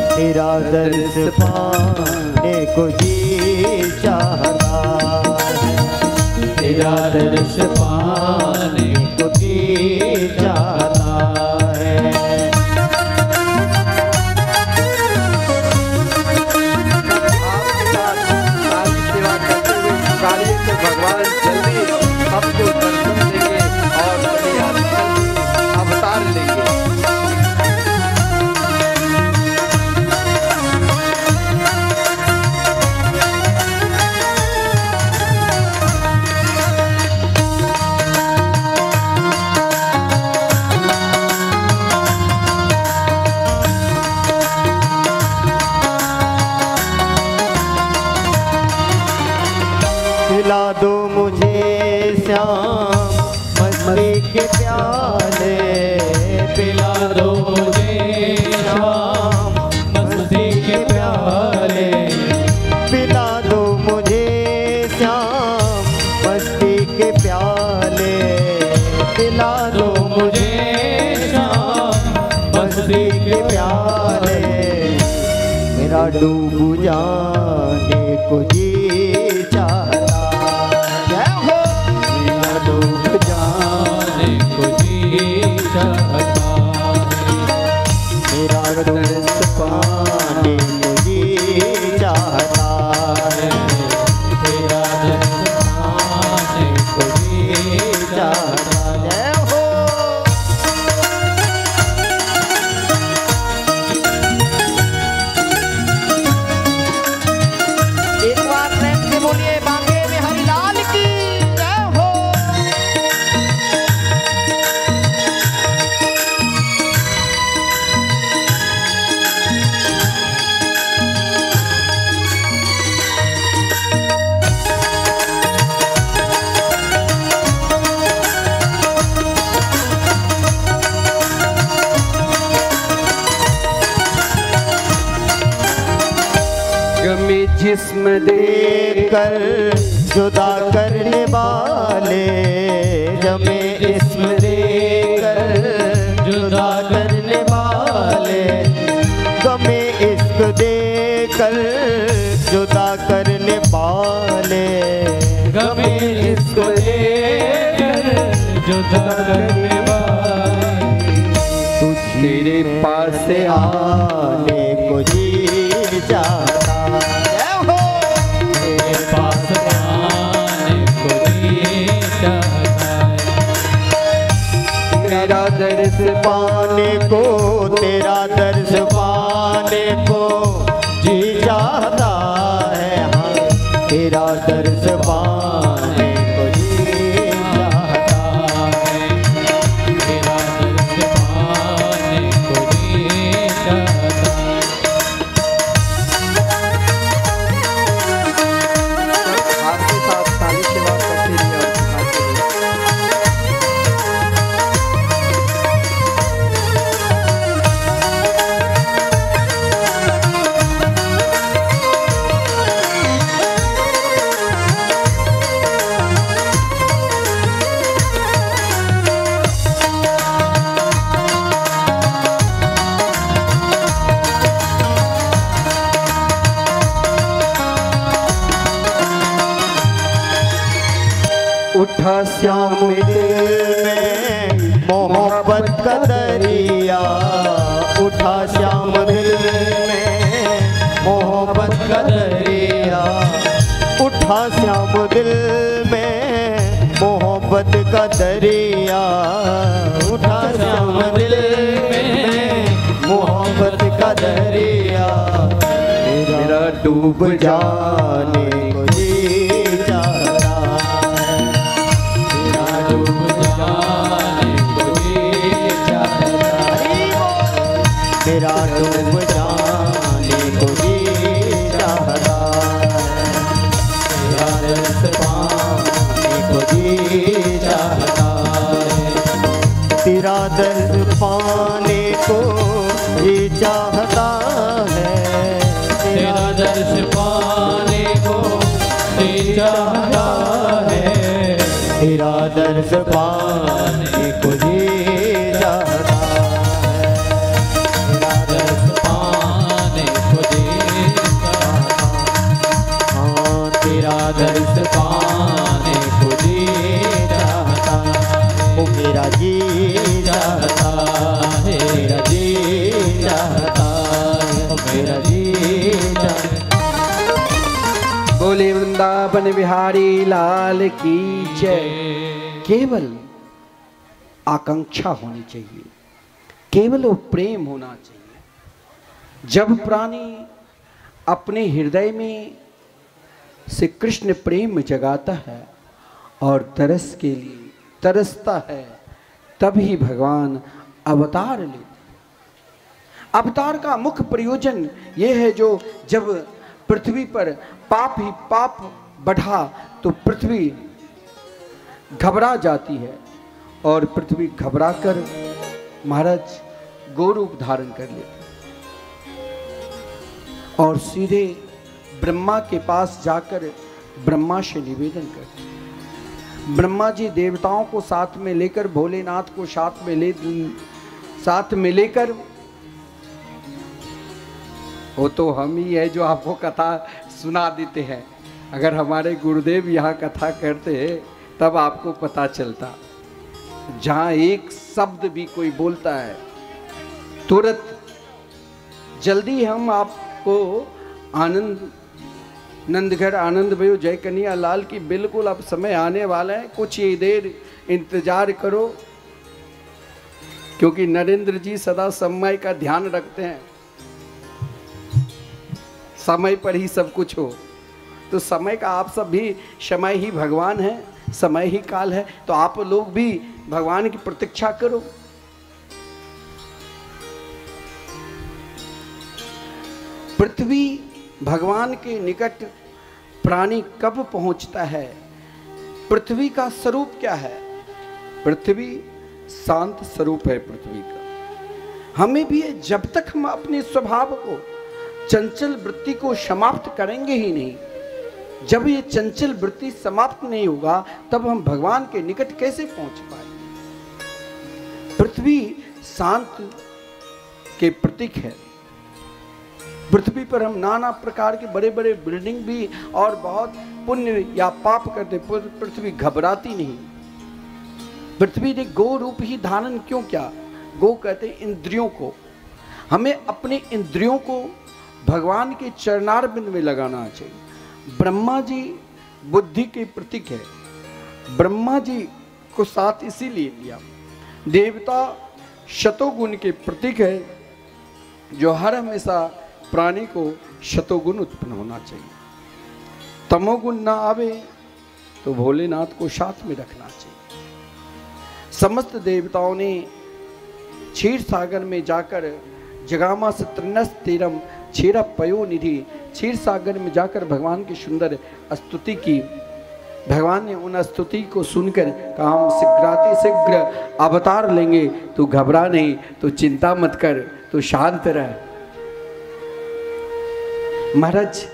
तेरा दर्श पाने को जी चाहता है, तेरा दर्श पाने को जी चाहता है। भगवान जल्दी सबको दर्शन देंगे और अवतार लेंगे। पिला दो मुझे श्याम मस्ती के प्याले, पिला दो मुझे श्याम मस्ती के प्याले, पिला दो मुझे श्याम मस्ती के प्याले, पिला दो मुझे श्याम मस्ती के प्याले। मेरा डूब जाने को जी चाहता है, मेरा डूब जाने को जी चाहता है, मेरा दर्श पाने को जी चाहता है, मेरा दर्श पाने को जी चाहता है। बोलिए बांके में हरिलाल की जय हो। जिस्म देकर जुदा करने वाले, गमे इस्म देकर जुदा करने वाले, गमे इश्क देकर जुदा करने वाले, गमे इश्क देकर जुदा करने वाले, तेरे पास आने को जी चाहता, तेरे पास आने को जी चाहता, तेरा दर्द पाने को, तेरा दर्द पाने को जी चाहता है, हाँ तेरा दर्द पाने को जी चाहता है, तेरा दर्द पाने को जी चाहता। आपके साथ ताली सेवा करते रहिए और सिखाते रहिए। उठा श्याम दिल में मोहब्बत का दरिया, उठा श्याम दिल में मोहब्बत का दरिया, उठा श्याम दिल में मोहब्बत का दरिया, उठा श्याम दिल में मोहब्बत का दरिया, मेरा डूब जाने को जी चाहता है, मेरा डूब जाने को जी चाहता है, मेरा डूब जाने को जी चाहता है, मेरा रस पाने को जी चाहता है, तेरा दर्द पाने को जी चाहता है, तेरा दर्श पाने को जी चाहता है, तेरा दर्श पाने को जी चाहता है, तेरा दर्श पाने को जी चाहता, हाँ तेरा दर्श पाने को जी चाहता, वो मेरा जी चाहता है, मेरा जी चाहता है, मेरा जी चाहता। बोले वृंदावन बिहारी लाल की जय। केवल आकांक्षा होनी चाहिए, केवल वो प्रेम होना चाहिए। जब प्राणी अपने हृदय में से कृष्ण प्रेम जगाता है और तरस के लिए तरसता है, तभी भगवान अवतार लेते हैं। अवतार का मुख्य प्रयोजन यह है, जो जब पृथ्वी पर पाप ही पाप बढ़ा तो पृथ्वी घबरा जाती है और पृथ्वी घबराकर महाराज गोरूप धारण कर लेती और सीधे ब्रह्मा के पास जाकर ब्रह्मा से निवेदन करती। ब्रह्मा जी देवताओं को साथ में लेकर, भोलेनाथ को साथ में लेकर, वो तो हम ही है जो आपको कथा सुना देते हैं। अगर हमारे गुरुदेव यहाँ कथा करते तब आपको पता चलता। जहाँ एक शब्द भी कोई बोलता है तुरंत जल्दी हम आपको आनंद नंदघर आनंद भयो जय कन्हैया लाल की बिल्कुल अब समय आने वाला है। कुछ ही देर इंतजार करो, क्योंकि नरेंद्र जी सदा समय का ध्यान रखते हैं। समय पर ही सब कुछ हो, तो समय का आप सब भी, समय ही भगवान है, समय ही काल है, तो आप लोग भी भगवान की प्रतीक्षा करो। पृथ्वी भगवान के निकट प्राणी कब पहुंचता है? पृथ्वी का स्वरूप क्या है? पृथ्वी शांत स्वरूप है। पृथ्वी का हमें भी जब तक हम अपने स्वभाव को चंचल वृत्ति को समाप्त करेंगे ही नहीं। जब ये चंचल वृत्ति समाप्त नहीं होगा तब हम भगवान के निकट कैसे पहुंच पाएंगे। पृथ्वी शांत के प्रतीक है। पृथ्वी पर हम नाना प्रकार के बड़े बड़े बिल्डिंग भी और बहुत पुण्य या पाप करते, पृथ्वी घबराती नहीं। पृथ्वी ने गो रूप ही धारण क्यों किया? गो कहते इंद्रियों को। हमें अपने इंद्रियों को भगवान के चरणारविंद में लगाना चाहिए। ब्रह्मा जी बुद्धि के प्रतीक है। ब्रह्मा जी को साथ इसीलिए लिया। देवता शतोगुण के प्रतीक है, जो हर हमेशा प्राणी को शतोगुण उत्पन्न होना चाहिए। तमोगुण ना आवे तो भोलेनाथ को साथ में रखना चाहिए। समस्त देवताओं ने क्षीर सागर में जाकर जगामा सत्रनस तेरम क्षीर पयो निधि, क्षीर सागर में जाकर भगवान की सुंदर स्तुति की। भगवान ने उन स्तुति को सुनकर कहा, हम शीघ्राति शीघ्र अवतार लेंगे, तू घबरा नहीं, तू चिंता मत कर, तू शांत रह। महाराज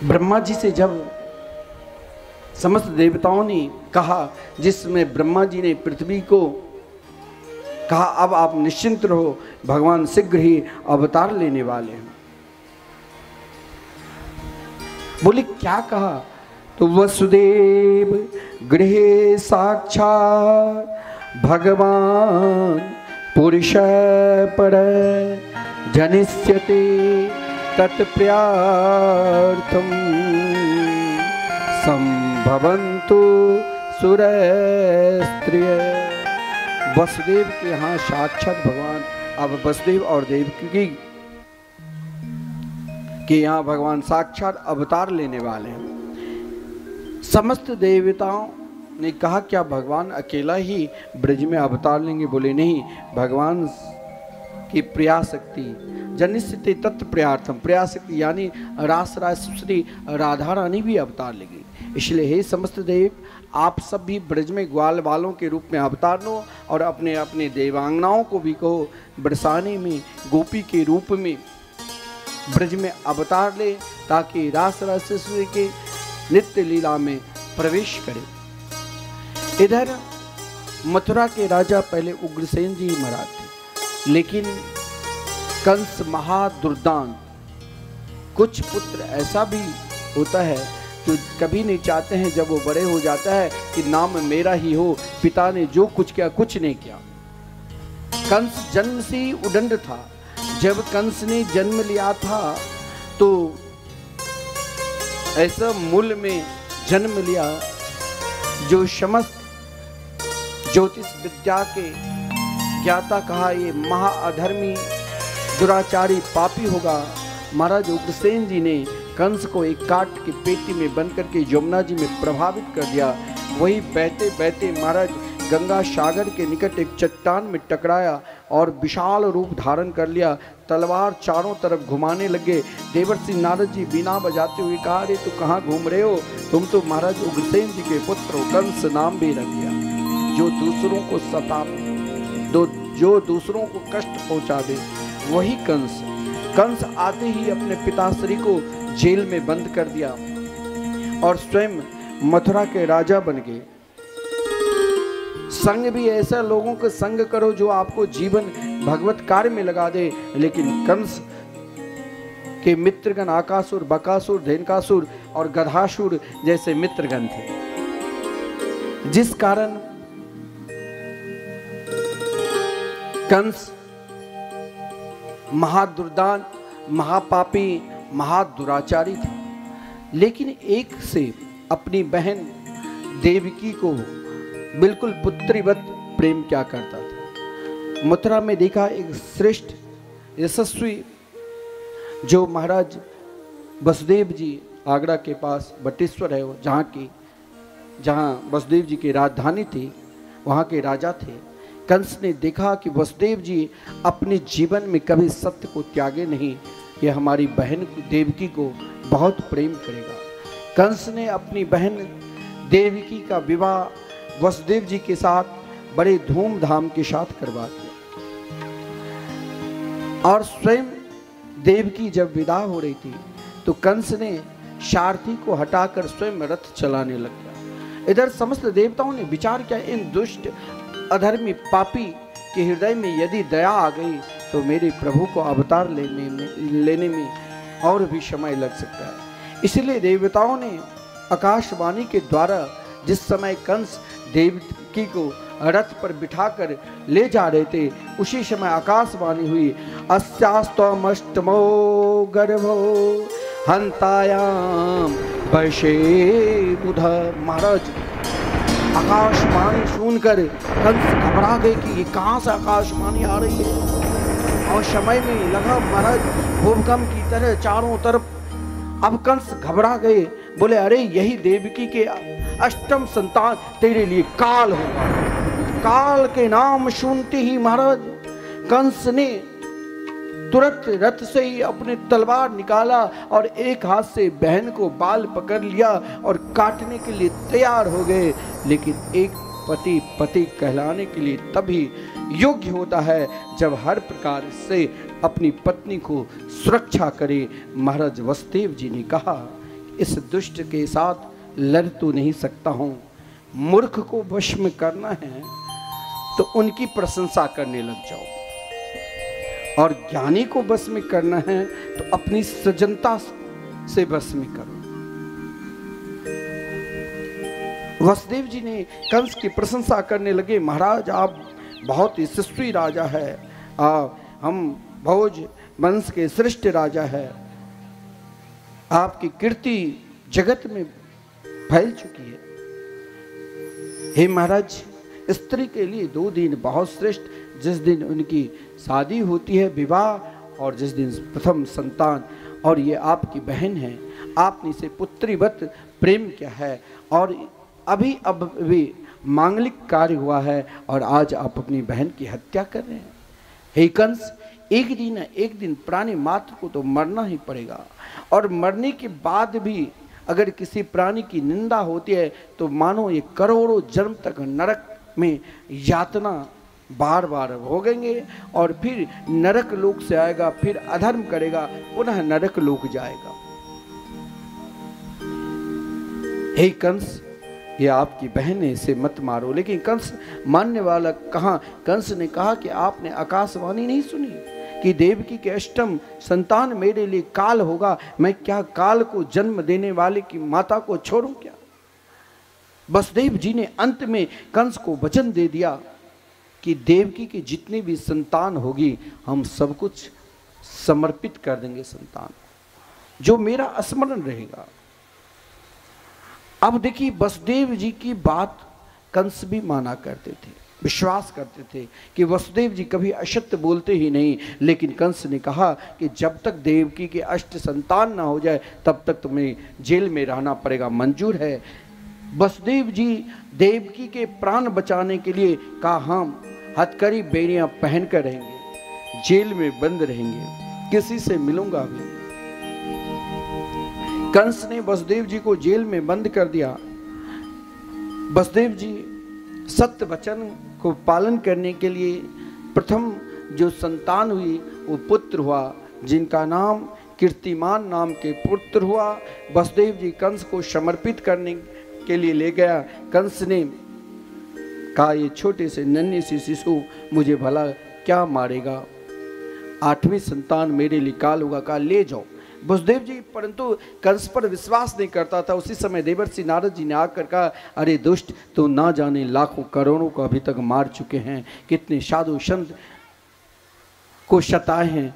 ब्रह्मा जी से जब समस्त देवताओं ने कहा, जिसमें ब्रह्मा जी ने पृथ्वी को कहा, अब आप निश्चिंत रहो, भगवान शीघ्र ही अवतार लेने वाले हैं। बोले क्या कहा? तो वसुदेव गृहे साक्षात् भगवान पुरुष पर जनिष्यते तत्प्रियार्थम संभवन्तु सुरस्त्रिय। वसुदेव के यहाँ साक्षात भगवान, अब वसुदेव और देवकी के यहाँ भगवान साक्षात अवतार लेने वाले हैं। समस्त देवताओं ने कहा, क्या भगवान अकेला ही ब्रज में अवतार लेंगे? बोले नहीं, भगवान की प्रियाशक्ति जनिष्यते तत्प्रियार्थम, प्रियाशक्ति यानी रास राश्री राधा रानी भी अवतार लेगी। इसलिए हे समस्त देव, आप सब भी ब्रज में ग्वाल बालों के रूप में अवतार लो और अपने अपने देवांगनाओं को भी कहो बरसाने में गोपी के रूप में ब्रज में अवतार ले, ताकि रास राश्री के नित्य लीला में प्रवेश करे। इधर मथुरा के राजा पहले उग्रसेन जी महाराज थे, लेकिन कंस महादुर्दान। कुछ पुत्र ऐसा भी होता है जो कभी नहीं चाहते हैं जब वो बड़े हो जाता है कि नाम मेरा ही हो, पिता ने जो कुछ किया कुछ नहीं किया। कंस जन्म से ही उदंड था। जब कंस ने जन्म लिया था तो ऐसा मूल में जन्म लिया जो समस्त ज्योतिष विद्या के ज्ञाता कहा ये महाअधर्मी दुराचारी पापी होगा। महाराज उग्रसेन जी ने कंस को एक काट की पेटी में बंद करके यमुना जी में प्रभावित कर दिया। वही बहते बहते महाराज गंगा सागर के निकट एक चट्टान में टकराया और विशाल रूप धारण कर लिया। तलवार चारों तरफ घुमाने लगे। देवर्षि नारद जी बीना बजाते हुए कहा, अरे तू कहाँ घूम रहे हो? तुम तो महाराज उग्रसेन जी के पुत्र हो। कंस नाम भी रख दिया, जो दूसरों को जो दूसरों को कष्ट पहुंचा दे वही कंस। कंस आते ही अपने पिताश्री को जेल में बंद कर दिया और स्वयं मथुरा के राजा बन गए। संग भी ऐसा लोगों के संग करो जो आपको जीवन भगवत कार्य में लगा दे। लेकिन कंस के मित्रगण आकासुर, बकासुर, धेनकासुर और गधासुर जैसे मित्रगण थे, जिस कारण कंस महादुर्दान, महापापी, महादुराचारी था। लेकिन एक से अपनी बहन देवकी को बिल्कुल पुत्रीवत प्रेम क्या करता था। मथुरा में देखा एक श्रेष्ठ यशस्वी जो महाराज वसुदेव जी आगरा के पास बटेश्वर है, जहाँ वसुदेव जी की राजधानी थी, वहाँ के राजा थे। कंस ने देखा कि वसुदेव जी अपने जीवन में कभी सत्य को त्यागे नहीं, ये हमारी बहन देवकी को बहुत प्रेम करेगा। कंस ने अपनी बहन देवकी का विवाह वसुदेव जी के साथ बड़े धूमधाम के साथ करवा दिया। और स्वयं देवकी जब विदा हो रही थी तो कंस ने सारथी को हटाकर स्वयं रथ चलाने लग गया। इधर समस्त देवताओं ने विचार किया, इन दुष्ट अधर्मी पापी के हृदय में यदि दया आ गई तो मेरे प्रभु को अवतार लेने में और भी समय लग सकता है। इसलिए देवताओं ने आकाशवाणी के द्वारा जिस समय कंस देवकी को रथ पर बिठाकर ले जा रहे थे उसी समय आकाशवाणी हुई, अस्यास्तमष्टमो गर्भो हंतायाम वशे बुध। महाराज आकाशवाणी सुनकर कंस घबरा गए कि ये कहाँ से आकाशवाणी आ रही है, और समय में लगा महाराज भूकंप की तरह चारों तरफ। अब कंस घबरा गए, बोले अरे यही देवकी के अष्टम संतान तेरे लिए काल होगा। काल के नाम सुनते ही महाराज कंस ने तुरंत रथ से ही अपने तलवार निकाला और एक हाथ से बहन को बाल पकड़ लिया और काटने के लिए तैयार हो गए। लेकिन एक पति पति कहलाने के लिए तभी योग्य होता है जब हर प्रकार से अपनी पत्नी को सुरक्षा करे। महाराज वसुदेव जी ने कहा, इस दुष्ट के साथ लड़ तो नहीं सकता हूं, मूर्ख को वश में करना है तो उनकी प्रशंसा करने लग जाओ, और ज्ञानी को बस में करना है तो अपनी सज्जनता से बस में करो। वसुदेव जी ने कंस की प्रशंसा करने लगे, महाराज आप बहुत यशस्वी राजा है, हम भोज वंश के श्रेष्ठ राजा है, आपकी कीर्ति जगत में फैल चुकी है। हे महाराज, स्त्री के लिए 2 दिन बहुत श्रेष्ठ, जिस दिन उनकी शादी होती है विवाह, और जिस दिन प्रथम संतान, और ये आपकी बहन है, आपने इसे पुत्रीवत प्रेम किया है, और अभी मांगलिक कार्य हुआ है, और आज आप अपनी बहन की हत्या कर रहे हैं। हे कंस, एक दिन प्राणी मात्र को तो मरना ही पड़ेगा, और मरने के बाद भी अगर किसी प्राणी की निंदा होती है तो मानो ये करोड़ों जन्म तक नरक में यातना बार बार भोगेंगे, और फिर नरक लोक से आएगा, फिर अधर्म करेगा, पुनः नरक लोक जाएगा। हे कंस, ये आपकी बहन है, इसे मत मारो। लेकिन कंस मानने वाला कहाँ? कंस ने कहा कि आपने आकाशवाणी नहीं सुनी कि देवकी के अष्टम संतान मेरे लिए काल होगा, मैं क्या काल को जन्म देने वाले की माता को छोड़ूं क्या? वसुदेव जी ने अंत में कंस को वचन दे दिया कि देवकी की जितनी भी संतान होगी हम सब कुछ समर्पित कर देंगे, संतान जो मेरा स्मरण रहेगा। अब देखिए, वसुदेव जी की बात कंस भी माना करते थे, विश्वास करते थे कि वसुदेव जी कभी असत्य बोलते ही नहीं। लेकिन कंस ने कहा कि जब तक देवकी के अष्ट संतान ना हो जाए तब तक तुम्हें जेल में रहना पड़ेगा, मंजूर है। वसुदेव जी देवकी के प्राण बचाने के लिए कहा, हम हथकड़ी बेड़ियां पहन कर रहेंगे, जेल में बंद रहेंगे, किसी से मिलूंगा भी। कंस ने वसुदेव जी को जेल में बंद कर दिया। वसुदेव जी सत्य वचन को पालन करने के लिए प्रथम जो संतान हुई वो पुत्र हुआ, जिनका नाम कीर्तिमान नाम के पुत्र हुआ। वसुदेव जी कंस को समर्पित करने के लिए ले गया। कंस ने कहा, ये छोटे से नन्हे से शिशु मुझे भला क्या मारेगा, 8वीं संतान मेरे लिए काल होगा। कहा ले जाओ। वसुदेव जी परंतु कंस पर विश्वास नहीं करता था। उसी समय देवर्षि नारद जी ने आकर कहा, अरे दुष्ट, तो ना जाने लाखों करोड़ों को अभी तक मार चुके हैं, कितने साधु संत को सताए हैं।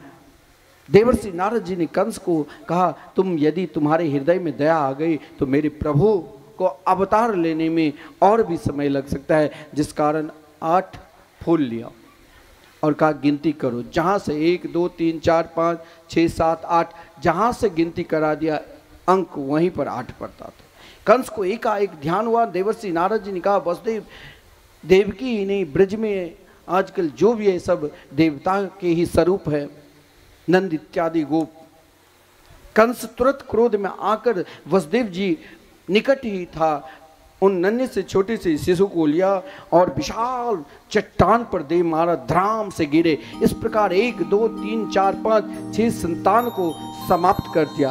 देवर्षि नारद जी ने कंस को कहा, तुम यदि तुम्हारे हृदय में दया आ गई तो मेरे प्रभु को अवतार लेने में और भी समय लग सकता है। जिस कारण 8 फूल लिया और कहा गिनती करो, जहाँ से 1 2 3 4 5 6 7 8 जहाँ से गिनती करा दिया अंक वहीं पर 8 पड़ता था। कंस को एकाएक ध्यान हुआ। देवर्षि नारद जी ने कहा, वसुदेव देवकी ही नहीं, ब्रज में आजकल जो भी है सब देवता के ही स्वरूप है, नंद इत्यादि गोप। कंस तुरंत क्रोध में आकर वसुदेव जी निकट ही था, उन नन्हे से छोटे से शिशु को लिया और विशाल चट्टान पर दे मारा, धड़ाम से गिरे। इस प्रकार 1 2 3 4 5 6 संतान को समाप्त कर दिया।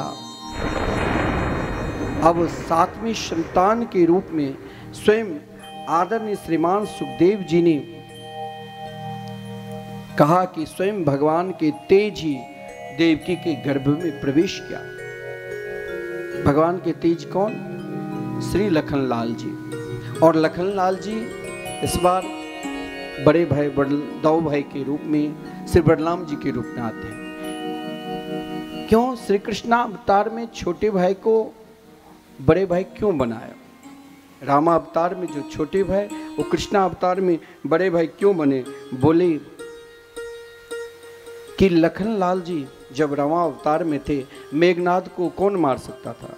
अब 7वीं संतान के रूप में स्वयं आदरणीय श्रीमान सुखदेव जी ने कहा कि स्वयं भगवान के तेज ही देवकी के गर्भ में प्रवेश किया। भगवान के तेज कौन? श्री लखनलाल जी। और लखनलाल जी इस बार बड़े भाई बड़दाऊ भाई के रूप में श्री बलराम जी के रूप में आते हैं। क्यों श्री कृष्ण अवतार में छोटे भाई को बड़े भाई क्यों बनाया? रामा अवतार में जो छोटे भाई वो कृष्णा अवतार में बड़े भाई क्यों बने? बोले कि लखनलाल जी जब रामा अवतार में थे, मेघनाद को कौन मार सकता था?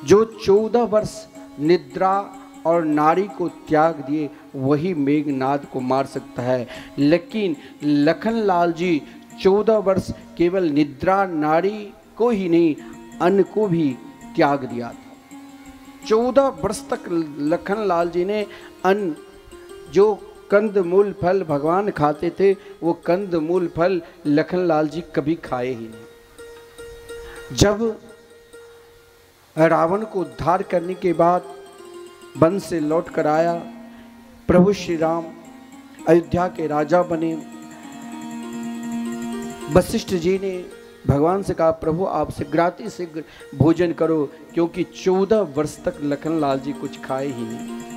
जो 14 वर्ष निद्रा और नारी को त्याग दिए वही मेघनाद को मार सकता है। लेकिन लखनलाल जी 14 वर्ष केवल निद्रा नारी को ही नहीं, अन्न को भी त्याग दिया था। 14 वर्ष तक लखनलाल जी ने अन्न, जो कंद मूल फल भगवान खाते थे, वो कंद मूल फल लखनलाल जी कभी खाए ही नहीं। जब रावण को उद्धार करने के बाद वन से लौट कर आया, प्रभु श्री राम अयोध्या के राजा बने। वशिष्ठ जी ने भगवान से कहा, प्रभु आप शीघ्राति शीघ्र भोजन करो, क्योंकि 14 वर्ष तक लखनलाल जी कुछ खाए ही नहीं।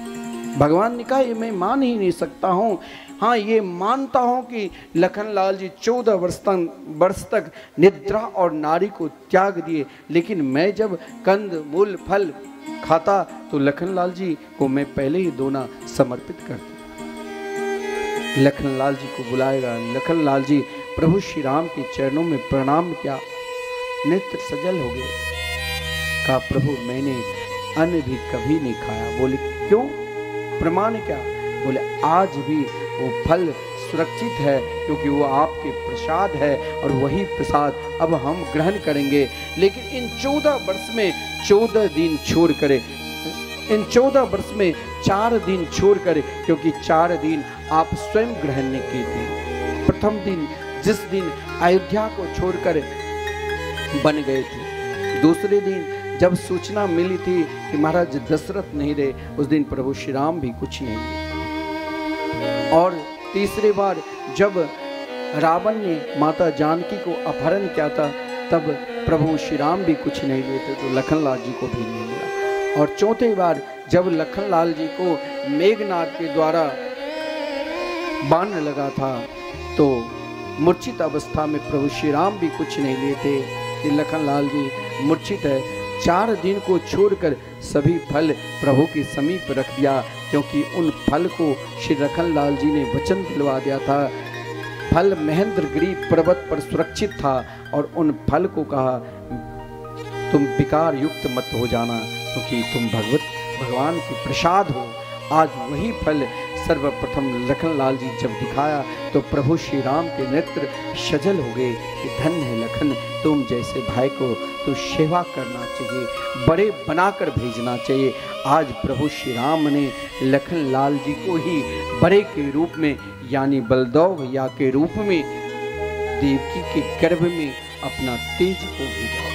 भगवान ने कहा, ये मैं मान ही नहीं सकता हूँ। हाँ, ये मानता हूँ कि लखनलाल जी 14 वर्ष तक निद्रा और नारी को त्याग दिए, लेकिन मैं जब कंद मूल फल खाता तो लखनलाल जी को मैं पहले ही दोना समर्पित कर दूं। लखनलाल जी को बुलाएगा। लखनलाल जी प्रभु श्री राम के चरणों में प्रणाम किया, नेत्र सजल हो गए। कहा, प्रभु मैंने अन्न भी कभी नहीं खाया। बोले क्यों? प्रमाण क्या? बोले आज भी वो फल सुरक्षित है, क्योंकि वो आपके प्रसाद है और वही प्रसाद अब हम ग्रहण करेंगे। लेकिन इन 14 वर्ष में 14 दिन छोड़ करे, इन 14 वर्ष में 4 दिन छोड़ करे, क्योंकि 4 दिन आप स्वयं ग्रहण नहीं किए थे। प्रथम दिन जिस दिन अयोध्या को छोड़कर बन गए थे, दूसरे दिन जब सूचना मिली थी कि महाराज दशरथ नहीं रहे, उस दिन प्रभु श्री राम भी कुछ नहीं थे। और तीसरी बार जब रावण ने माता जानकी को अपहरण किया था, तब प्रभु श्री राम भी कुछ नहीं लिए थे, तो लखनलाल जी को भी नहीं मिला। और चौथी बार जब लखनलाल जी को मेघनाद के द्वारा बाण लगा था, तो मूर्छित अवस्था में प्रभु श्री राम भी कुछ नहीं लिए थे कि लखनलाल जी मूर्छित है। 4 दिन को छोड़कर सभी फल प्रभु के समीप रख दिया, क्योंकि उन फल को श्री लखनलाल जी ने वचन दिलवा दिया था। फल महेंद्रगिरी पर्वत पर सुरक्षित था और उन फल को कहा, तुम विकार युक्त मत हो जाना, क्योंकि तुम भगवान के प्रसाद हो। आज वही फल सर्वप्रथम लखनलाल जी जब दिखाया तो प्रभु श्री राम के नेत्र सजल हो गए कि धन्य है लखन, तुम जैसे भाई को तो सेवा करना चाहिए, बड़े बनाकर भेजना चाहिए। आज प्रभु श्री राम ने लखनलाल जी को ही बड़े के रूप में, यानी बलदेव भैया के रूप में देवकी के गर्भ में अपना तेज को भेजा।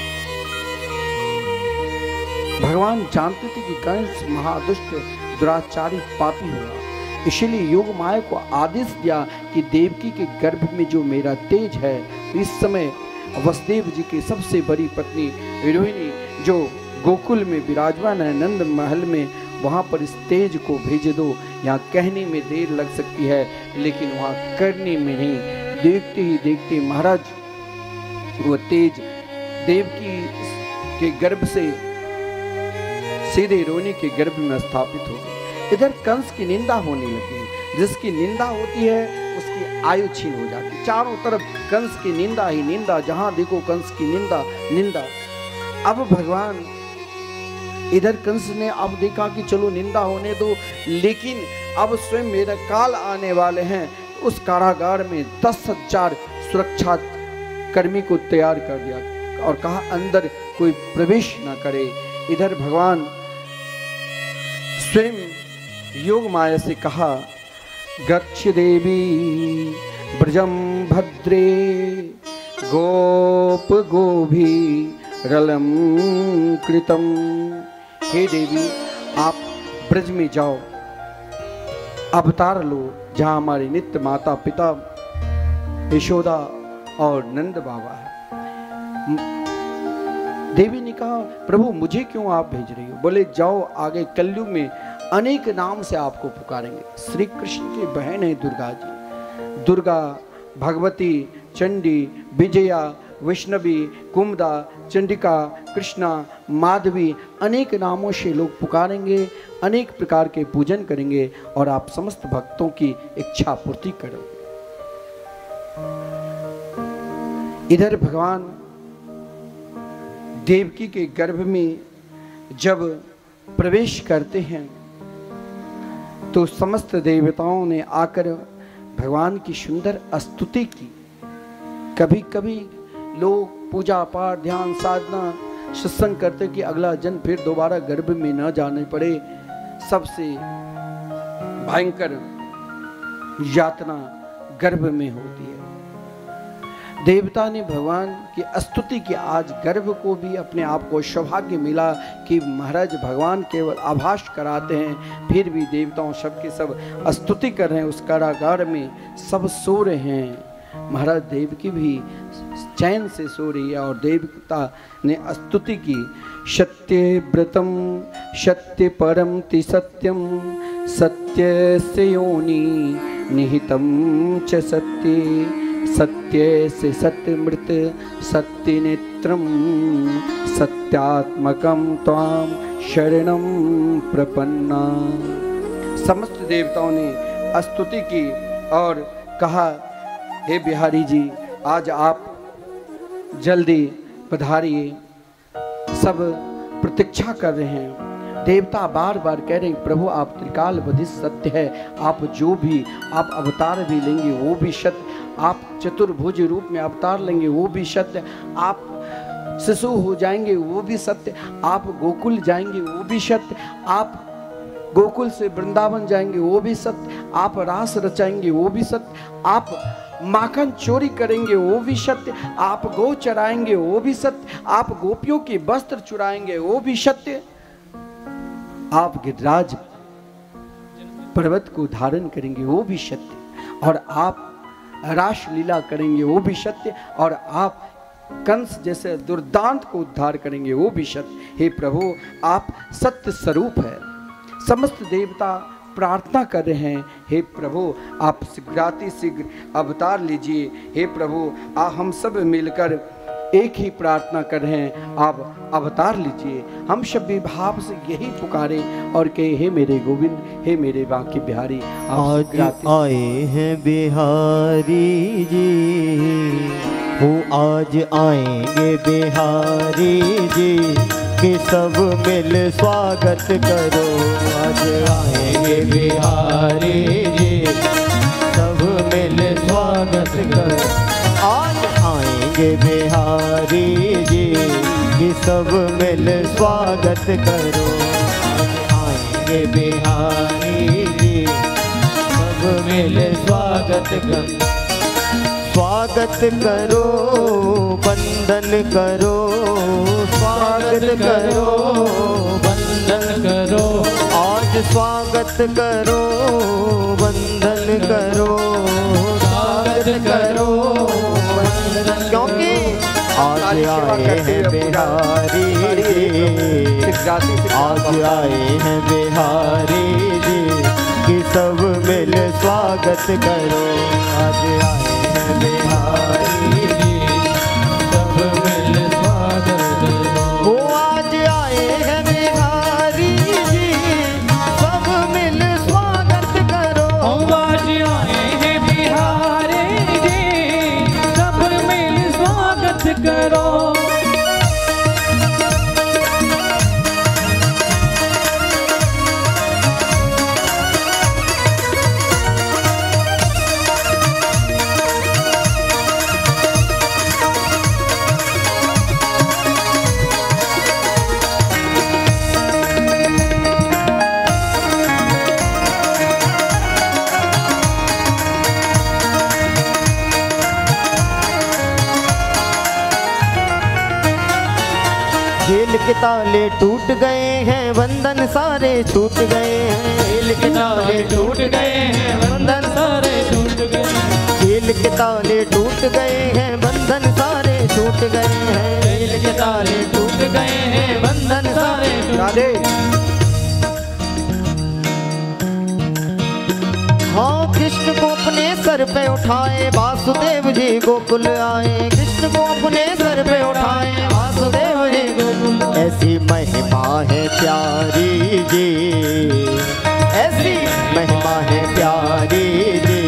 भगवान जानते थे कि कंस महादुष्ट दुराचारी पापी होगा, इसलिए योग माया को आदेश दिया कि देवकी के गर्भ में जो मेरा तेज है, इस समय वसुदेव जी की सबसे बड़ी पत्नी रोहिणी जो गोकुल में विराजमान है नंद महल में, वहाँ पर इस तेज को भेज दो। यहाँ कहने में देर लग सकती है, लेकिन वहाँ करने में नहीं। देखते ही देखते महाराज वो तेज देवकी के गर्भ से सीधे रोहिणी के गर्भ में स्थापित हो गई। इधर कंस की निंदा होने लगी। जिसकी निंदा होती है उसकी आयु छीन हो जाती। चारों तरफ कंस की निंदा ही निंदा, जहां देखो कंस की निंदा निंदा। अब भगवान इधर कंस ने अब देखा कि चलो निंदा होने दो, लेकिन अब स्वयं मेरा काल आने वाले हैं। उस कारागार में 10,000 सुरक्षा कर्मी को तैयार कर दिया और कहा अंदर कोई प्रवेश ना करे। इधर भगवान स्वयं योग माया से कहा, गच्छ देवी ब्रजम भद्रे गोप गोभी रलम कृतम। हे देवी, आप ब्रज में जाओ, अवतार लो जहाँ हमारे नित्य माता पिता यशोदा और नंद बाबा है। देवी ने कहा, प्रभु मुझे क्यों आप भेज रही हो? बोले जाओ, आगे कलयुग में अनेक नाम से आपको पुकारेंगे। श्री कृष्ण की बहन है दुर्गा जी, दुर्गा, भगवती, चंडी, विजया, वैष्णवी, कुमुदा, चंडिका, कृष्णा, माधवी, अनेक नामों से लोग पुकारेंगे, अनेक प्रकार के पूजन करेंगे और आप समस्त भक्तों की इच्छा पूर्ति करोगे। इधर भगवान देवकी के गर्भ में जब प्रवेश करते हैं तो समस्त देवताओं ने आकर भगवान की सुंदर स्तुति की। कभी कभी लोग पूजा पाठ, ध्यान, साधना, सत्संग करते कि अगला जन्म फिर दोबारा गर्भ में न जाने पड़े। सबसे भयंकर यातना गर्भ में होती है। देवता ने भगवान की स्तुति की। आज गर्भ को भी अपने आप को सौभाग्य मिला कि महाराज भगवान केवल आभास कराते हैं, फिर भी देवताओं सब के सब स्तुति कर रहे हैं। उस कारागार में सब सो रहे हैं, महाराज देवकी भी चैन से सो रही है और देवता ने स्तुति की। सत्य व्रतम सत्य परम ति सत्यम सत्य से योनि निहितम च सत्य सत्य से सत्य मृत सत्य नेत्रम सत्यात्मकम त्वाम शरणम प्रपन्ना। समस्त देवताओं ने स्तुति की और कहा, हे बिहारी जी, आज आप जल्दी पधारिए, सब प्रतीक्षा कर रहे हैं। देवता बार बार कह रहे हैं, प्रभु आप त्रिकालबद्ध सत्य है, आप जो भी आप अवतार भी लेंगे वो भी सत्य, आप चतुर्भुज रूप में अवतार लेंगे वो भी सत्य, आप शिशु हो जाएंगे वो भी सत्य, आप गोकुल जाएंगे वो भी सत्य, आप गोकुल से वृंदावन जाएंगे वो भी सत्य, आप रास रचाएंगे वो भी सत्य, आप माखन चोरी करेंगे वो भी सत्य, आप गौ चराएंगे वो भी सत्य, आप गोपियों के वस्त्र चुराएंगे वो भी सत्य, आप गिरिराज पर्वत को धारण करेंगे वो भी सत्य, और आप रास लीला करेंगे वो भी सत्य, और आप कंस जैसे दुर्दांत को उद्धार करेंगे वो भी सत्य। हे प्रभु आप सत्य स्वरूप है। समस्त देवता प्रार्थना कर रहे हैं, हे प्रभु आप शीघ्राति शीघ्र अवतार लीजिए। हे प्रभु हम सब मिलकर एक ही प्रार्थना कर रहे हैं, आप अवतार लीजिए। हम सब भाव से यही पुकारे और कहे, हे मेरे गोविंद, हे मेरे बांके बिहारी। आज आए हैं बिहारी जी, वो आज आएंगे बिहारी जी, कि सब मिल स्वागत करो। आज आएंगे बिहारी जी, सब मिल स्वागत करो। आज आएंगे बिहारी जी, कि सब मिल स्वागत करो। आज आएंगे बिहारी जी, सब मिल स्वागत करो। स्वागत करो, वंदन करो, स्वागत करो, वंदन करो। आज स्वागत करो, वंदन करो, स्वागत करो, वंदन। क्योंकि आज आए हैं बिहारी जी, आज आए हैं बिहारी जी, कि सब मिल स्वागत करो। आज आए हैं बिहारी जी, सब मिल स्वागत करो। वो आज आए हैं बिहारी जी, सब मिल स्वागत करो। आज आए हैं बिहारी जी, सब मिल स्वागत करो। के ताले टूट गए हैं, बंधन सारे छूट गए हैं। जेल के ताले टूट गए हैं, बंधन सारे टूट गए। जेल के ताले टूट गए हैं, बंधन सारे छूट गए हैं। जेल के ताले टूट गए हैं, बंधन सारे राधे। हाँ, कृष्ण को अपने सर पे उठाए, वासुदेव जी गोकुल आए। कृष्ण को अपने सर पे उठाए, वासुदेव जी गोकुल। ऐसी महिमा है प्यारी जी, ऐसी महिमा है प्यारी जी,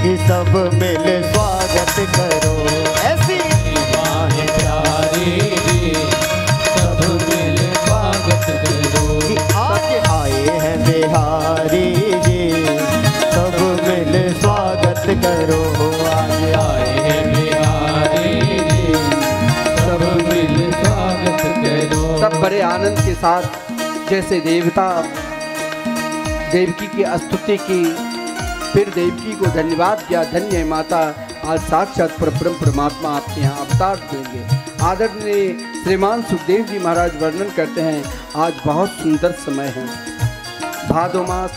कि सब मिल स्वागत करो। ऐसी महिमा है प्यारी जी, सब मिल स्वागत करो। कि आज आए हैं बिहारी जी, सब मिल स्वागत करो। आज आए हैं बिहारी जी, सब मिल स्वागत करो। सब बड़े आनंद के साथ जैसे देवता देवकी की स्तुति की, फिर देवकी को धन्यवाद किया। धन्य है माता, आज साक्षात परब्रह्म परमात्मा आपके यहाँ अवतार देंगे। आदरणीय श्रीमान सुखदेव जी महाराज वर्णन करते हैं, आज बहुत सुंदर समय है। भादो मास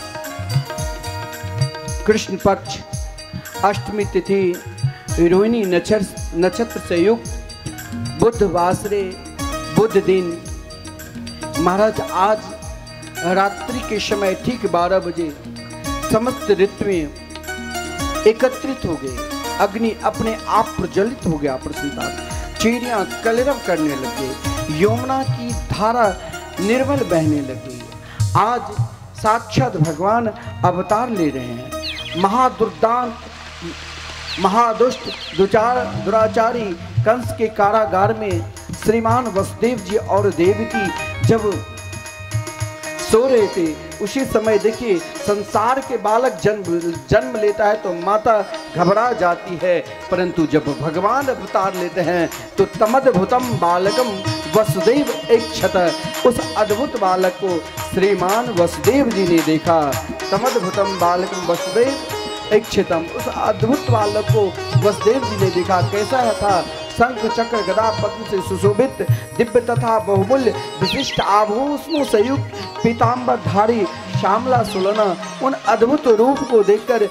कृष्ण पक्ष अष्टमी तिथि रोहिणी नक्षत्र से युक्त बुध वासरे बुध दिन। महाराज आज रात्रि के समय ठीक 12 बजे समस्त ऋतुएं एकत्रित हो गए। अग्नि अपने आप प्रज्वलित हो गया प्रसन्नता, चिड़ियां कलरव करने लगे, यमुना की धारा निर्मल बहने लगी। आज साक्षात भगवान अवतार ले रहे हैं। महादुष्ट दुराचारी कंस के कारागार में श्रीमान वसुदेव जी और देवकी जब सो रहे थे, उसी समय देखिए संसार के बालक जन्म लेता है तो माता घबरा जाती है, परंतु जब भगवान अवतार लेते हैं तो तमद्भुतम बालकम वसुदेव इच्छत, उस अद्भुत बालक को श्रीमान वसुदेव जी ने देखा। तमद्भुतम बालकम वसुदेव इच्छितम, उस अद्भुत बालक को वसुदेव जी ने देखा। कैसा था? शंख चक्र गदा पद्म से सुशोभित, दिव्य तथा बहुमूल्य विशिष्ट आभूषणों से युक्त, पीताम्बरधारी श्यामला सुलना। उन अद्भुत रूप को देखकर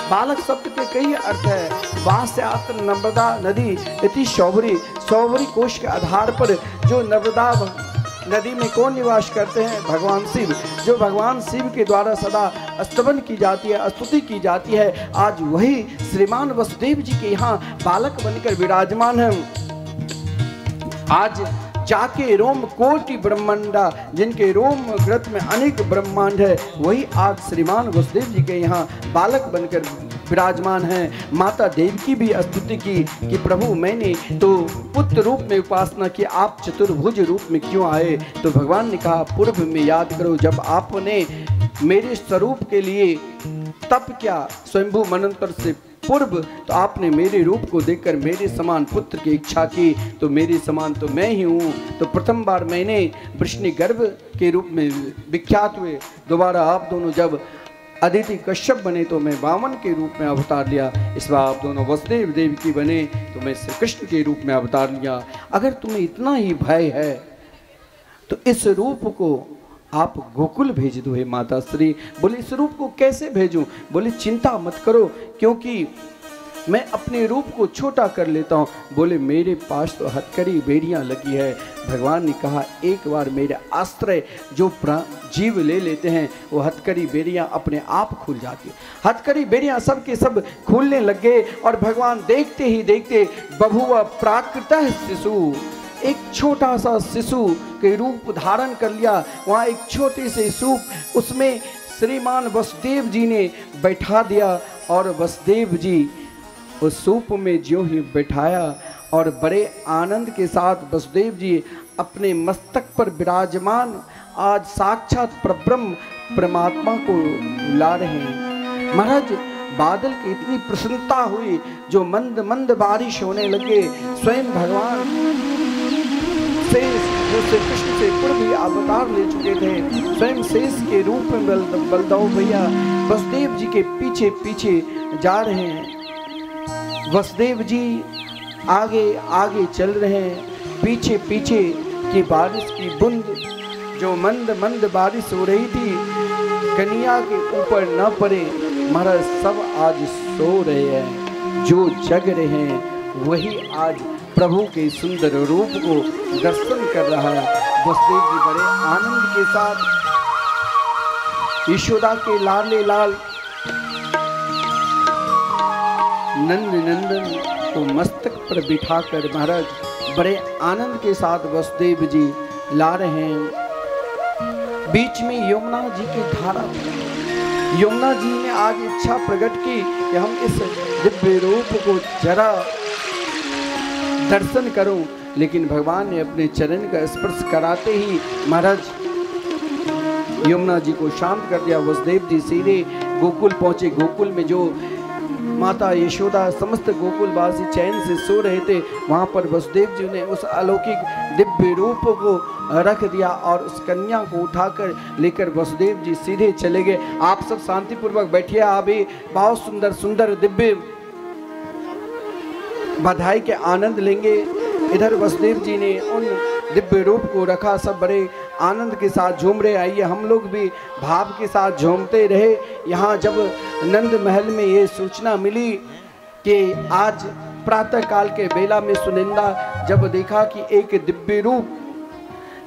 बालक शब्द के कई अर्थ है। वास्यात्र नर्मदा नदी इति शौभरी, शौभरी कोश के आधार पर जो नर्मदा नदी में कौन निवास करते हैं? भगवान शिव। जो भगवान शिव के द्वारा सदा स्तवन की जाती है, स्तुति की जाती है, आज वही श्रीमान वसुदेव जी के यहाँ बालक बनकर विराजमान है। आज जाके रोम कोटि ब्रह्मांडा, जिनके रोम ग्रंथ में अनेक ब्रह्मांड है, वही आज श्रीमान वसुदेव जी के यहाँ बालक बनकर विराजमान हैं। माता देवकी भी स्तुति की कि प्रभु मैंने तो पुत्र रूप में उपासना की, आप चतुर्भुज रूप में क्यों आए? तो भगवान ने कहा पूर्व में याद करो, जब आपने मेरे स्वरूप के लिए तप किया स्वयंभू मनंतर से पूर्व, तो आपने मेरे रूप को देखकर मेरे समान पुत्र की इच्छा की, तो मेरे समान तो मैं ही हूँ। तो प्रथम बार मैंने वृष्णि गर्भ के रूप में विख्यात हुए, दोबारा आप दोनों जब अदिति कश्यप बने तो मैं वामन के रूप में अवतार लिया, इस बार आप दोनों वसुदेव देवकी बने तो मैं श्री कृष्ण के रूप में अवतार लिया। अगर तुम्हें इतना ही भय है तो इस रूप को आप गोकुल भेज दो हे माता श्री। बोले इस रूप को कैसे भेजूं? बोले चिंता मत करो, क्योंकि मैं अपने रूप को छोटा कर लेता हूँ। बोले मेरे पास तो हथकड़ी बेड़ियाँ लगी है। भगवान ने कहा एक बार मेरे आश्रय जो जीव ले लेते हैं, वो हथकड़ी बेड़ियाँ अपने आप खुल जाती है। हथकड़ी बेड़ियाँ सब के सब खुलने लग गए और भगवान देखते ही देखते बभुआ प्राकृतः शिशु, एक छोटा सा शिशु के रूप धारण कर लिया। वहाँ एक छोटे से सूप, उसमें श्रीमान वसुदेव जी ने बैठा दिया और वसुदेव जी उस सूप में ज्यों ही बैठाया और बड़े आनंद के साथ वसुदेव जी अपने मस्तक पर विराजमान आज साक्षात परब्रह्म परमात्मा को ला रहे हैं। महाराज बादल की इतनी प्रसन्नता हुई, जो मंद मंद बारिश होने लगे। स्वयं भगवान शेष जो श्री कृष्ण से पूर्व ही अवतार ले चुके थे, स्वयं शेष के रूप में बलदाऊ भैया वसुदेव जी के पीछे पीछे जा रहे हैं। वसुदेव जी आगे आगे चल रहे हैं, पीछे पीछे कि बारिश की बूंद जो मंद मंद बारिश हो रही थी कन्या के ऊपर न पड़े। महाराज सब आज सो रहे हैं, जो जग रहे हैं वही आज प्रभु के सुंदर रूप को दर्शन कर रहा है। वसुदेव जी बड़े आनंद के साथ यशोदा के लाले लाल नंद नंदन को मस्तक पर बिठाकर महाराज बड़े आनंद के साथ वसुदेव जी ला रहे हैं। बीच में यमुना जी की धारा, यमुना जी ने आज इच्छा प्रकट की कि हम इस दिव्य रूप को जरा दर्शन करूं, लेकिन भगवान ने अपने चरण का स्पर्श कराते ही महाराज यमुना जी को शांत कर दिया। वसुदेव जी सीधे गोकुल पहुंचे। गोकुल में जो माता यशोदा समस्त गोकुलवासी चैन से सो रहे थे, वहां पर वसुदेव जी ने उस अलौकिक दिव्य रूप को रख दिया और उस कन्या को उठाकर लेकर वसुदेव जी सीधे चले गए। आप सब शांतिपूर्वक बैठिए, अभी बहुत सुंदर सुंदर दिव्य बधाई के आनंद लेंगे। इधर वसुदेव जी ने उन दिव्य रूप को रखा, सब बड़े आनंद के साथ झूम रहे। आइए हम लोग भी भाव के साथ झूमते रहे। यहाँ जब नंद महल में ये सूचना मिली कि आज प्रातः काल के बेला में सुनिंदा जब देखा कि एक दिव्य रूप,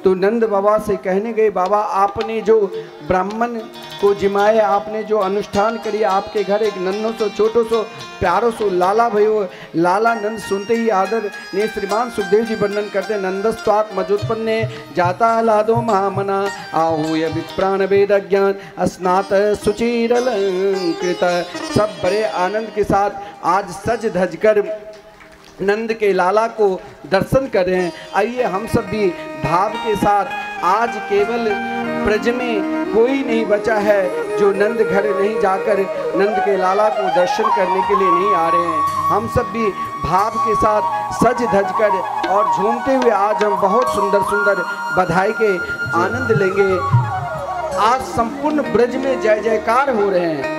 तो नंद बाबा से कहने गए, बाबा आपने जो ब्राह्मण को जिमाया, आपने जो अनुष्ठान करी, आपके घर एक नन्हो सो छोटो सो प्यारो सो लाला भयो। लाला नंद सुनते ही आदर ने श्रीमान सुखदेव जी वर्णन करते, नंदस्वात् मजोत्पन्ने जाता लादो महामना आहूय विप्राण वेद ज्ञान स्नात सुचिरलंकृत। सब बड़े आनंद के साथ आज सज धज कर नंद के लाला को दर्शन कर रहे हैं। आइए हम सब भी भाव के साथ, आज केवल ब्रज में कोई नहीं बचा है जो नंद घर नहीं जाकर नंद के लाला को दर्शन करने के लिए नहीं आ रहे हैं। हम सब भी भाव के साथ सज धज कर और झूमते हुए आज हम बहुत सुंदर सुंदर बधाई के आनंद लेंगे। आज संपूर्ण ब्रज में जय जयकार हो रहे हैं।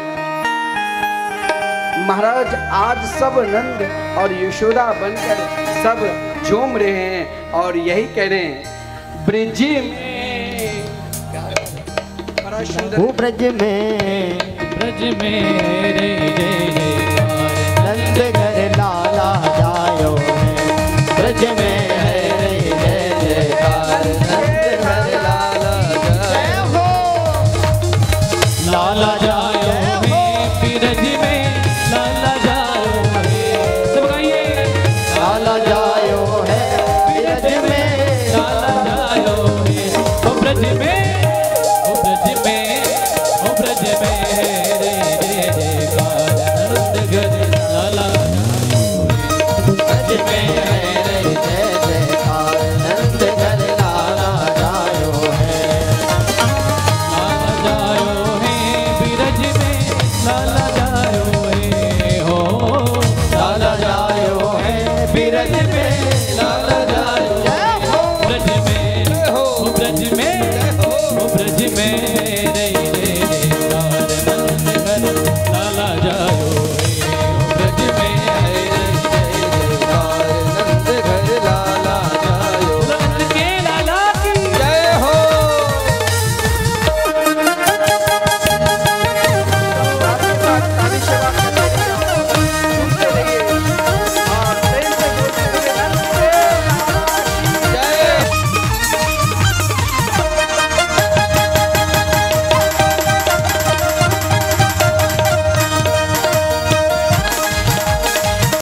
महाराज आज सब नंद और यशोदा बनकर सब झूम रहे हैं और यही कह रहे हैं, ब्रज में ब्रज में रे जय जयकार, नंद घर लाला जायो ब्रज में रे जय जयकार, नंद घर लाला जय हो लाला जायो ब्रज में लाला जायो, सब गाइए लाला जायो